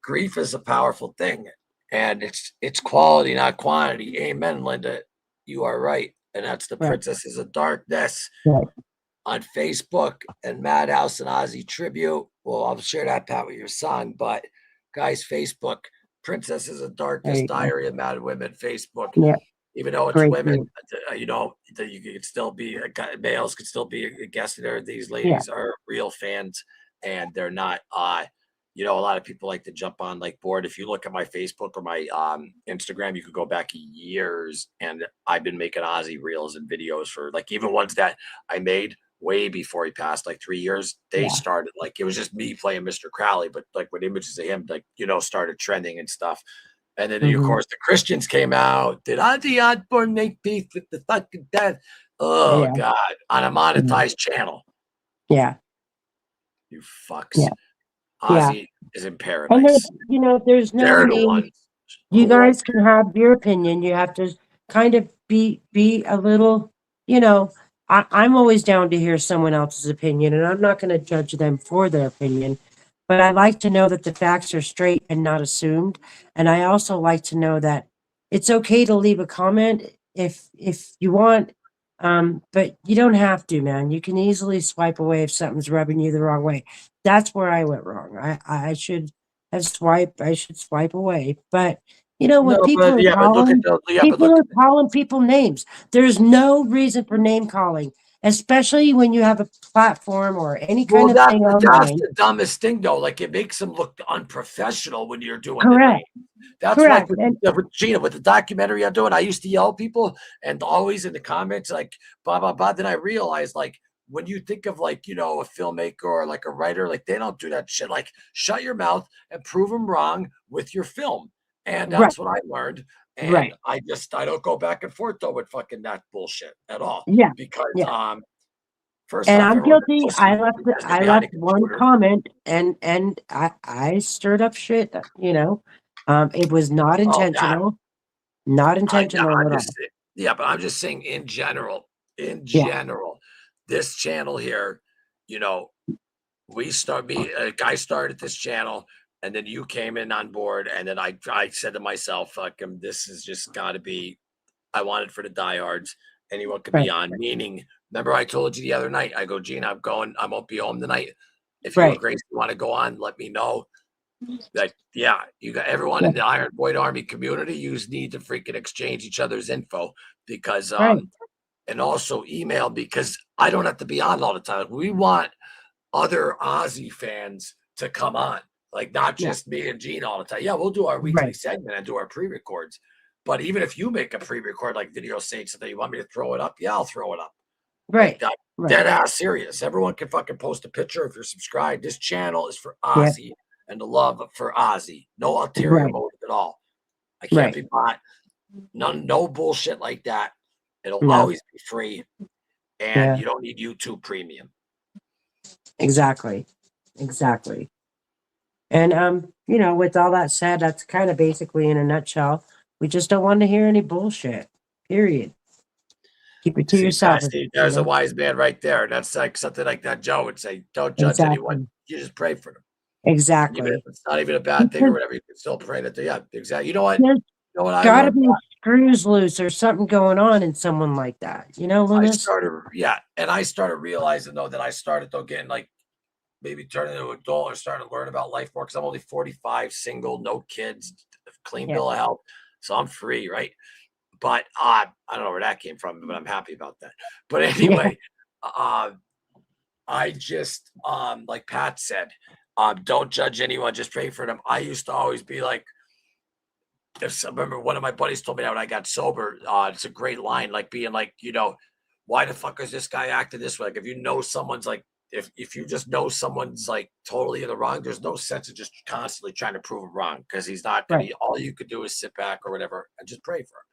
grief is a powerful thing, and it's quality, not quantity. Amen, Linda. You are right. And that's the Princesses of Darkness on Facebook and Madhouse and Ozzy Tribute. Well, I'll share that, Pat, with your son. But guys, Facebook, Princesses of Darkness, Diary of Mad Women, Facebook. Even though it's women, you could still be males, could still be a guest there. These ladies are real fans, and they're not. A lot of people like to jump on like board. If you look at my Facebook or my Instagram, you could go back years, and I've been making Ozzy reels and videos for like even ones that I made way before he passed, like 3 years. They started like it was just me playing Mr. Crowley, but like with images of him, like started trending and stuff. And then of course the Christians came out. Did Ozzy Osbourne make peace with the fucking death? Oh God, on a monetized channel. Yeah, you fucks. Ozzy is in paradise. And there's no need. You guys can have your opinion. You have to kind of be a little, I'm always down to hear someone else's opinion, and I'm not going to judge them for their opinion. but I like to know that the facts are straight and not assumed. And I also like to know that it's okay to leave a comment if you want, but you don't have to, man. You can easily swipe away if something's rubbing you the wrong way. That's where I went wrong. I should have swiped. I should swipe away. But you know when No, but yeah, but look at the people are calling people names. There's no reason for name calling, especially when you have a platform or any kind of thing that's online. the dumbest thing though. Like it makes them look unprofessional when you're doing Correct. the name. That's Correct. like And with Gina, with the documentary I'm doing, I used to yell at people and always in the comments, like, blah, blah, blah. Then I realized, like, when you think of like, you know, a filmmaker or like a writer, like they don't do that shit. Like, shut your mouth and prove them wrong with your film. And right, that's what I learned. And right. I don't go back and forth though with fucking that bullshit at all. Yeah. Because Yeah. first And off, I'm everyone's a guilty. pussy because they're I behind left a one computer. comment and I stirred up shit, you know. It was not Oh, that intentional. Not yeah, intentional I'm at just all. yeah, but I'm just saying in Yeah. general, this channel here, you know, a guy started this channel, and then you came in on board, and then I said to myself, fuck him, this has just got to be. I want it for the diehards. Anyone could Right. be on. Meaning, remember I told you the other night. I go, Gene, I'm going. I won't be home tonight. If you and Right. Grace want to go on, let me know. Like, yeah, you got everyone Yeah. in the Iron Void Army community. You need to freaking exchange each other's info because Right. and also email because I don't have to be on all the time. We want other Ozzy fans to come on, like not Yeah. just me and Gene all the time. Yeah, we'll do our weekly Right. segment and do our pre-records. But even if you make a pre-record like video saying something you want me to throw it up, yeah, I'll throw it up. Right. Like Right. dead ass serious. Everyone can fucking post a picture if you're subscribed. This channel is for Yeah. Ozzy and the love for Ozzy. No ulterior Right. motive at all. I Right. can't be bought. No bullshit like that. It'll No. always be free, and Yeah. you don't need YouTube Premium. Exactly. Exactly. And you know, with all that said, that's kind of basically in a nutshell. We just don't want to hear any bullshit. Period. Keep it to See, yourself. there's a wise man right there. That's like something like that Joe would say. Don't judge anyone. Exactly. You just pray for them. Even if Exactly. it's not even a bad thing or Because whatever, you can still pray that they, yeah, exactly. You know what? there's You know what I gotta learned? be screws loose or something going on in someone like that. You know, Loomis? And I started realizing though that I started though getting like maybe turning into an adult or starting to learn about life more because I'm only 45, single, no kids, clean Yeah. bill of health, so I'm free, right? But I don't know where that came from, but I'm happy about that. But Yeah. anyway, I just like Pat said, don't judge anyone, just pray for them. I used to always be like, I remember one of my buddies told me that when I got sober, it's a great line, like being like, you know, why the fuck is this guy acting this way? Like if you know someone's like, if you just know someone's like totally in the wrong, there's no sense of just constantly trying to prove him wrong because he's not gonna. Right. All you could do is sit back or whatever and just pray for him.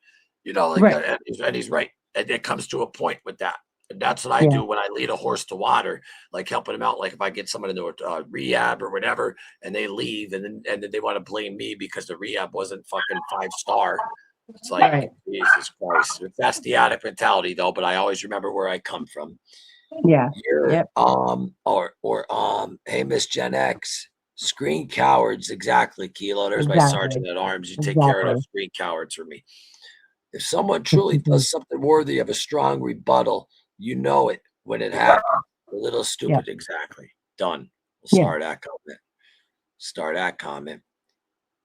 You know, like Right. and he's right. And it comes to a point with that. And that's what I Yeah. do when I lead a horse to water, like helping him out. Like if I get someone into a rehab or whatever, and they leave, and then they want to blame me because the rehab wasn't fucking 5-star. It's like Right. Jesus Christ. That's the addict mentality, though. But I always remember where I come from. Yeah. You're, Yep. hey, Miss Gen X, screen cowards. Exactly, Kilo. There's my Exactly. sergeant at arms. You take care of Exactly. those screen cowards for me. If someone truly does something worthy of a strong rebuttal, you know it when it happens. A little Yeah. stupid. Exactly. Done. We'll Yeah. start that comment. Start that comment.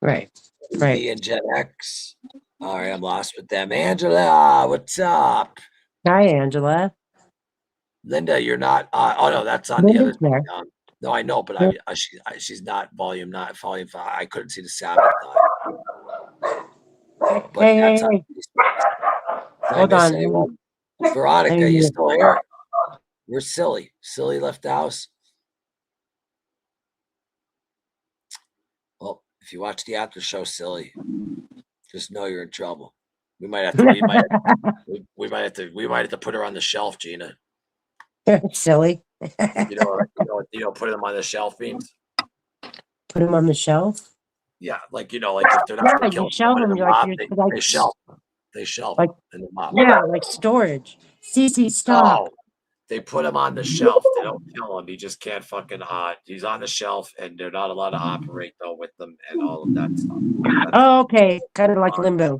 Right. V Right. and Gen X. All right, I'm lost with them. Angela, what's up? Hi, Angela. Linda, you're not. Oh no, that's on the other Linda's there. thing. No, I know, but Yeah. she's not volume 5. I couldn't see the Sabbath. But Hey, that's hey, on. hey. Did I Hold miss on. anyone? Hey, Veronica, you you. still here? Where's Silly? Silly left the house. Well, if you watch the after show, Silly, just know you're in trouble. We might have to. We might have to put her on the shelf, Gina. Silly. You know, put them on the shelf means. Put them on the shelf. Yeah, like like if they're not Yeah, gonna you kill shelf someone in them the like mob, you're they shelf them. They shelf like them in the mob. yeah, like storage. CC, stop. Oh, They put him on the shelf. They don't kill him. He just can't fucking he's on the shelf, and they're not allowed to operate though with them and all of that stuff. That's Oh, okay. Kind of like limbo.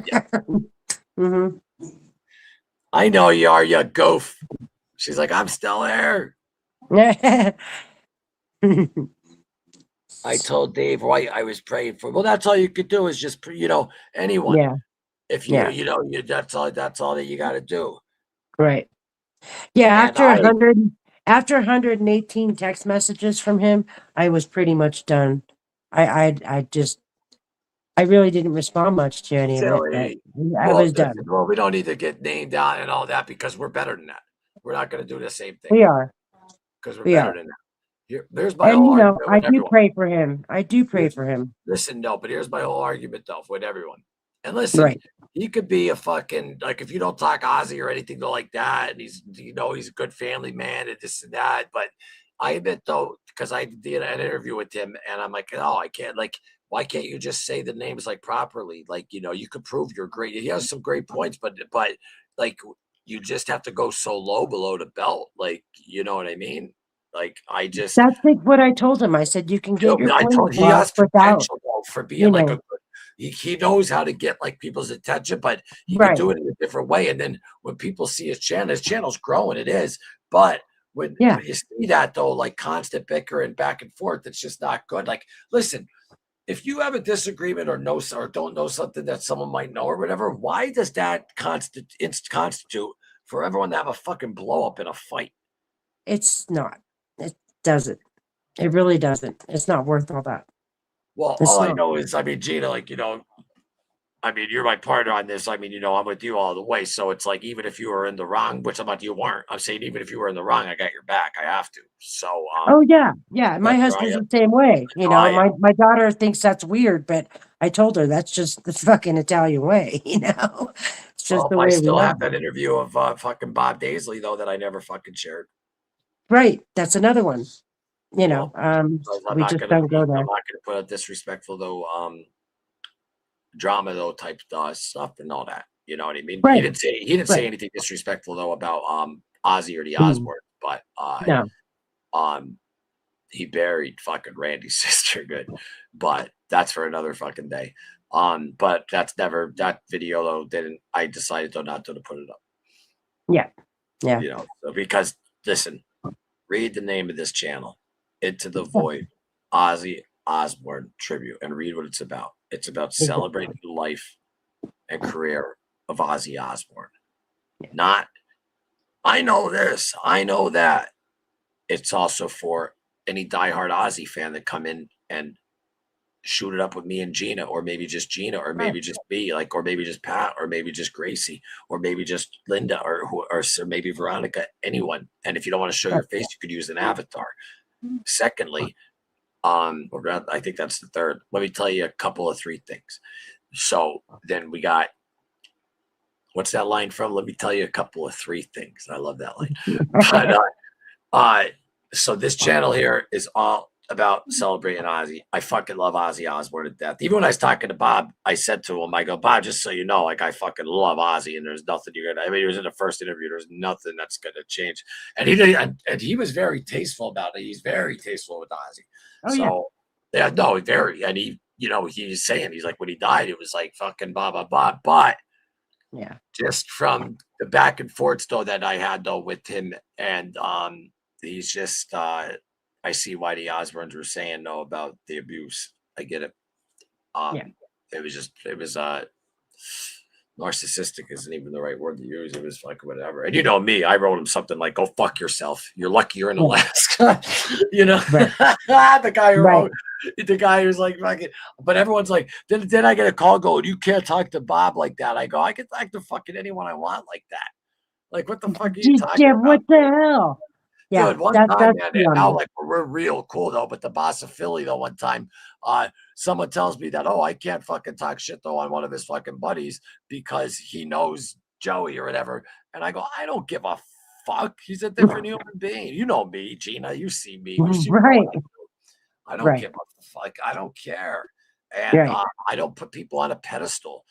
yeah. hmm I know you are, you goof. She's like, I'm still there. I told Dave White I was praying for. Well, that's all you could do is just, anyone. Yeah. If Yeah. that's all that you got to do. Right. Yeah. And After 118 text messages from him, I was pretty much done. I really didn't respond much to any of it, but I was done. well, we don't need to get named out and all that because we're better than that. We're not going to do the same thing We are. because we're We better are. than that. There's my And whole argument I with do everyone. pray for him. I do pray for him. Listen, no, but here's my whole argument though with everyone. And listen, Right. he could be a fucking like if you don't talk Ozzy or anything like that, and he's he's a good family man and this and that. But I admit though, because I did an interview with him, and I'm like, oh, I can't like. Why can't you just say the names like properly? Like you could prove you're great. He has some great points, but like you just have to go so low below the belt. Like you know what I mean? Like I just That's like what I told him. I said, you can get your I point told he across has without, potential though for being like a good. He knows how to get like people's attention, but he can right. do it in a different way. And then when people see his channel's growing, it is. But when you see that though, like constant bickering back and forth, it's just not good. Like, listen, if you have a disagreement or don't know something that someone might know or whatever, why does that constitute for everyone to have a fucking blow up in a fight? It's not. It doesn't. It really doesn't. It's not worth all that. Well, all I know is, I mean, Gina, like, I mean, you're my partner on this. I mean, I'm with you all the way. So it's like, even if you were in the wrong, which I'm not, you weren't. I'm saying, even if you were in the wrong, I got your back. I have to. So, oh yeah, yeah. My husband's the same way. My daughter thinks that's weird, but I told her that's just the fucking Italian way. It's just the way I we still are. have that interview of fucking Bob Daisley though that I never fucking shared. Right, that's another one. We just don't go there. I'm not gonna put a disrespectful though, drama though type stuff and all that. You know what I mean? Right. He didn't say anything disrespectful though about Ozzy or the Osbourne, but no. He buried fucking Randy's sister good, but that's for another fucking day. But that video though I decided though not to put it up. Yeah. Yeah. So because listen, read the name of this channel, Into the Void, Ozzy Osbourne Tribute, and read what it's about. It's about celebrating the life and career of Ozzy Osbourne. Not, I know this, I know that. It's also for any diehard Ozzy fan that come in and shoot it up with me and Gina, or maybe just Gina, or maybe just me, like, or maybe just Pat, or maybe just Gracie, or maybe just Linda, or maybe Veronica, anyone. And if you don't want to show your face, you could use an avatar. Secondly, I think that's the third. Let me tell you a couple of three things. So then we got, what's that line from? Let me tell you a couple of three things. I love that line. But so this channel here is all about celebrating Ozzy. I fucking love Ozzy Osbourne to death. Even when I was talking to Bob, I said to him, I go, Bob, just so you know, like, I fucking love Ozzy, and there's nothing you're gonna. I mean, he was in the first interview. There's nothing that's gonna change. And he was very tasteful about it. He's very tasteful with Ozzy. Oh, so yeah, no, very. And he's saying, he's like, when he died, it was like fucking blah blah blah. But yeah, just from the back and forth though that I had though with him, and he's just I see why the Osbournes were saying no about the abuse. I get it. It was narcissistic isn't even the right word to use. It was like whatever. And me, I wrote him something like, "Go fuck yourself. You're lucky you're in Alaska." The guy who wrote, the guy who's like fucking. But everyone's like, then I get a call going, "You can't talk to Bob like that." I go, "I can talk to fucking anyone I want like that." Like, what the fuck are you talking about? What the hell? Yeah, dude, one time, man, now like we're real cool though. But the boss of Philly though, one time, someone tells me that, I can't fucking talk shit though on one of his fucking buddies because he knows Joey or whatever. And I go, I don't give a fuck. He's a different human being. You know me, Gina. You see me. Right. I don't give a fuck. I don't care. And I don't put people on a pedestal.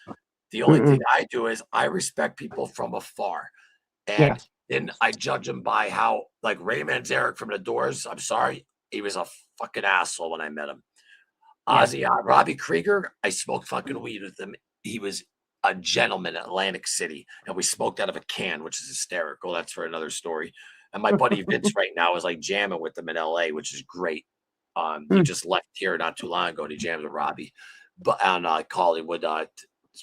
The only thing I do is I respect people from afar. And Then I judge him by how, like, Ray Manzarek from the Doors. I'm sorry, he was a fucking asshole when I met him. Yeah. Ozzy, Robbie Krieger, I smoked fucking weed with him. He was a gentleman in Atlantic City, and we smoked out of a can, which is hysterical. That's for another story. And my buddy Vince right now is like jamming with them in LA, which is great. He Mm. just left here not too long ago and he jammed with Robbie, but on Hollywood,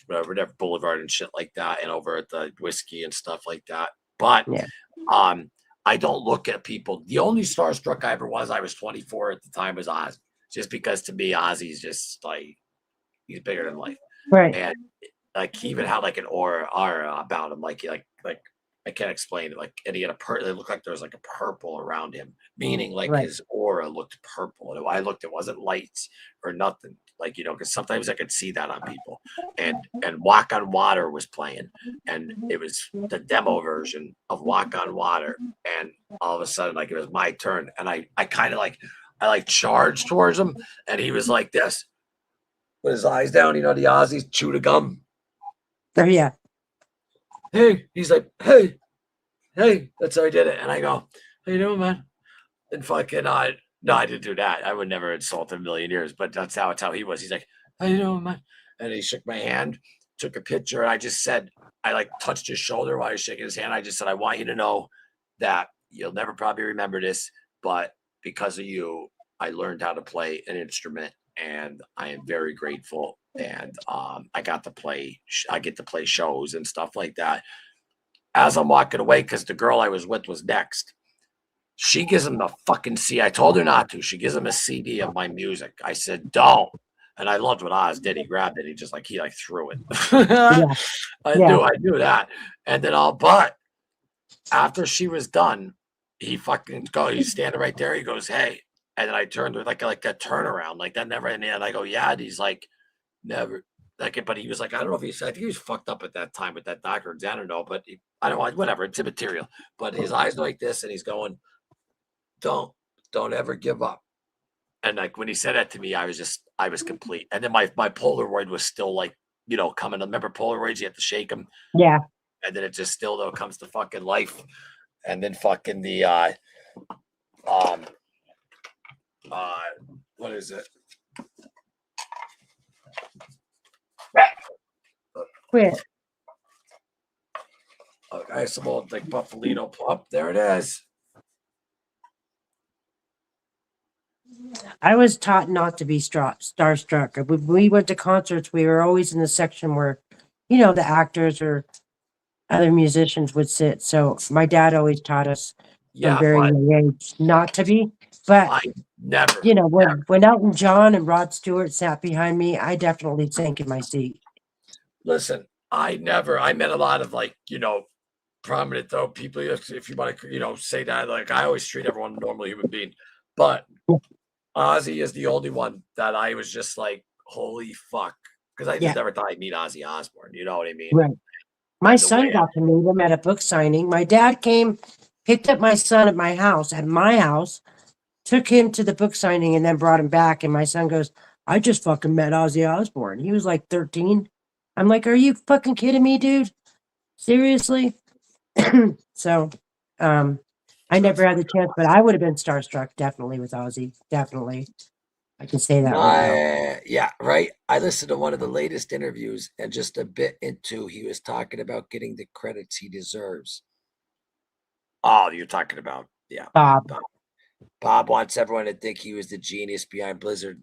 whatever Boulevard and shit like that, and over at the whiskey and stuff like that. But Yeah. I don't look at people. The only starstruck I ever was, I was 24 at the time, was Oz. Just because to me, Ozzy's just like, he's bigger than life. Right. And like he even had like an aura about him, like I can't explain it. Like, and he had it looked like there was like a purple around him, meaning like Right. his aura looked purple. And I looked, it wasn't lights or nothing. Like, you know, because sometimes I could see that on people. And Walk on Water was playing, and it was the demo version of Walk on Water. And all of a sudden, like, it was my turn, and I kind of like charged towards him, and he was like this, with his eyes down, you know, the Aussies chew the gum. Oh, yeah. Hey, he's like, hey, that's how I did it. And I go, how you doing, man? And fucking, no, I didn't do that. I would never insult him a million years, but that's how he was. He's like, how you doing, man? And he shook my hand, took a picture, and I just said, I like touched his shoulder while he was shaking his hand. I just said, I want you to know that you'll never probably remember this, but because of you, I learned how to play an instrument, and I am very grateful. And I get to play shows and stuff like that. As I'm walking away, because the girl I was with was next, she gives him the fucking CD. I told her not to. She gives him a CD of my music. I said, don't. And I loved what Oz did. He grabbed it. He threw it. Yeah. I knew that. And then but after she was done, he's standing right there. He goes, hey. And then I turned with like a turnaround, like that never. And I go, yeah. And he's like, never. Like, but he was like, I don't know if I think he was fucked up at that time with that doctor. I don't know, but I don't know, whatever. It's immaterial. But his eyes are like this, and he's going, don't ever give up. And like when he said that to me, I was complete. And then my Polaroid was still like, you know, coming. Remember Polaroids? You have to shake them. Yeah. And then it just still though comes to fucking life. And then fucking the what is it? Quit. I have some old like Buffalino pop. There it is. I was taught not to be starstruck. When we went to concerts, we were always in the section where, you know, the actors or other musicians would sit. So my dad always taught us from very young age not to be. But I never, you know, when Elton John and Rod Stewart sat behind me, I definitely sank in my seat. Listen, I met a lot of like, you know, prominent though people. If you want to, you know, say that, like I always treat everyone a normal human being, but Ozzy is the only one that I was just like, holy fuck, because I just never thought I'd meet Ozzy Osbourne. You know what I mean? Right. My son got to meet him at a book signing. My dad came, picked up my son at my house, took him to the book signing, and then brought him back. And my son goes, I just fucking met Ozzy Osbourne. He was like 13. I'm like, are you fucking kidding me, dude? Seriously? So, I never had the chance, but I would have been starstruck definitely with Ozzy. Definitely. I can say that right now. Yeah, right. I listened to one of the latest interviews, and just a bit into, he was talking about getting the credits he deserves. Oh, you're talking about, yeah. Bob wants everyone to think he was the genius behind Blizzard.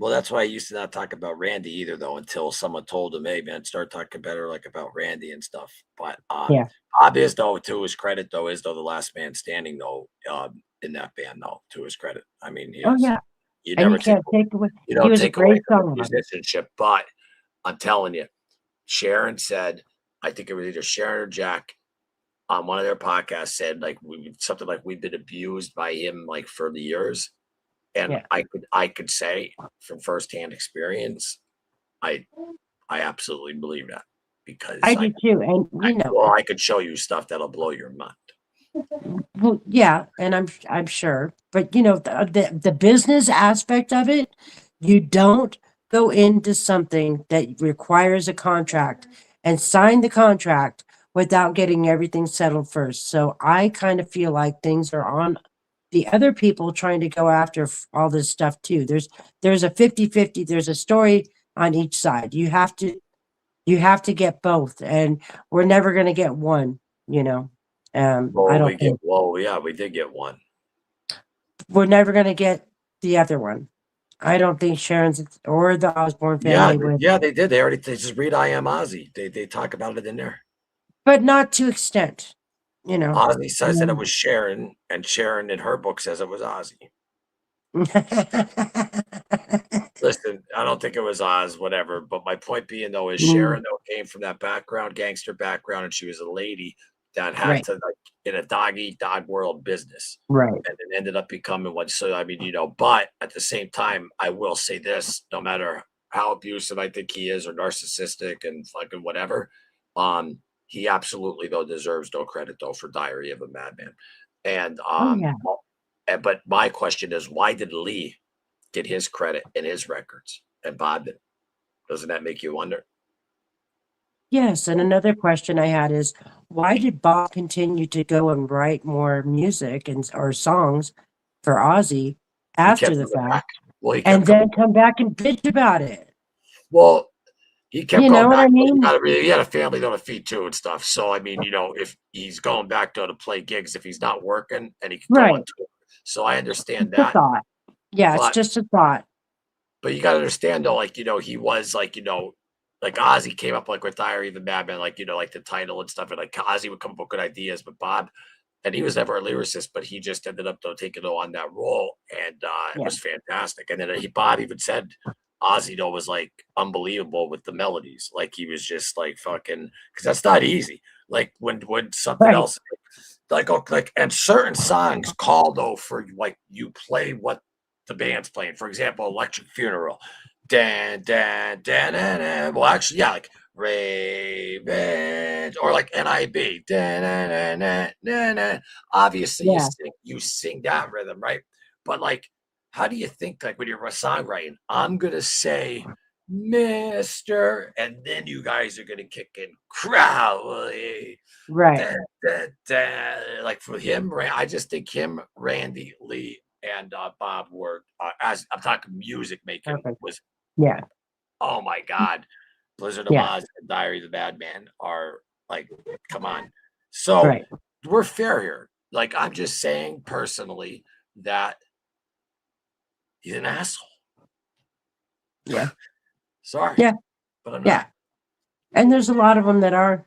Well, that's why I used to not talk about Randy either, though, until someone told him, hey, man, start talking better like about Randy and stuff. But Bob is, though, to his credit, though, the last man standing, though, in that band, though, to his credit. I mean, he is. You And never you can't take away. you don't He was a take away great from the songwriter. musicianship, but I'm telling you, Sharon said, I think it was either Sharon or Jack on one of their podcasts said like something like we've been abused by him like for the years. And I could say from firsthand experience, I absolutely believe that, because I do too. And you know, I could show you stuff that'll blow your mind. well, yeah, and I'm sure, but you know, the business aspect of it, you don't go into something that requires a contract and sign the contract without getting everything settled first. So I kind of feel like things are on the other people trying to go after all this stuff too. There's a 50-50, there's a story on each side. You have to get both, and we're never going to get one, you know. I don't think Yeah, we did get one. we're never going to get the other one. I don't think Sharon's or the Osbourne Yeah, family would, they did. They just read I Am Ozzy. They talk about it in there. but not to extent, you know. Ozzy says that it was Sharon, and Sharon in her book says it was Ozzy. Listen, I don't think it was Oz, whatever. But my point being, though, is Mm, Sharon, though, came from that background, gangster background, and she was a lady that had right, to, like, in a dog eat dog world business, right. and then ended up becoming what. So, I mean, but at the same time, I will say this: no matter how abusive I think he is, or narcissistic, and fucking whatever, he absolutely though deserves no credit though for Diary of a Madman, and Oh yeah. but my question is, why did Lee get his credit and his records and Bob didn't? Doesn't that make you wonder? Yes, and another question I had is, why did Bob continue to go and write more music and or songs for Ozzy He after kept the coming fact, back. Well, he kept and coming then back. come back and bitch about it? Well, he kept You going know what I back. But mean? he had a family to feed too and stuff. So I mean, if he's going back to play gigs, if he's not working, and he could go on Right. tour. So I understand Just a that. thought. Yeah, it's But just a thought. you gotta understand though, like, he was like, like Ozzy came up like with Diary of a Madman, like, like the title and stuff, and like Ozzy would come up with good ideas, but Bob, and he was never a lyricist, but he just ended up though taking on that role, and it Yeah. was fantastic. And then Bob even said Ozzy though was like unbelievable with the melodies, like he was just like fucking, because that's not easy. Like when something Right. else, like and certain songs call though for like you play what the band's playing. For example, Electric Funeral. Dan, dan, dan, dan, dan. Well, actually, yeah, like Revenge or like NIB. Dan, dan, dan, dan, dan, dan. Obviously, Yeah. you sing that rhythm, right? But like, how do you think like when you're songwriting? I'm gonna say Mister, and then you guys are gonna kick in Crowley. Right. Da, da, da. Like for him, I just think him, Randy, Lee, and Bob were, as I'm talking music making, Perfect. was, Yeah. oh my God. Blizzard of Yeah. Oz and Diary of the Madman are like, come on. So Right. we're fair here. Like, I'm just saying personally that he's an asshole. Yeah. Sorry, Yeah. but I'm Yeah. not. And there's a lot of them that are,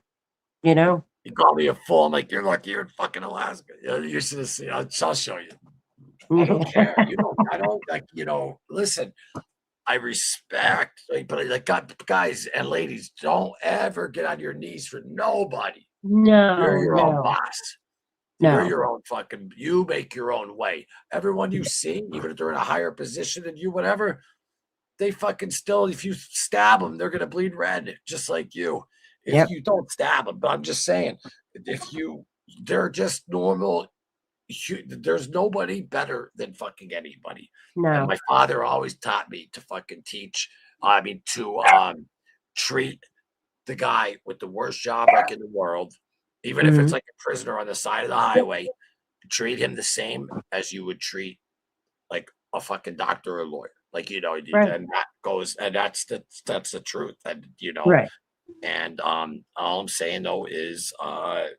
you know. You call me a fool. I'm like, you're lucky you're in fucking Alaska. You should have seen. I'll show you. I don't care. I don't like, listen, I respect, like, but like, guys and ladies, don't ever get on your knees for nobody. You're No, your own no, boss. You're no. your own fucking, you make your own way. Everyone you see, even if they're in a higher position than you, whatever, they fucking still, if you stab them, they're going to bleed red, just like you. If Yep. you don't stab them, but I'm just saying, they're just normal. There's nobody better than fucking anybody. And No. my father always taught me to fucking teach. I mean, to treat the guy with the worst job like in the world, even if it's Mhm. like a prisoner on the side of the highway, treat him the same as you would treat like a fucking doctor or lawyer. Like, Right. and that goes, and that's the truth. And Right. and all I'm saying though is I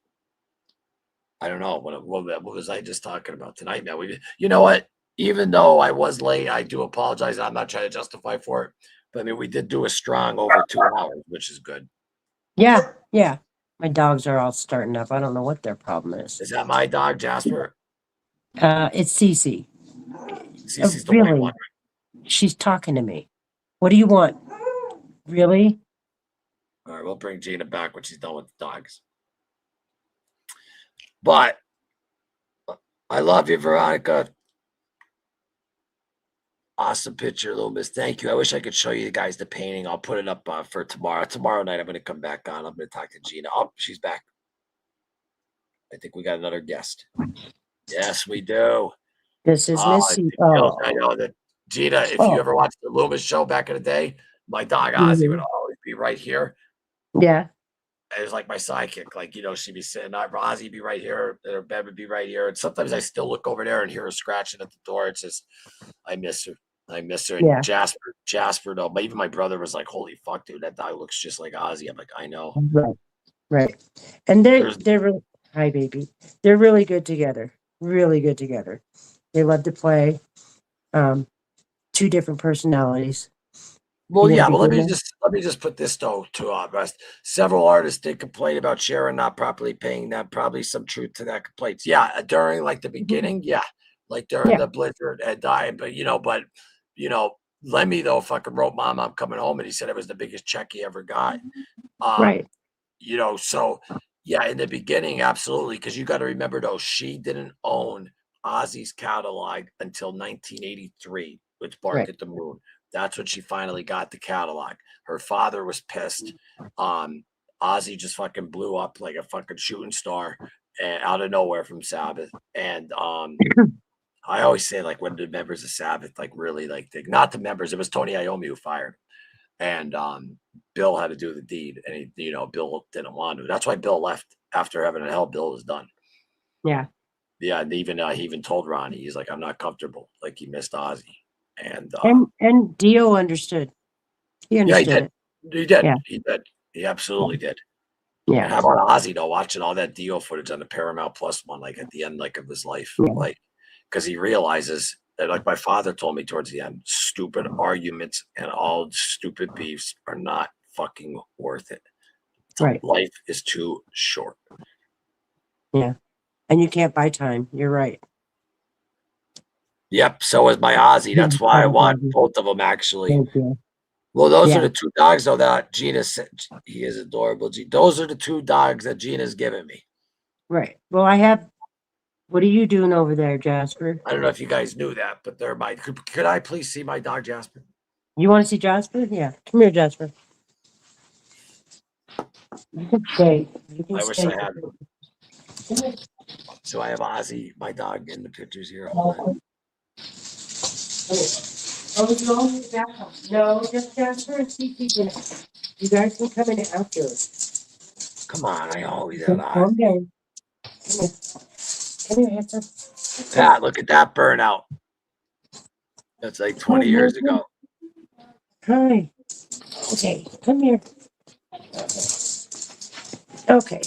don't know what was I just talking about tonight, man. You know what? Even though I was late, I do apologize. I'm not trying to justify for it, but I mean, we did do a strong over 2 hours, which is good. Yeah. Yeah. My dogs are all starting up. I don't know what their problem is. Is that my dog, Jasper? It's Cece. Cece's the white one. Really? She's talking to me. What do you want? Really? All right, we'll bring Gina back when she's done with the dogs. But I love you, Veronica. Awesome picture, Loomis. Thank you. I wish I could show you guys the painting. I'll put it up for tomorrow. Tomorrow night, I'm going to come back on. I'm going to talk to Gina. Oh, she's back. I think we got another guest. Yes, we do. This is Missy. Oh. I know that Gina, if you Oh. ever watched the Loomis show back in the day, my dog Ozzy would always be right here. Yeah. it was like my sidekick. Like, she'd be sitting, Ozzy be right here, and her bed would be right here. And sometimes I still look over there and hear her scratching at the door. It's just, I miss her. I miss her. And Yeah. Jasper, though. But even my brother was like, "Holy fuck, dude, that dog looks just like Ozzy." I'm like, I know. Right. And There's they're really, hi baby. They're really good together. Really good together. They love to play. Two different personalities. Well, In the yeah. Well, beginning. let me just put this though to rest. Several artists did complain about Sharon not properly paying them. Probably some truth to that complaints. Yeah, during like the beginning, yeah, like during Yeah. the blizzard and dying. But Lemmy though fucking wrote "Mom, I'm coming home," and he said it was the biggest check he ever got. Right. So yeah, in the beginning, absolutely, because you got to remember though, she didn't own Ozzy's catalog until 1983 with Bark Right. at the Moon. That's when she finally got the catalog. Her father was pissed. Ozzy just fucking blew up like a fucking shooting star and out of nowhere from Sabbath. And I always say like when the members of Sabbath like really like not the members, it was Tony Iommi who fired him. And Bill had to do the deed, and Bill didn't want to. That's why Bill left after Heaven and Hell. Bill was done. Yeah. Yeah, and even he even told Ronnie, he's like, "I'm not comfortable." Like he missed Ozzy, and And Dio understood. He yeah, he understood did. it. He did. Yeah. He did. He absolutely did. Yeah. And how about Ozzy though? Watching all that Dio footage on the Paramount Plus one, like at the end, like of his life, Yeah. like because he realizes that, like my father told me towards the end, stupid arguments and all stupid beefs are not fucking worth it. Right. Life is too short. Yeah. And you can't buy time. You're right. Yep. So is my Ozzy. That's why I want both of them actually. Thank you. Well, those are Yeah. the two dogs though that Gina said. He is adorable. Those are the two dogs that Gina's given me. Right. Well, what are you doing over there, Jasper? I don't know if you guys knew that, but they're mine. Could I please see my dog Jasper? You want to see Jasper? Yeah. Come here, Jasper. You can stay. You can I wish stay. I had. So I have Ozzy, my dog, in the pictures here. Hold on. No, just Jasper and Kiki. You guys can come in afterwards. Come on, I always have Ozzy. Calm down. Come here, handsome. Pat, look at that burnout. That's like 20 years ago. Hi. Okay, come here. Okay.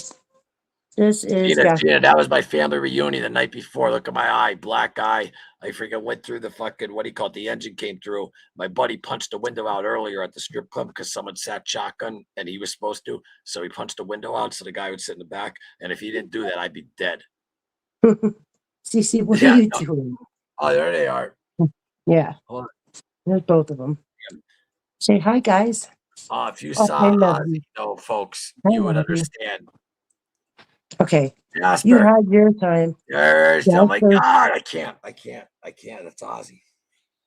This is Gina, that was my family reunion the night before. Look at my eye, black eye. I freaking went through the fucking, what do you call it? The engine came through. My buddy punched the window out earlier at the strip club because someone sat shotgun and he was supposed to. So he punched the window out so the guy would sit in the back. And if he didn't do that, I'd be dead. Cece, what are you doing? Oh, there they are. Yeah. Hold on. There's both of them. Say hi, guys. If you saw Ozzy, folks, you would understand. Okay. Jasper. You had your time. Oh my God, I can't. That's Ozzy.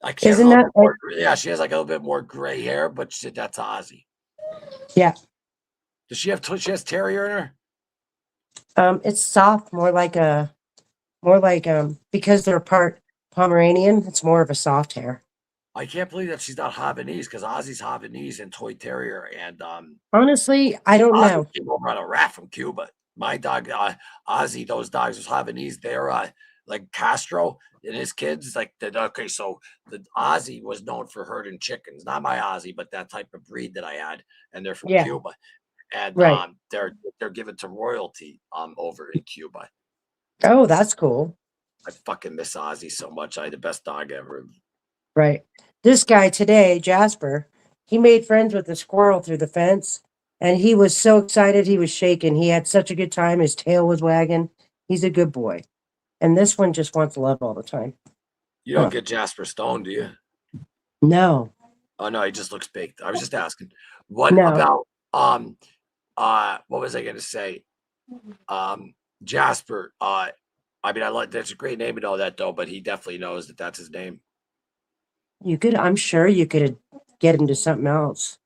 I can't. Isn't that? Yeah, she has like a little bit more gray hair, but that's Ozzy. Yeah. Does she have? She has terrier in her. It's soft, more like because they're part Pomeranian. It's more of a soft hair. I can't believe that she's not Havanese because Ozzy's Havanese and toy terrier, and honestly, I don't know. Came over on a raft from Cuba. My dog, Ozzy, those dogs was Havanese. They're like Castro and his kids. Like okay, so the Ozzy was known for herding chickens. Not my Ozzy, but that type of breed that I had, and they're from Cuba, and they're given to royalty over in Cuba. Oh, that's cool. I fucking miss Ozzy so much. I had the best dog ever. Right. This guy today, Jasper, he made friends with the squirrel through the fence, and he was so excited he was shaking. He had such a good time. His tail was wagging. He's a good boy. And this one just wants love all the time. You don't get Jasper Stone, do you? No. Oh no, he just looks baked. I was just asking. What about what was I gonna say? Jasper. I mean, that's a great name and all that though, but he definitely knows that that's his name. I'm sure you could get into something else.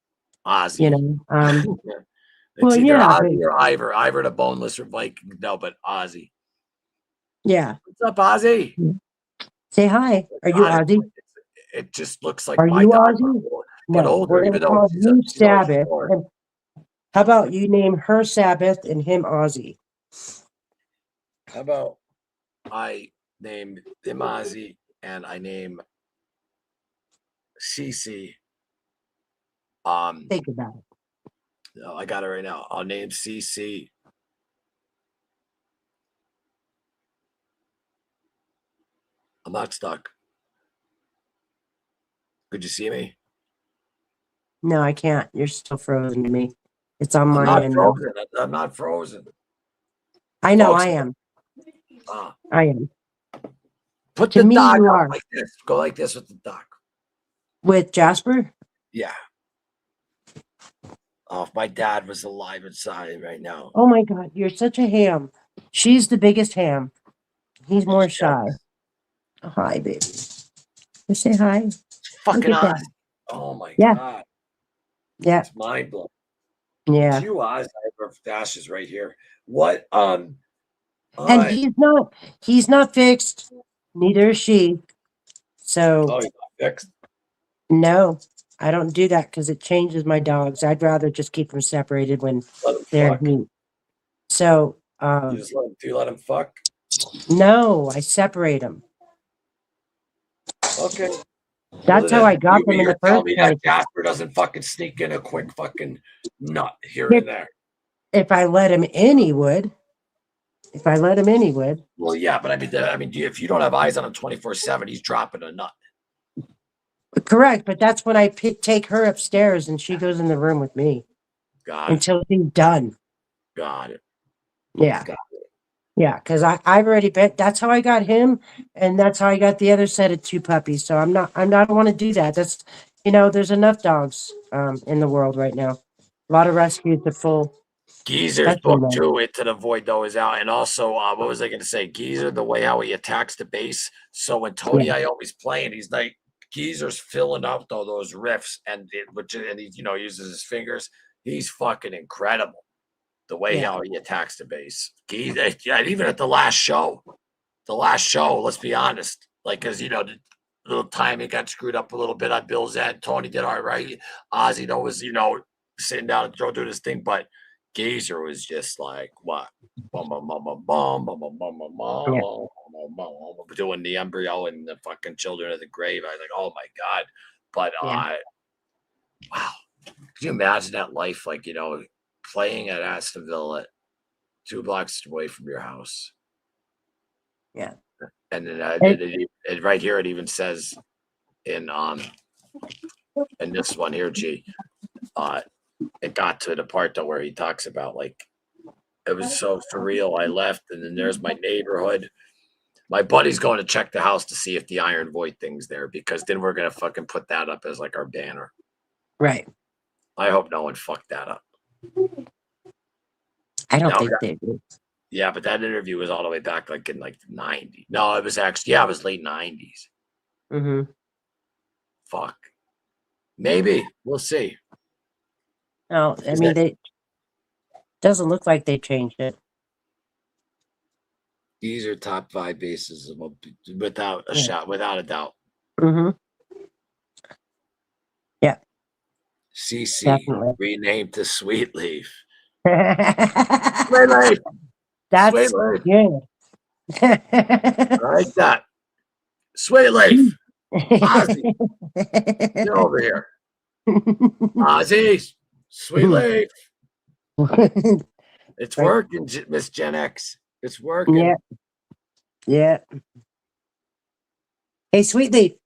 Ozzy. You know. It's either Ozzy or Ivor. Ivor the boneless or Viking. No, but Ozzy. Yeah. What's up, Ozzy? Say hi. Are you Ozzy? It just looks like my dog. But older, even though Sabbath. How about you name her Sabbath and him Ozzy? How about I name him Ozzy and I name CC. Think about it. No, I got it right now. I'll name CC. I'm not stuck. Could you see me? No, I can't. You're still frozen to me. It's on I'm my not end now. frozen. I'm not frozen. I know Folks, I am. uh, I am. put To the me, dog you up are. like this. Go like this with the dog. With Jasper? Yeah. Oh, if my dad was alive inside right now. Oh my God, you're such a ham. She's the biggest ham. He's more shy. Oh, hi, baby. You say hi. Look Fucking at that. Ozzy. Oh my Yeah. God. Yeah. It's mind blowing. Yeah. Two Ozzy dashes right here. What And he's not fixed. Neither is she. So oh, he's not fixed. no, I don't do that because it changes my dogs. I'd rather just keep them separated when Let him they're fuck. heat. So You just let him do you let him fuck? no, I separate them. Okay. Well, That's how I got them in you're the telling first me place. that Jasper doesn't fucking sneak in a quick fucking nut here If, and there. if I let him in, he would. If I let him in, he would. Well, yeah, but I mean, if you don't have eyes on him 24/7, he's dropping a nut. Correct, but that's when I take her upstairs and she goes in the room with me Got it. until she's done. Got it. Yeah. Got it. Yeah, because I've already bet that's how I got him, and that's how I got the other set of two puppies. So I don't want to do that. That's there's enough dogs in the world right now. A lot of rescues are full, Geezer's especially book men. too, Into the Void though is out, and also what was I going to say? Geezer, the way how he attacks the bass. So when Tony Yeah. Iommi's playing, he's like Geezer's filling out though those riffs, and he uses his fingers. He's fucking incredible. The way Yeah. how he attacks the bass. Geezer, yeah, and even at the last show, let's be honest, like because the little timing got screwed up a little bit on Bill's end. Tony did all right. Ozzy though was sitting down and doing his thing, but Geezer was just like what? Bum, bum, bum, bum, bum, bum, bum, bum, bum, Yeah. bum, bum, bum, bum, doing the embryo and the fucking children of the grave. I was like, oh my God. But Yeah. wow. Could you imagine that life? Like, playing at Aston Villa 2 blocks away from your house. Yeah. And then It- right here it even says in this one here, G, it got to the part though where he talks about like it was so surreal. I left, and then there's my neighborhood. My buddy's going to check the house to see if the Iron Void thing's there because then we're gonna fucking put that up as like our banner. right. I hope no one fucked that up. I don't No, think they do. yeah, but that interview was all the way back like in like the 90s. No, it was actually it was late 90s. Mm-hmm. Fuck. Maybe. We'll see. No, I Is mean that they doesn't look like they changed it. these are top 5 bases without a Yeah. shot, without a doubt. Mm-hmm. Yeah, CC definitely. renamed to Sweet Leaf. That's Sweet Leaf. Sweet Leaf. good. I like that. Sweet Leaf. Ozzy, get over here. Ozzy. Sweet Leaf. It's working, Miss Gen X. It's working. Yeah, yeah. Hey, Sweetleaf.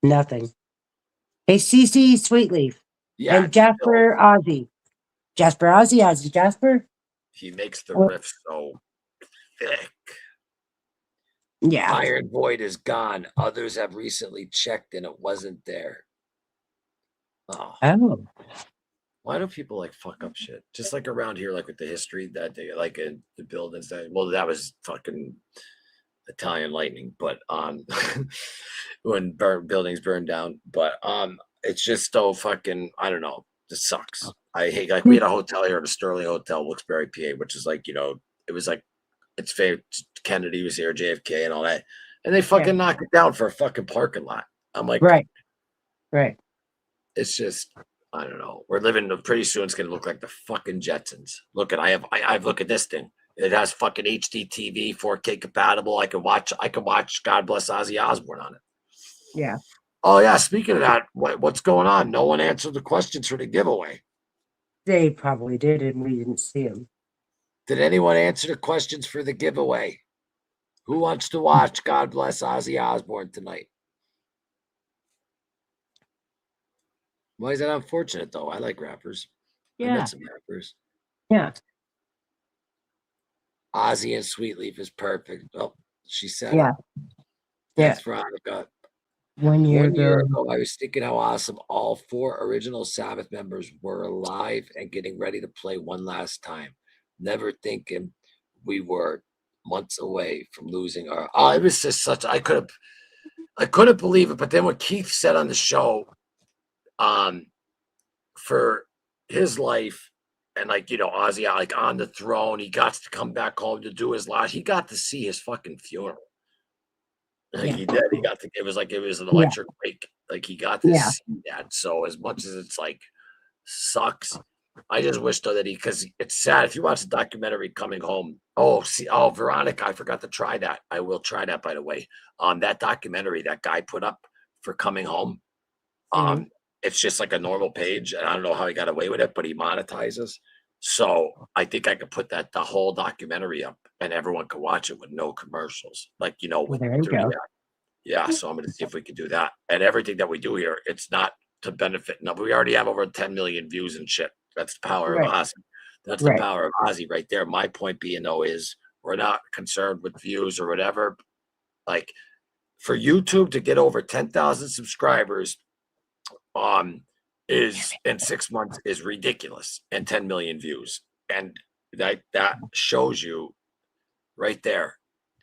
Nothing. Hey, CC Sweetleaf. Yeah, And it's still, Jasper Ozzy. Jasper Ozzy, Ozzy Jasper. he makes the What? riff so thick. Yeah. Iron Void is gone. Others have recently checked and it wasn't there. Oh, Oh. why do people like fuck up shit? Just like around here, like with the history that they like in the buildings that that was fucking Italian lightning, but when buildings burn down. But it's just so fucking I don't know. This sucks. I hate like we had a hotel here at a Sterling Hotel, Wilkes-Barre, PA, which is like, it was like it's favorite Kennedy was here, JFK and all that. And they fucking knocked it down for a fucking parking lot. I'm like, Right. Right. it's just I don't know. We're living pretty soon. It's gonna look like the fucking Jetsons. Look at I've look at this thing. It has fucking HD TV, 4K compatible. I can watch God Bless Ozzy Osbourne on it. Yeah. Oh yeah. Speaking of that, what's going on? No one answered the questions for the giveaway. They probably did, and we didn't see them. Did anyone answer the questions for the giveaway? Who wants to watch God Bless Ozzy Osbourne tonight? Why is that unfortunate though? I like rappers. I Yeah. met some rappers. Yeah. Ozzy and Sweetleaf is perfect. Oh, she said Yeah. it. Yeah. That's Veronica. 1 year 1 year ago. ago, I was thinking how awesome all 4 original Sabbath members were alive and getting ready to play one last time. Never thinking we were months away from losing our. Oh, it was just such. I couldn't believe it. But then what Keith said on the show, for his life, and like Ozzy like on the throne, he got to come back home to do his last. He got to see his fucking funeral. Like Yeah. he did. He got to. It was like it was an Yeah. electric wake. Like he got to Yeah. see that. So as much as it's like sucks, I just wish though that because it's sad. If you watch the documentary Coming Home, Veronica, I forgot to try that. I will try that, by the way. That documentary that guy put up for Coming Home. Mhm. It's just like a normal page, and I don't know how he got away with it, but he monetizes. So I think I could put the whole documentary up, and everyone could watch it with no commercials, like Well, with there you through go. the app. Yeah, so I'm going to see if we can do that. And everything that we do here, it's not to benefit. No, we already have over 10 million views and shit. That's the power of Right. Ozzy. That's the Right. power of Ozzy right there. My point being though is we're not concerned with views or whatever. Like for YouTube to get over 10,000 subscribers, is in 6 months is ridiculous, and 10 million views, and that shows you right there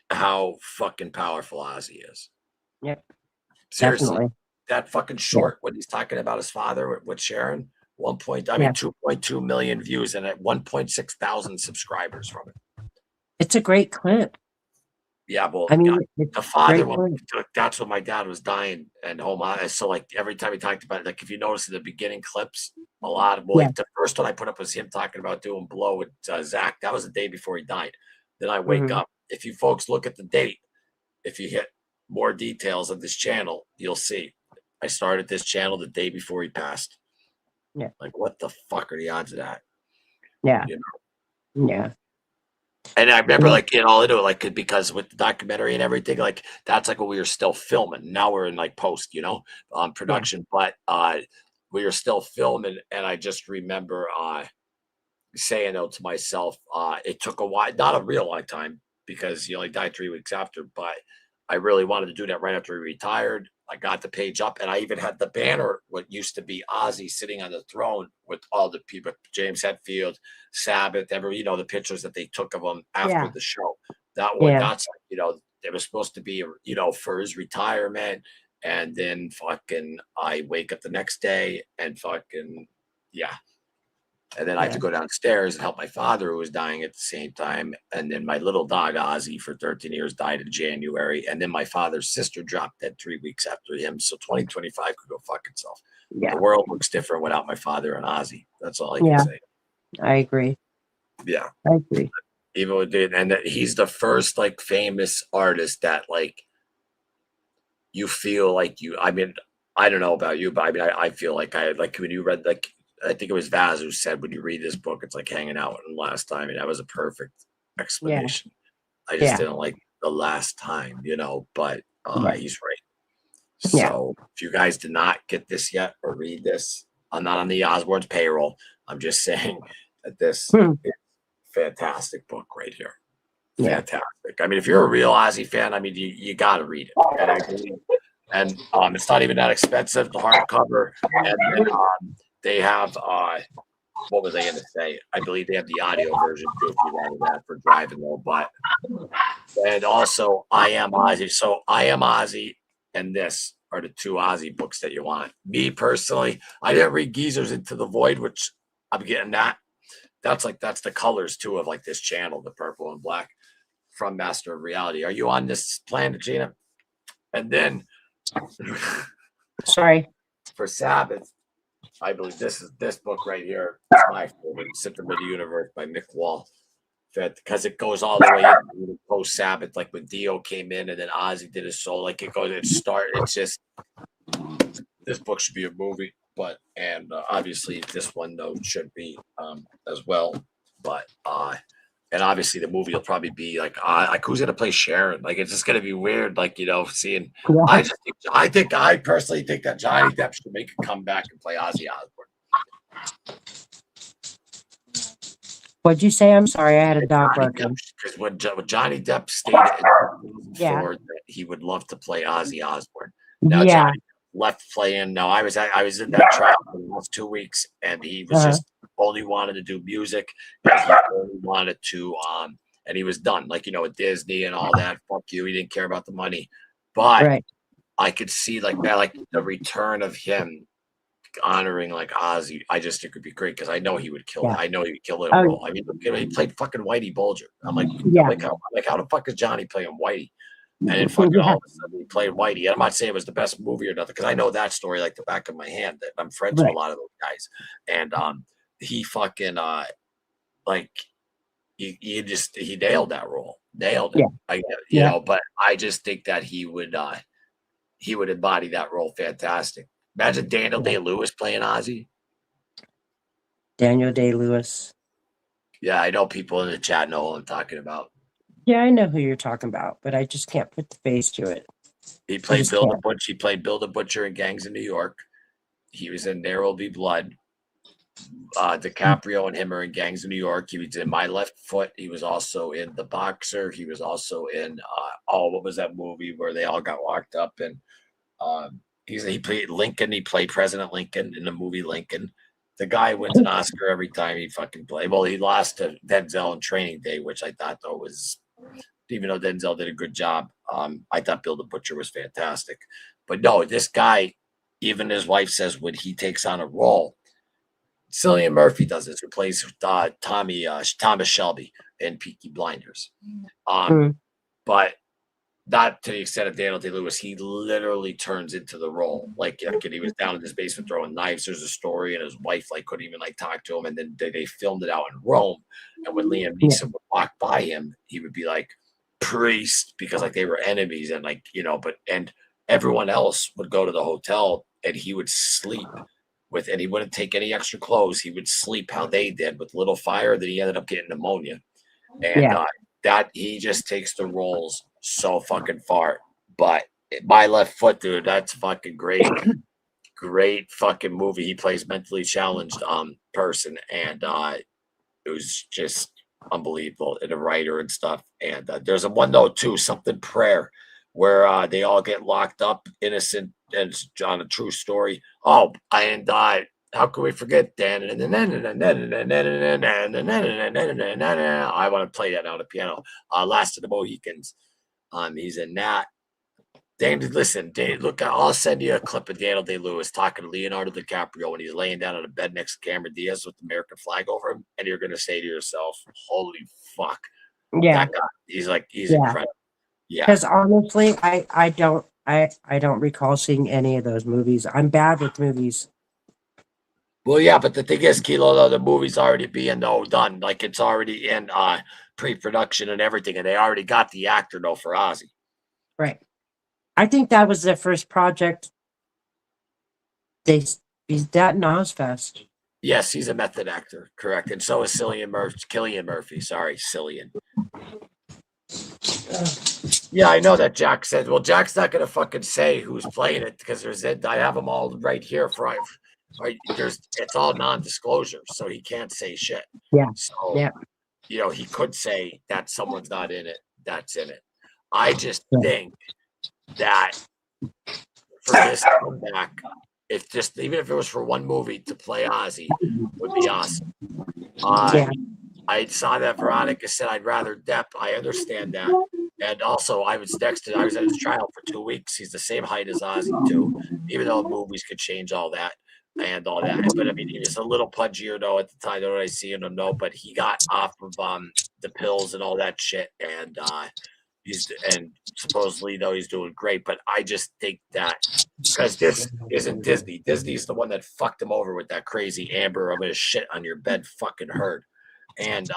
how fucking powerful Ozzy is. Yep. Seriously, Definitely. that fucking Yeah. short when he's talking about his father with Sharon, Yeah. 2.2 million views and at 1.6 thousand subscribers from it. It's a great clip. Yeah, well, I mean, it's the a father great one, clip. that's when my dad was dying and so like every time he talked about it, like if you notice in the beginning clips, a lot of Yeah. like the first one I put up was him talking about doing blow with Zach. That was the day before he died. Then I wake Mhm. up. If you folks look at the date, if you hit more details of this channel, you'll see I started this channel the day before he passed. Yeah. Like, what the fuck are the odds of that? Yeah. You know? Yeah. And I remember Yeah. like getting all into it, like because with the documentary and everything, like that's like when we were still filming. Now we're in like post, Yeah. production, but we were still filming, and I just remember saying though to myself, it took a while, not a real long time, because he only died 3 weeks after, but I really wanted to do that right after he retired. I got the page up, and I even had the banner, what used to be Ozzy sitting on the throne with all the people, James Hetfield, Sabbath, the pictures that they took of him after Yeah. the show. That one, Yeah. that's like, it was supposed to be, for his retirement. And then fucking, I wake up the next day and fucking, yeah. And then I had to Yeah. go downstairs and help my father, who was dying at the same time. And then my little dog, Ozzy, for 13 years, died in January. And then my father's sister dropped dead 3 weeks after him. So 2025 could go fuck itself. Yeah. The world looks different without my father and Ozzy. That's all I can Yeah. say. I agree. Yeah. I agree. Even with it, and that he's the first like famous artist that like you feel like I don't know about you, but I feel like I like when you read, like, I think it was Vaz who said, when you read this book, it's like hanging out with him last time. And that was a perfect Yeah. explanation. I just Yeah. didn't like the last time, but Yeah. he's right. Yeah. So if you guys did not get this yet or read this, I'm not on the Osbourne's payroll. I'm just saying that this Hmm. is a fantastic book right here. Yeah. Fantastic. I mean, if you're a real Ozzy fan, I mean, you got to read it. And I believe, and it's not even that expensive, the hardcover. And then they have what was I going to say? I believe they have the audio version too, if you wanted that for driving though. But and also I Am Ozzy. So I Am Ozzy and this are the two Ozzy books that you want. Me personally, I didn't read Geezers Into the Void, which I'm getting that. That's the colors too of like this channel, the purple and black from Master of Reality. Are you on this planet, Gina? And then Sorry. for Sabbath, I believe this book right here is my favorite, Symptom of the Universe by Mick Wall. Because it goes all the way into post Sabbath, like when Dio came in and then Ozzy did his soul. Like it's just this book should be a movie, but and obviously this one though should be as well. But and obviously the movie will probably be like who's gonna play Sharon? Like it's just gonna be weird, like seeing. Yeah. I personally think that Johnny Depp should make a comeback and play Ozzy Osbourne. What'd you say? I'm sorry, I had a dog barking. Because when Johnny Depp stated in Yeah. 2004 that he would love to play Ozzy Osbourne. Now Yeah. Johnny left playing. No, I was in that trial for the last 2 weeks, and he was just only wanted to do music, and he only wanted to and he was done. Like with Disney and all that. Fuck you. He didn't care about the money, but Right. I could see like that, like the return of him honoring like Ozzy. I just think it would be great because I know he would kill it. Yeah. I know he would kill it. Oh, I mean, he played fucking Whitey Bulger. I'm like, Yeah. how the fuck is Johnny playing Whitey? And then fucking Yeah. all of a sudden he played Whitey. And I'm not saying it was the best movie or nothing because I know that story like the back of my hand. That I'm friends with Right. a lot of those guys, and he fucking like he nailed that role, nailed it. Yeah. But I just think that he would embody that role fantastic. Imagine Daniel Day-Lewis playing Ozzy. Daniel Day-Lewis. Yeah, I know people in the chat know what I'm talking about. Yeah, I know who you're talking about, but I just can't put the face to it. He played Bill the Butcher. He played Bill the Butcher in Gangs of New York. He was in There Will Be Blood. DiCaprio and him are in Gangs of New York. He was in My Left Foot. He was also in The Boxer. He was also in what was that movie where they all got locked up? And he played Lincoln. He played President Lincoln in the movie Lincoln. The guy wins an Oscar every time he fucking plays. Well, he lost to Denzel in Training Day, which I thought though was, even though Denzel did a good job, I thought Bill the Butcher was fantastic. But no, this guy, even his wife says when he takes on a role, Cillian Murphy does this, who plays Thomas Shelby in Peaky Blinders. But not to the extent of Daniel Day-Lewis. He literally turns into the role. Like he was down in his basement throwing knives. There's a story, and his wife couldn't even talk to him. And then they filmed it out in Rome. And when Liam Neeson would walk by him, he would be like, priest, because they were enemies, and and everyone else would go to the hotel and he would sleep and he wouldn't take any extra clothes. He would sleep how they did with little fire. That he ended up getting pneumonia, and that he just takes the roles so fucking far. But My Left Foot, dude, that's fucking great. Great fucking movie. He plays mentally challenged person, and it was just unbelievable, and a writer and stuff. And there's a one though too, something prayer, where they all get locked up, innocent, and it's on a true story. Oh, and how can we forget Dan? I want to play that on the piano. Last of the Mohicans. He's in that. Listen, look, I'll send you a clip of Daniel Day-Lewis talking to Leonardo DiCaprio when he's laying down on a bed next to Cameron Diaz with the American flag over him, and you're going to say to yourself, holy fuck. Yeah. That guy, he's incredible. Yeah. Because honestly, I don't recall seeing any of those movies. I'm bad with movies. Well, yeah, but the thing is, Kilo, though, the movie's already being done. Like it's already in pre-production and everything, and they already got the actor though for Ozzy. Right. I think that was their first project. He's that in Ozfest. Yes, he's a method actor, correct. And so is Cillian Murphy. Sorry, Cillian. Yeah, I know that Jack said. Well, Jack's not gonna fucking say who's playing it because I have them all right here for it's all non-disclosure, so he can't say shit. Yeah. So he could say that someone's not in it, that's in it. I just think that for this comeback, even if it was for one movie to play Ozzy, would be awesome. I saw that Veronica said I'd rather Depp. I understand that. And also, I was at his trial for 2 weeks. He's the same height as Ozzy, too, even though movies could change all that and all that. But I mean, he was a little pudgier, though, at the time. I don't really see him, no, but he got off of the pills and all that shit. And, and supposedly though he's doing great, but I just think that because this isn't Disney. Disney's the one that fucked him over with that crazy Amber, I'm gonna shit on your bed fucking herd. And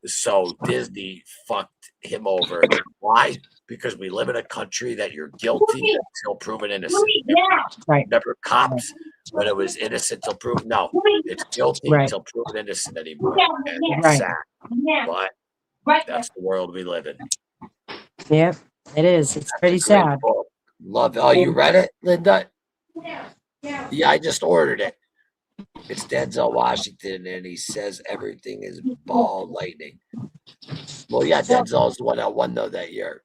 so Disney fucked him over. Why? Because we live in a country that you're guilty until proven innocent. Right. Remember cops when it was innocent till proven? No, it's guilty Right. until proven innocent anymore. And it's Right. sad, but that's the world we live in. Yep, it is. It's pretty It's a great sad. book. Love. Oh, you read it, Linda? Yeah, I just ordered it. It's Denzel Washington, and he says everything is ball lightning. Well, yeah, Denzel's the one that won though that year.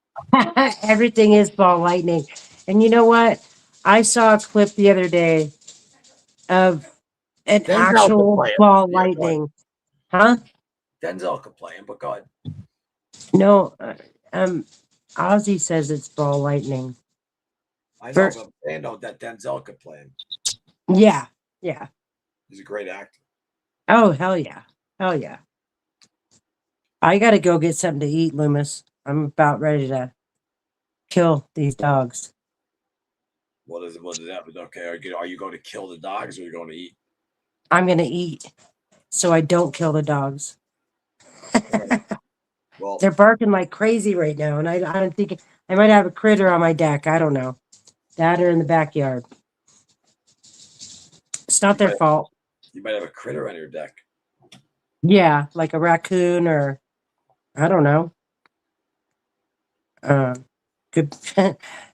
Everything is ball lightning. And you know what? I saw a clip the other day of an Denzel can actual play it. ball Yeah, go ahead. lightning. Huh? Denzel could play him, but go ahead. No, Ozzy says it's ball lightning. I know, First, but they know that Denzel could play him. yeah, yeah. He's a great actor. Oh, hell yeah. Hell yeah. I got to go get something to eat, Loomis. I'm about ready to kill these dogs. What is that? Okay, are you going to kill the dogs or are you going to eat? I'm going to eat so I don't kill the dogs. Well, they're barking like crazy right now, and I don't think I might have a critter on my deck. I don't know. That or in the backyard. It's not their fault. You might have a critter on your deck. Yeah, like a raccoon or I don't know. Good.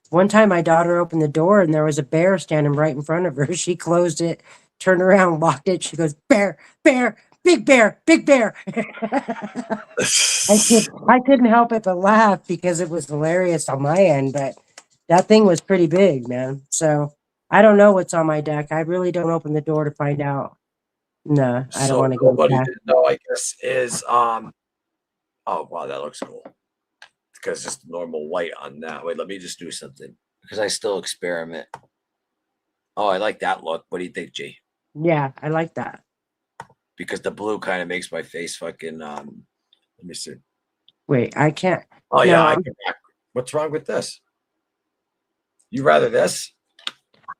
One time, my daughter opened the door and there was a bear standing right in front of her. She closed it, turned around, locked it. She goes, "Bear, bear, big bear, big bear." I couldn't help it but laugh because it was hilarious on my end, but that thing was pretty big, man. So I don't know what's on my deck. I really don't open the door to find out. No, I don't want to go Nobody back. didn't know, I guess, is oh wow, that looks cool. Because just normal white on that. Wait, let me just do something. Because I still experiment. Oh, I like that look. What do you think, G? Yeah, I like that. Because the blue kind of makes my face fucking let me see. Wait, I can't. Oh No, yeah, what's wrong with this? You rather this?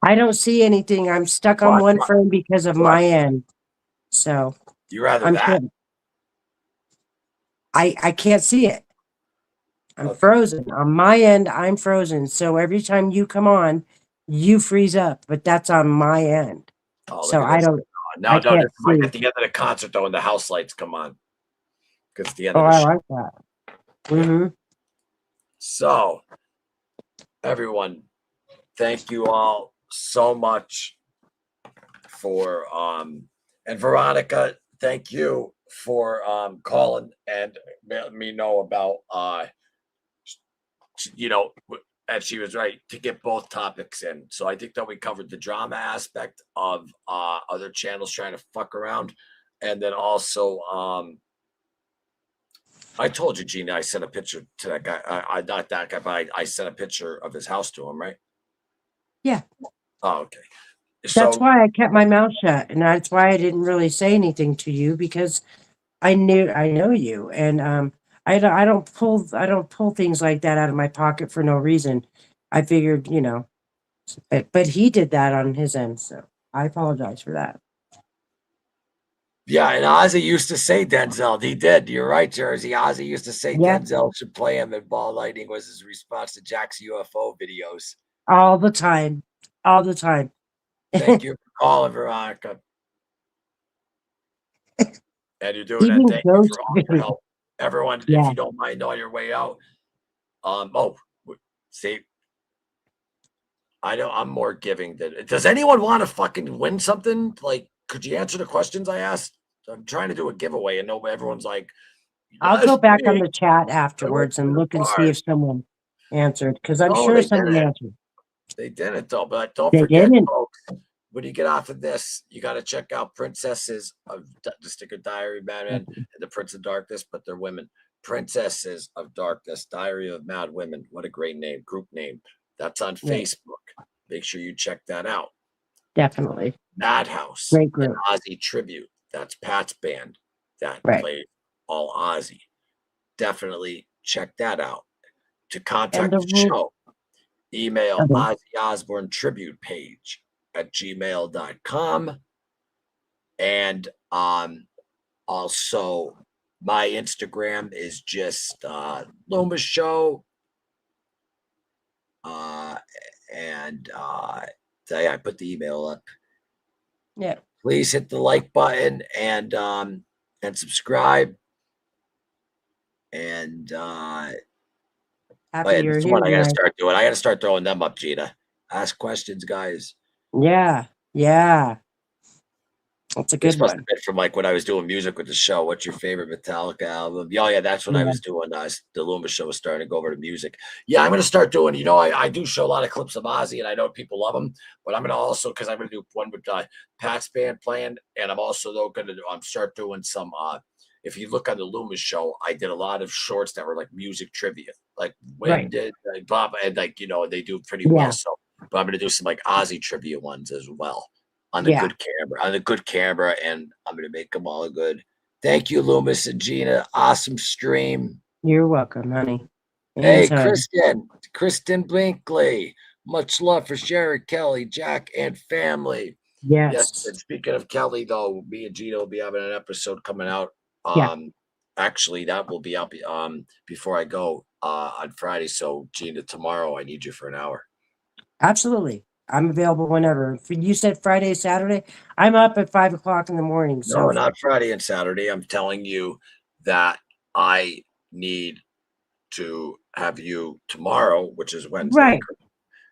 I don't see anything. I'm stuck on one frame because of my end. So You rather I'm that? I can't see it. I'm frozen. On my end, I'm frozen. So every time you come on, you freeze up. But that's on my end. Oh, so I don't. No, I this can't is like see. at the end of the concert though, when the house lights come on. Because it's the end Oh, of the I show. like that. Mm-hmm. So, everyone, thank you all so much for and Veronica, thank you for calling and letting me know about and she was right to get both topics in. So I think that we covered the drama aspect of other channels trying to fuck around, and then also I told you, Gina, I sent a picture to that guy. I not that guy, but I sent a picture of his house to him, right? Yeah. Oh, okay. That's why I kept my mouth shut, and that's why I didn't really say anything to you because I know you, and I don't pull things like that out of my pocket for no reason. I figured, but he did that on his end, so I apologize for that. Yeah, and Ozzy used to say Denzel. He did. You're right, Jersey. Ozzy used to say Denzel should play him, and ball lightning was his response to Jack's UFO videos. All the time. All the time. Thank you for calling, Veronica. And you're doing that. Thank you for all your help. Everyone, if you don't mind on your way out. See, I know I'm more giving than. Does anyone want to fucking win something? Like, could you answer the questions I asked? I'm trying to do a giveaway, and everyone's like, I'll go back on the chat afterwards and look and see if someone answered, because I'm sure someone answered. They didn't, though. But don't forget, folks, when you get off of this, you got to check out Princesses of the Sticker Diary, Batman, and the Prince of Darkness, but they're women. Princesses of Darkness, Diary of Mad Women. What a great name, group name. That's on Facebook. Make sure you check that out. Definitely. Madhouse. Great group. And Ozzy Tribute. That's Pat's band that played all Ozzy. Definitely check that out. To And contact the the rule. show, email Okay. Ozzy Osbourne Tribute page at gmail.com. And also my Instagram is just Loomis Show. And yeah, I put the email up. Yeah. Please hit the like button and subscribe. And Happy yeah, you're this here one I gotta tonight. start doing. I gotta start throwing them up, Gina. Ask questions, guys. Yeah. Yeah. That's a This good must have one. been from like when I was doing music with the show. What's your favorite Metallica album? Oh yeah, that's when I Yeah. was doing the Loomis show was starting to go over to music. Yeah, I'm gonna start doing. I do show a lot of clips of Ozzy, and I know people love him. But I'm gonna also because I'm gonna do one with Pat's band playing, and I'm also though gonna start doing some. If you look on the Loomis show, I did a lot of shorts that were like music trivia, like when Right. did Bob and like they do pretty well. Yeah. So, but I'm gonna do some like Ozzy trivia ones as well on the Yeah. good camera, and I'm gonna make them all good. Thank you, Loomis and Gina. Awesome stream. You're welcome, honey. Hey, Anytime. Kristen Blinkley. Much love for Sherry, Kelly, Jack, and family. Yes, Yes. and speaking of Kelly, though, me and Gina will be having an episode coming out. Yeah. Actually, that will be out before I go on Friday. So, Gina, tomorrow I need you for an hour. Absolutely. I'm available whenever. You said Friday, Saturday. I'm up at 5 o'clock in the morning. No, So not Friday and Saturday. I'm telling you that I need to have you tomorrow, which is Wednesday, right.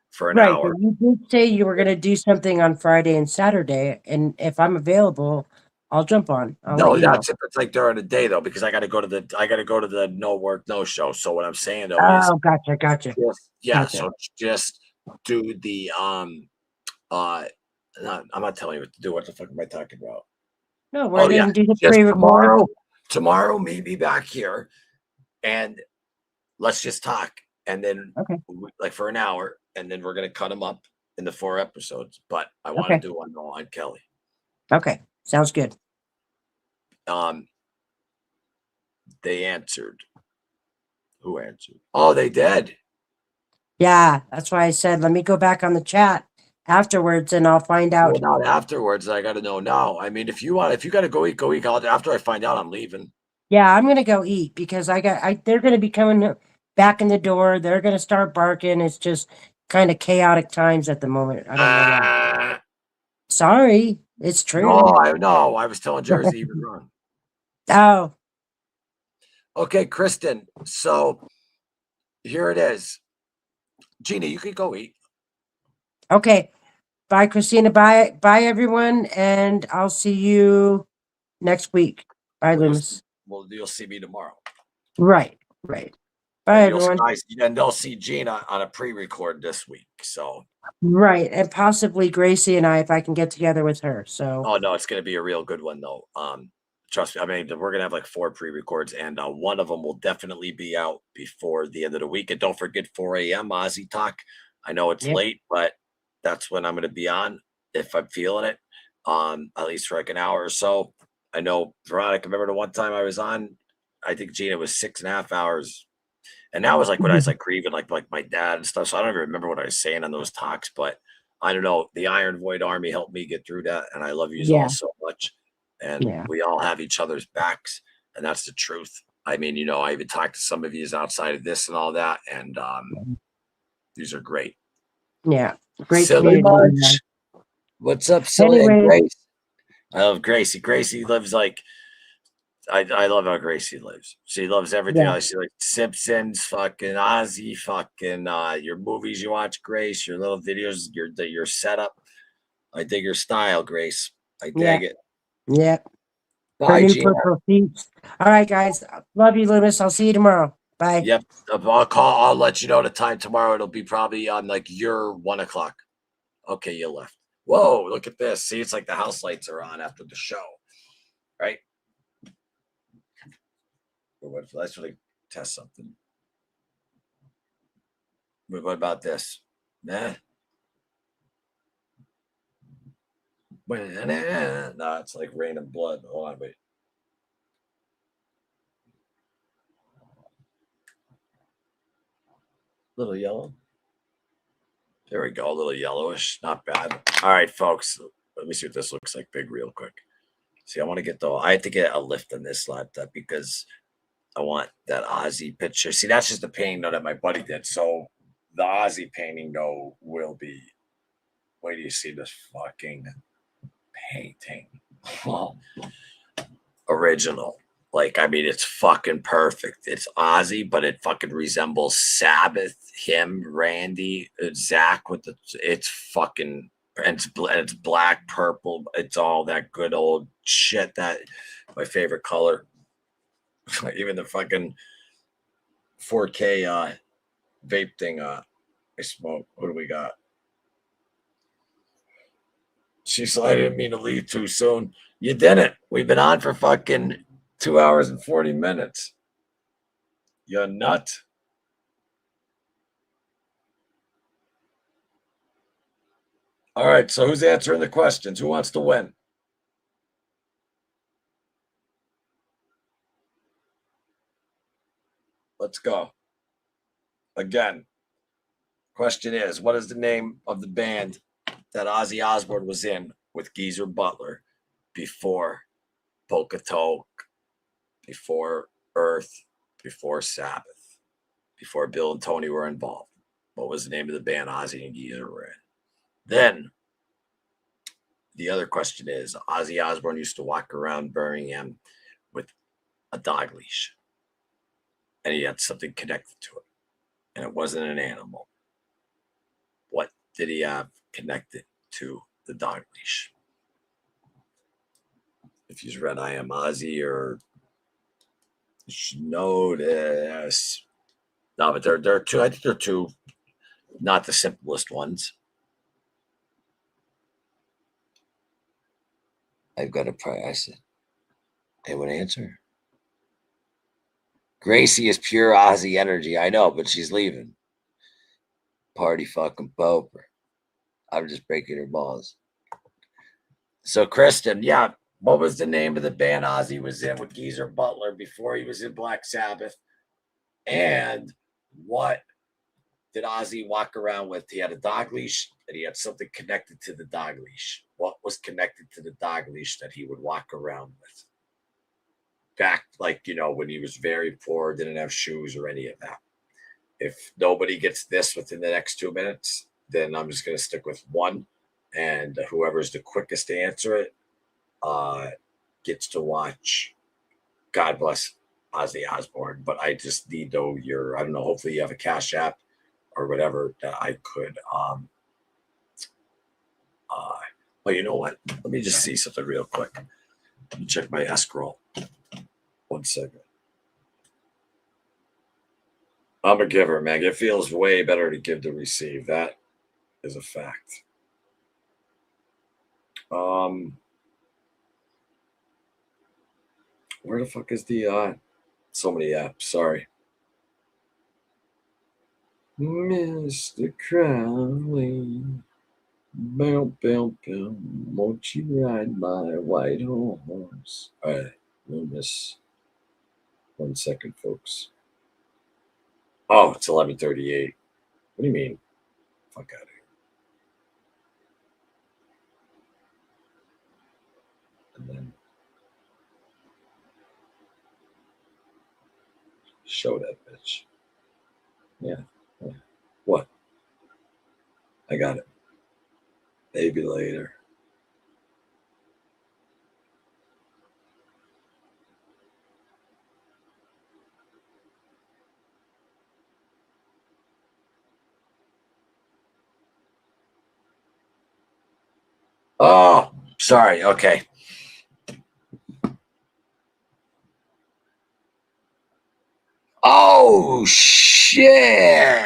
for an Right. But hour. you did say you were gonna do something on Friday and Saturday. And if I'm available, I'll jump on. I'll let No, you know. that's if it's like during the day though, because I got to go to the no work no show. So what I'm saying though is Oh, gotcha, gotcha, so gotcha. just do the no, I'm not telling you what to do. What the fuck am I talking about? No, we're Oh yeah, gonna do the just pre-record. tomorrow meet me back here and let's just talk. And then Okay. like for an hour, and then we're gonna cut them up in the 4 episodes. But I want to Okay. do one on Kelly. Okay. Sounds good. Um, they answered. Who answered? Oh, they did. Yeah, that's why I said let me go back on the chat afterwards and I'll find Well, out. not afterwards. I got to know now. I mean, if you got to go eat, go eat. After I find out, I'm leaving. Yeah, I'm gonna go eat because they're gonna be coming back in the door. They're gonna start barking. It's just kind of chaotic times at the moment. I don't know why. Sorry, it's No, true. I was telling Jersey he was wrong. Oh, Okay, Kristen. So here it is. Gina, you could go eat. okay. Bye, Christina. Bye, everyone, and I'll see you next week. Bye, Well, Loomis. you'll see me tomorrow, Right, right. Bye, and everyone. they'll see Gina on a pre-record this week. So, Right, and possibly Gracie and I, if I can get together with her. So, oh no, it's gonna be a real good one though. Trust me. I mean, we're gonna have like 4 pre-records, and one of them will definitely be out before the end of the week. And don't forget 4 a.m. Ozzy Talk. I know it's yeah, late, but that's when I'm gonna be on if I'm feeling it. At least for like an hour or so. I know Veronica. Remember the one time I was on? I think Gina was 6.5 hours, and that was like when I was like grieving like my dad and stuff. So I don't even remember what I was saying on those talks, but I don't know. The Iron Void Army helped me get through that, and I love you all yeah, so much. And yeah, we all have each other's backs, and that's the truth. I mean, I even talked to some of you outside of this and all that, and these are great. yeah. Great Silly community. Munch. What's up, Silly and Anyway, Grace? I love Gracie. Gracie lives like I love how Gracie lives. She loves everything. yeah, She like Simpsons, fucking Ozzy, fucking your movies you watch, Grace, your little videos, your setup. I dig your style, Grace. I yeah, dig it. yeah. Her Bye, new Gina. purple seats. All right, guys. Love you, Loomis. I'll see you tomorrow. Bye. Yep. I'll let you know the time tomorrow. It'll be probably on like your 1 o'clock. Okay, you left. Whoa, look at this. See, it's like the house lights are on after the show, right? Let's really test something. What about this? Nah. No, it's like rain and blood. Hold on, wait. Little yellow. There we go. A little yellowish. Not bad. All right, folks. Let me see what this looks like big real quick. See, I want to get I have to get a lift on this laptop because I want that Ozzy picture. See, that's just the painting though that my buddy did. So the Ozzy painting though will be. Wait till you see this fucking painting. Well, original. Like, I mean, it's fucking perfect. It's Ozzy, but it fucking resembles Sabbath, him, Randy, Zach with the. It's fucking. And it's black, purple. It's all that good old shit. That my favorite color. Even the fucking 4K vape thing I smoke. What do we got? She said, I didn't mean to leave too soon. You didn't. We've been on for fucking 2 hours and 40 minutes. You nut. All right, so who's answering the questions? Who wants to win? Let's go. Again, question is, what is the name of the band that Ozzy Osbourne was in with Geezer Butler before Polka Toe, before Earth, before Sabbath, before Bill and Tony were involved? What was the name of the band Ozzy and Geezer were in? Then the other question is, Ozzy Osbourne used to walk around Birmingham with a dog leash, and he had something connected to it, and it wasn't an animal. What did he have connected to the dog leash? If you've read I Am Ozzy or you should know this. No, but they're two. I think they're two, not the simplest ones. I've got a price. I said, they would answer. Gracie is pure Ozzy energy. I know, but she's leaving. Party fucking poper. I'm just breaking her balls. So, Kristen, yeah, what was the name of the band Ozzy was in with Geezer Butler before he was in Black Sabbath? And what did Ozzy walk around with? He had a dog leash and he had something connected to the dog leash. What was connected to the dog leash that he would walk around with? Back, like, when he was very poor, didn't have shoes or any of that. If nobody gets this within the next 2 minutes, then I'm just going to stick with one. And whoever's the quickest to answer it gets to watch God Bless Ozzy Osbourne. But I just need, though, I don't know, hopefully you have a Cash App or whatever that I could. Well, you know what? Let me just see something real quick. Let me check my escrow. 1 second. I'm a giver, Meg. It feels way better to give than receive. That is a fact. Where the fuck is the so many apps? Sorry. Mr. Crowley, bow, bow, bow, won't you ride my white horse? All right, Loomis. 1 second, folks. Oh, it's 11:38. What do you mean? Fuck out of here. And then show that bitch. Yeah. What? I got it. Maybe later. Oh, sorry. Okay. Oh, shit.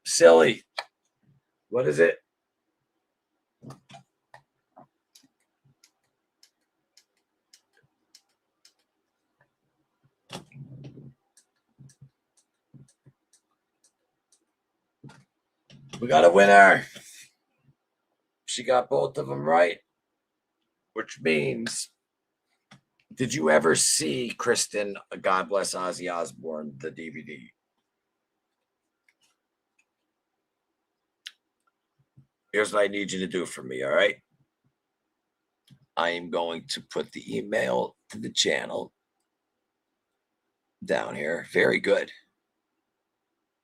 Silly. What is it? We got a winner. She got both of them right, which means Did you ever see, Kristen, God Bless Ozzy Osbourne, the DVD? Here's what I need you to do for me, all right? I am going to put the email to the channel down here. Very good.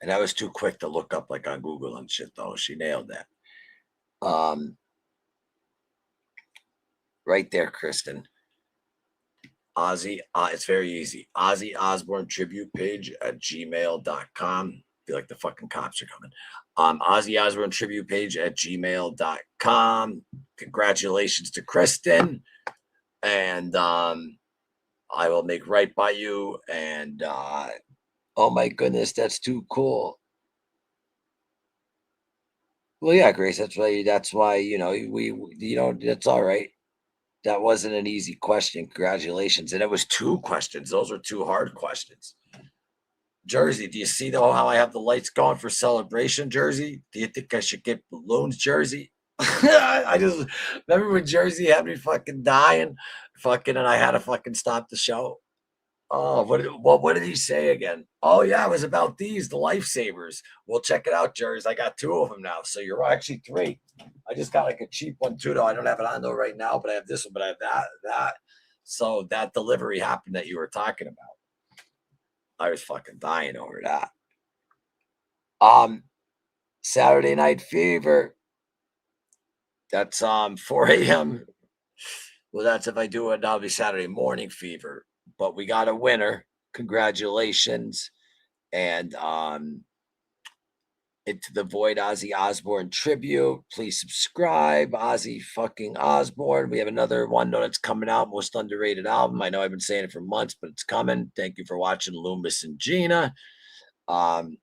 And I was too quick to look up like on Google and shit, though. She nailed that. Right there, Kristen. Ozzy, it's very easy. Ozzy Osbourne Tribute page at gmail.com. Feel like the fucking cops are coming. Ozzy Osbourne Tribute page at gmail.com. Congratulations to Kristen. And I will make right by you. And oh my goodness, that's too cool. Well, yeah, Grace, that's why, you know, that's all right. That wasn't an easy question. Congratulations. And it was 2 questions. Those are 2 hard questions. Jersey, do you see though how I have the lights going for celebration, Jersey? Do you think I should get balloons, Jersey? I just remember when Jersey had me fucking dying, and I had to fucking stop the show. Oh, what did he say again? Oh yeah, it was about these, the lifesavers. Well, check it out, Jersey. I got 2 of them now. So you're actually 3. I just got like a cheap one too, though. I don't have it on though right now, but I have this one, but I have that. So that delivery happened that you were talking about. I was fucking dying over that. Saturday Night Fever. That's 4 a.m. Well, that's if I do it, that'll be Saturday Morning Fever. But we got a winner. Congratulations. And Into the Void Ozzy Osbourne Tribute. Please subscribe. Ozzy fucking Osbourne. We have another one that's coming out. Most underrated album. I know I've been saying it for months, but it's coming. Thank you for watching Loomis and Gina. Don't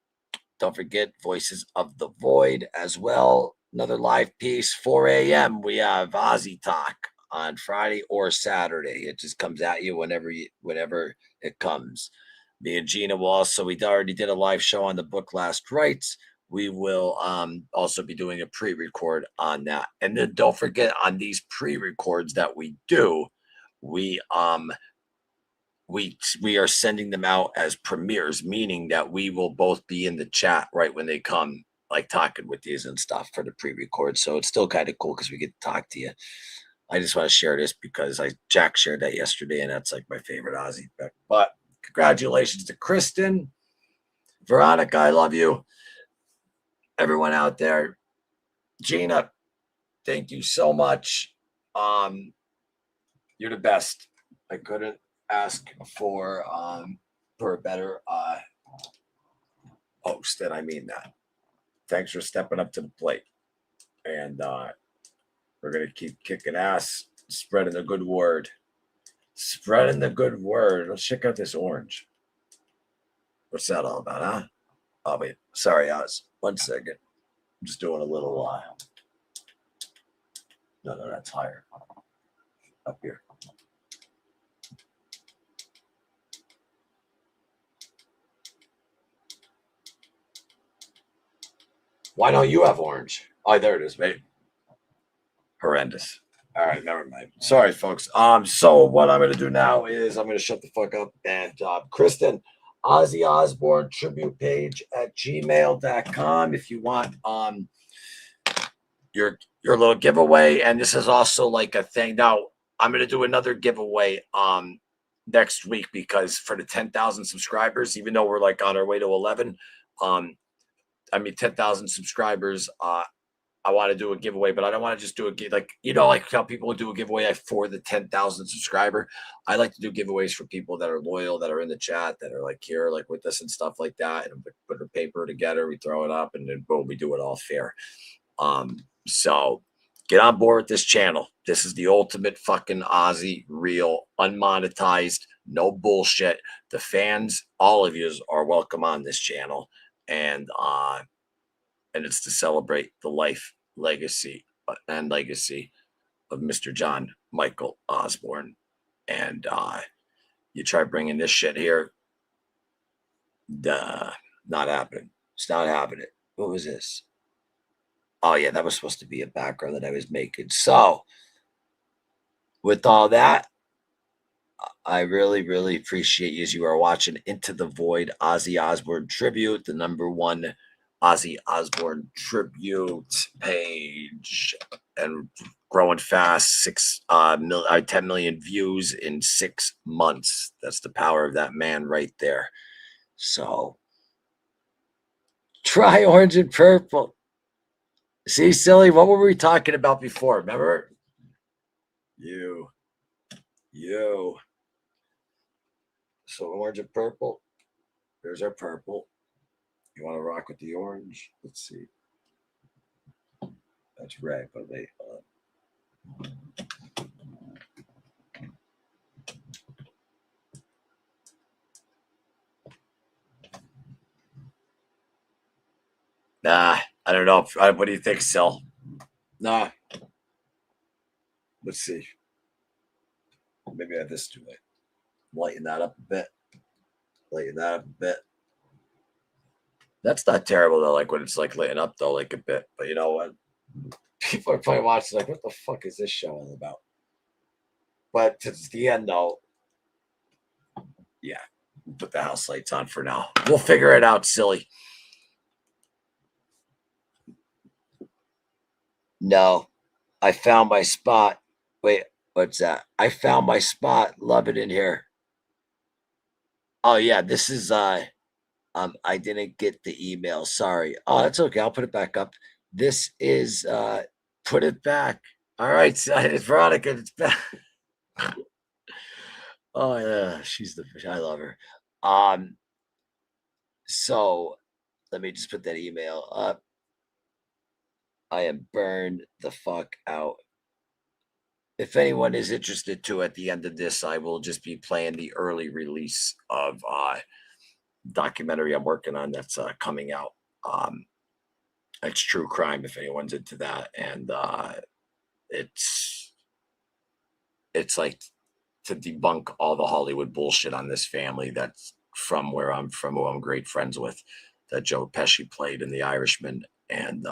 forget Voices of the Void as well. Another live piece, 4 a.m. We have Ozzy Talk on Friday or Saturday. It just comes at you whenever it comes. Me and Gina will also, we already did a live show on the book Last Rites. We will also be doing a pre-record on that. And then don't forget, on these pre-records that we do, we are sending them out as premieres, meaning that we will both be in the chat right when they come, like talking with these and stuff for the pre-record. So it's still kind of cool because we get to talk to you. I just want to share this because Jack shared that yesterday, and that's like my favorite Ozzy. But congratulations to Kristen. Veronica, I love you. Everyone out there. Gina, thank you so much. You're the best. I couldn't ask for a better host, and I mean that. Thanks for stepping up to the plate. And we're going to keep kicking ass, spreading the good word. Spreading the good word. Let's check out this orange. What's that all about, huh? Oh, wait. Sorry, Oz. 1 second. I'm just doing a little no, that's higher. Up here. Why don't you have orange? Oh, there it is, babe. Horrendous. All right, never mind. Sorry, folks. So what I'm gonna do now is I'm gonna shut the fuck up. And Kristen, Ozzy Osbourne Tribute page at gmail.com if you want your little giveaway. And this is also like a thing. Now I'm gonna do another giveaway next week because for the 10,000 subscribers, even though we're like on our way to 11, 10,000 subscribers. I want to do a giveaway, but I don't want to just do like how people do a giveaway for the 10,000 subscriber. I like to do giveaways for people that are loyal, that are in the chat, that are like here, like with us and stuff like that. And we put a paper together, we throw it up, and then boom, we do it all fair. So get on board with this channel. This is the ultimate fucking Ozzy, real, unmonetized, no bullshit. The fans, all of you are welcome on this channel. And it's to celebrate the life, legacy of Mr. John Michael Osbourne. And you try bringing this shit here, not happening. It's not happening. What was this? Oh, yeah, that was supposed to be a background that I was making. So, with all that, I really, really appreciate you as you are watching Into the Void Ozzy Osbourne Tribute, the #1 Ozzy Osbourne Tribute page, and growing fast. 10 million views in 6 months. That's the power of that man right there. So try orange and purple. See, silly, what were we talking about before? Remember? You. So orange and purple. There's our purple. You want to rock with the orange? Let's see. That's red, but wait. Nah, I don't know. What do you think, Sil? Nah. Let's see. Maybe I have this too late. Lighten that up a bit. That's not terrible though. Like when it's like lighten up though, like a bit. But you know what? People are probably watching like, what the fuck is this show all about? But it's the end though. Yeah. Put the house lights on for now. We'll figure it out, silly. No, I found my spot. Wait, what's that? I found my spot. Love it in here. Oh yeah, this is I didn't get the email. Sorry. Oh, that's okay. I'll put it back up. This is put it back. All right, it's Veronica. It's back. Oh yeah, she's the I love her. So let me just put that email up. I am burned the fuck out. If anyone is interested too, at the end of this, I will just be playing the early release of documentary I'm working on that's coming out. It's true crime if anyone's into that, and it's like to debunk all the Hollywood bullshit on this family that's from where I'm from, who I'm great friends with, that Joe Pesci played in The Irishman, and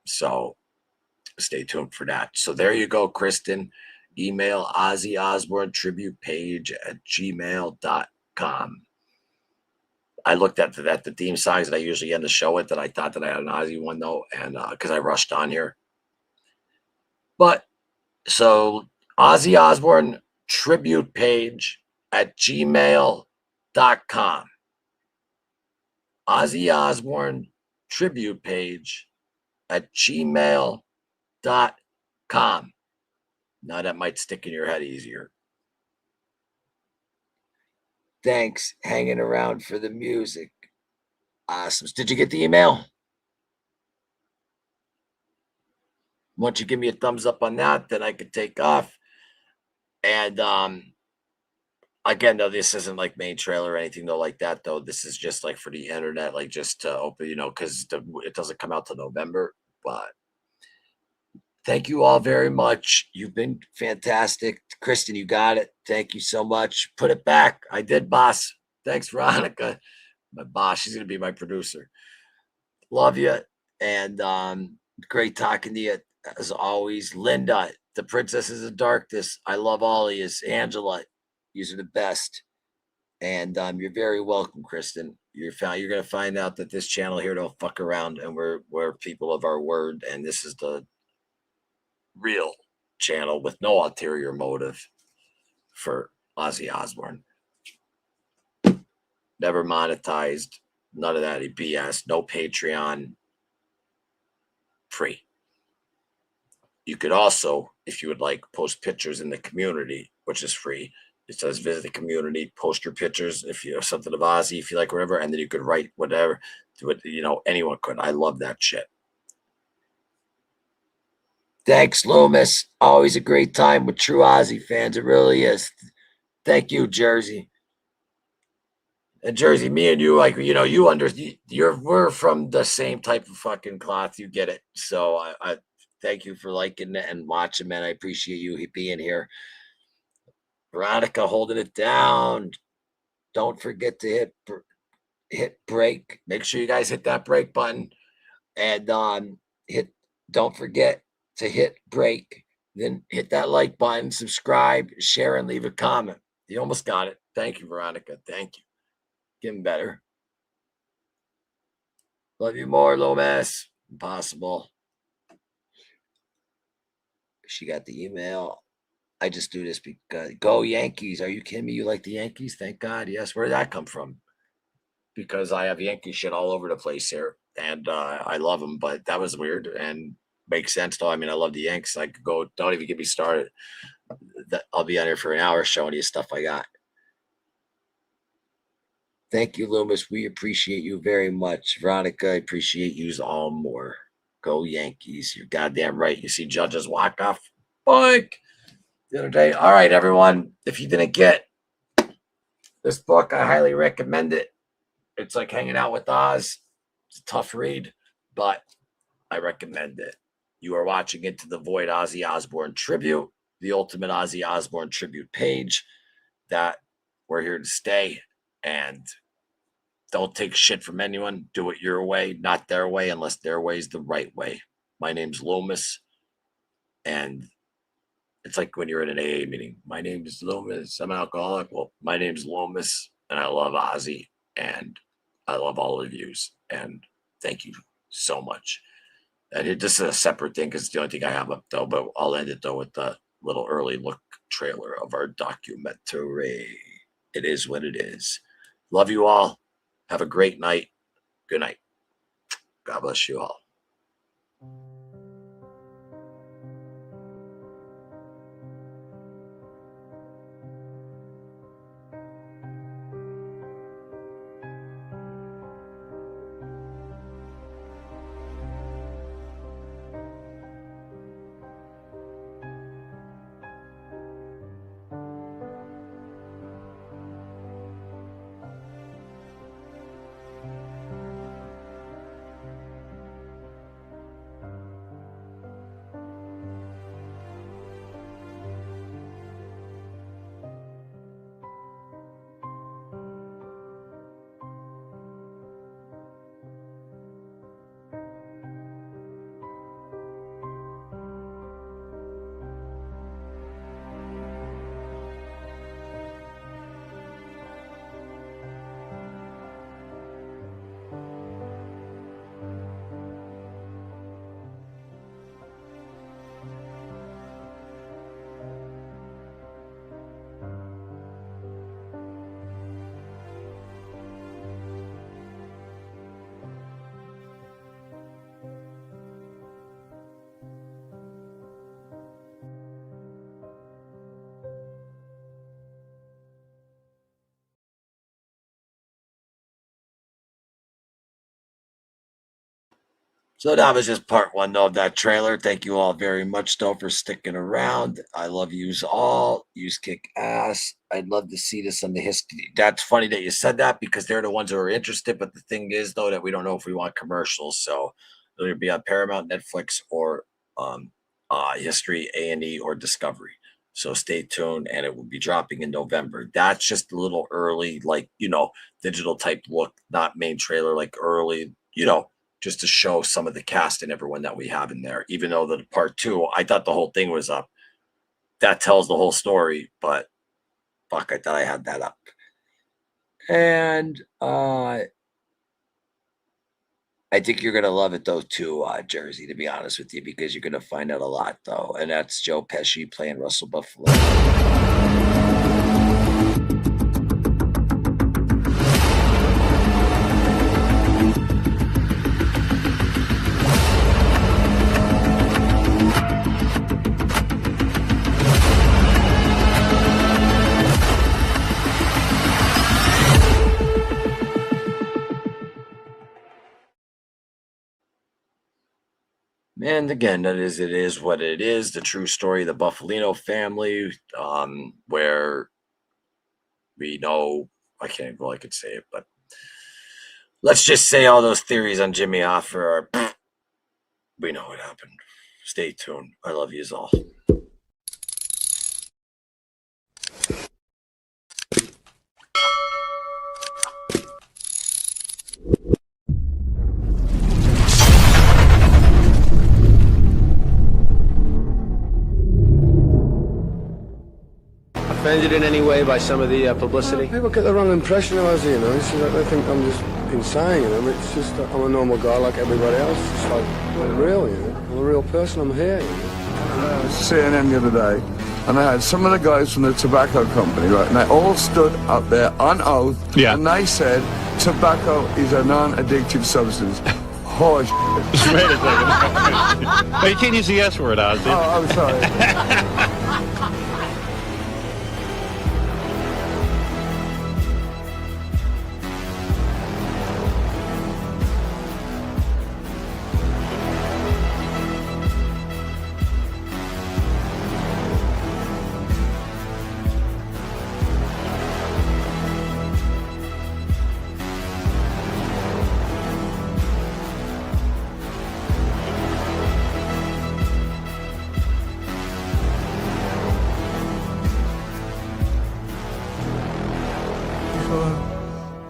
so stay tuned for that. So there you go, Kristen. Email Ozzy Osbourne Tribute page at gmail.com. I looked at the theme songs that I usually end the show with, that I thought that I had an Ozzy one though, and because I rushed on here. But so Ozzy Osbourne Tribute page at gmail.com. Ozzy Osbourne Tribute page at gmail.com. Now that might stick in your head easier. Thanks, hanging around for the music. Awesome. Did you get the email? Once you give me a thumbs up on that, then I could take off. And again, though, this isn't like main trailer or anything though like that though. This is just like for the internet, like just to open, you know, because it doesn't come out till November. But thank you all very much. You've been fantastic. Kristen, you got it. Thank you so much. Put it back. I did, boss. Thanks, Veronica. My boss. She's going to be my producer. Love you. And great talking to you as always. Linda, the Princesses of Darkness. I love all of you. Angela, you're the best. And you're very welcome, Kristen. You're going to find out that this channel here don't fuck around, and we're people of our word. And this is the real channel with no ulterior motive for Ozzy Osbourne. Never monetized, none of that BS, no Patreon, free. You could also, if you would like, post pictures in the community, which is free. It says visit the community, post your pictures if you have something of Ozzy, if you like, whatever, and then you could write whatever, do it, you know, anyone could. I love that shit. Thanks, Loomis. Always a great time with true Ozzy fans. It really is. Thank you, Jersey. And Jersey, me and you, like, you know, we're from the same type of fucking cloth. You get it. So I thank you for liking it and watching, man. I appreciate you being here. Veronica holding it down. Don't forget to hit break. Make sure you guys hit that break button, and don't forget to hit break. Then hit that like button, subscribe, share, and leave a comment. You almost got it. Thank you, Veronica. Thank you. Getting better. Love you more, Loomis. Impossible. She got the email. I just do this because go Yankees. Are you kidding me? You like the Yankees? Thank God. Yes. Where did that come from? Because I have Yankee shit all over the place here, and I love them. But that was weird and makes sense though. I mean, I love the Yanks. I could go. Don't even get me started. I'll be on here for an hour showing you stuff I got. Thank you, Loomis. We appreciate you very much. Veronica, I appreciate you all more. Go Yankees. You're goddamn right. You see Judge's walk-off? Boink! The other day. All right, everyone. If you didn't get this book, I highly recommend it. It's like hanging out with Oz. It's a tough read, but I recommend it. You are watching Into the Void Ozzy Osbourne Tribute, the ultimate Ozzy Osbourne Tribute page. That we're here to stay, and don't take shit from anyone. Do it your way, not their way, unless their way is the right way. My name's Loomis, and it's like when you're in an AA meeting. My name is Loomis. I'm an alcoholic. Well, my name's Loomis, and I love Ozzy, and I love all of yous, and thank you so much. And this is a separate thing because it's the only thing I have up, though, but I'll end it, though, with the little early look trailer of our documentary. It is what it is. Love you all. Have a great night. Good night. God bless you all. So that was just part one, though, of that trailer. Thank you all very much, though, for sticking around. I love yous all. Yous kick ass. I'd love to see this on the history. That's funny that you said that because they're the ones who are interested. But the thing is, though, that we don't know if we want commercials. So it'll be on Paramount, Netflix, or History, A&E, or Discovery. So stay tuned, and it will be dropping in November. That's just a little early, like, digital type look, not main trailer, like early, just to show some of the cast and everyone that we have in there. Even though the part two, I thought the whole thing was up. That tells the whole story, but fuck, I thought I had that up. And I think you're gonna love it though too, Jersey, to be honest with you, because you're gonna find out a lot though. And that's Joe Pesci playing Russell Buffalo. And again, it is what it is. The true story of the Buffalino family, where we know, I can't, well, I could say it, but let's just say all those theories on Jimmy Hoffa are, we know what happened. Stay tuned. I love yous all. offended in any way by some of the publicity? People get the wrong impression of Ozzy, you know. It's like they think I'm just insane, you know. It's just I'm a normal guy like everybody else. It's like I'm real, you know. I'm a real person. I'm here, you know. CNN the other day, and I had some of the guys from the tobacco company, right, and they all stood up there on oath, and they said tobacco is a non-addictive substance. Horse. Wait a second. But you can't use the S word, Ozzy. Oh, I'm sorry.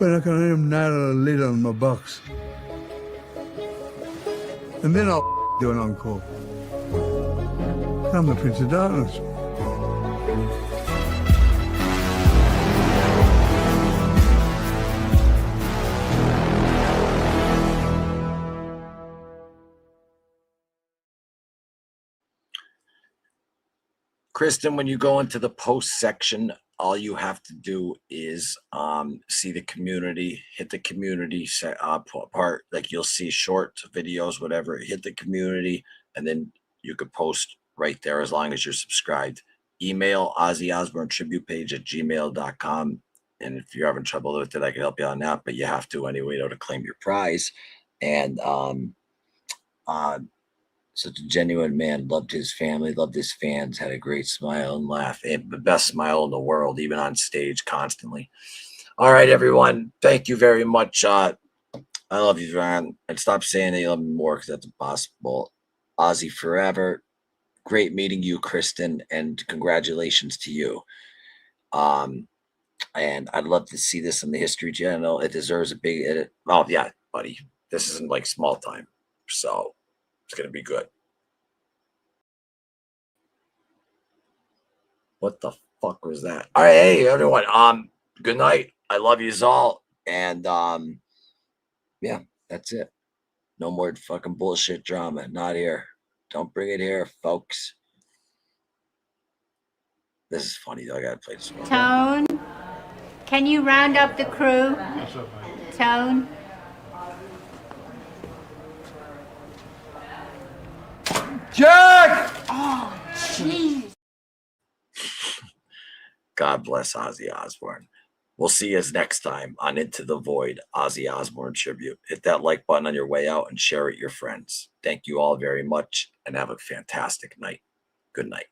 But I can even nail a lid on my box. And then I'll do an encore. I'm the Prince of Darkness. Kristen, when you go into the post section, all you have to do is see the community, hit the community part, like you'll see short videos, whatever, hit the community, and then you could post right there as long as you're subscribed. Email Ozzy Osbourne Tribute page at gmail.com. And if you're having trouble with it, I can help you on that, but you have to anyway, to claim your prize. And such a genuine man, loved his family, loved his fans, had a great smile and laugh, and the best smile in the world, even on stage constantly. All right, everyone. Thank you very much. I love you, man. And stop saying that you love me more because that's impossible. Ozzy forever. Great meeting you, Kristen, and congratulations to you. And I'd love to see this on the History Channel. It deserves a big edit. Oh, yeah, buddy. This isn't like small time. So it's going to be good. What the fuck was that? All right, hey everyone. Good night. I love you all. And yeah, that's it. No more fucking bullshit drama. Not here. Don't bring it here, folks. This is funny though. I gotta play this one. Tone, can you round up the crew? Tone. Jack! Oh, jeez. God bless Ozzy Osbourne. We'll see you next time on Into the Void, Ozzy Osbourne Tribute. Hit that like button on your way out and share it with your friends. Thank you all very much and have a fantastic night. Good night.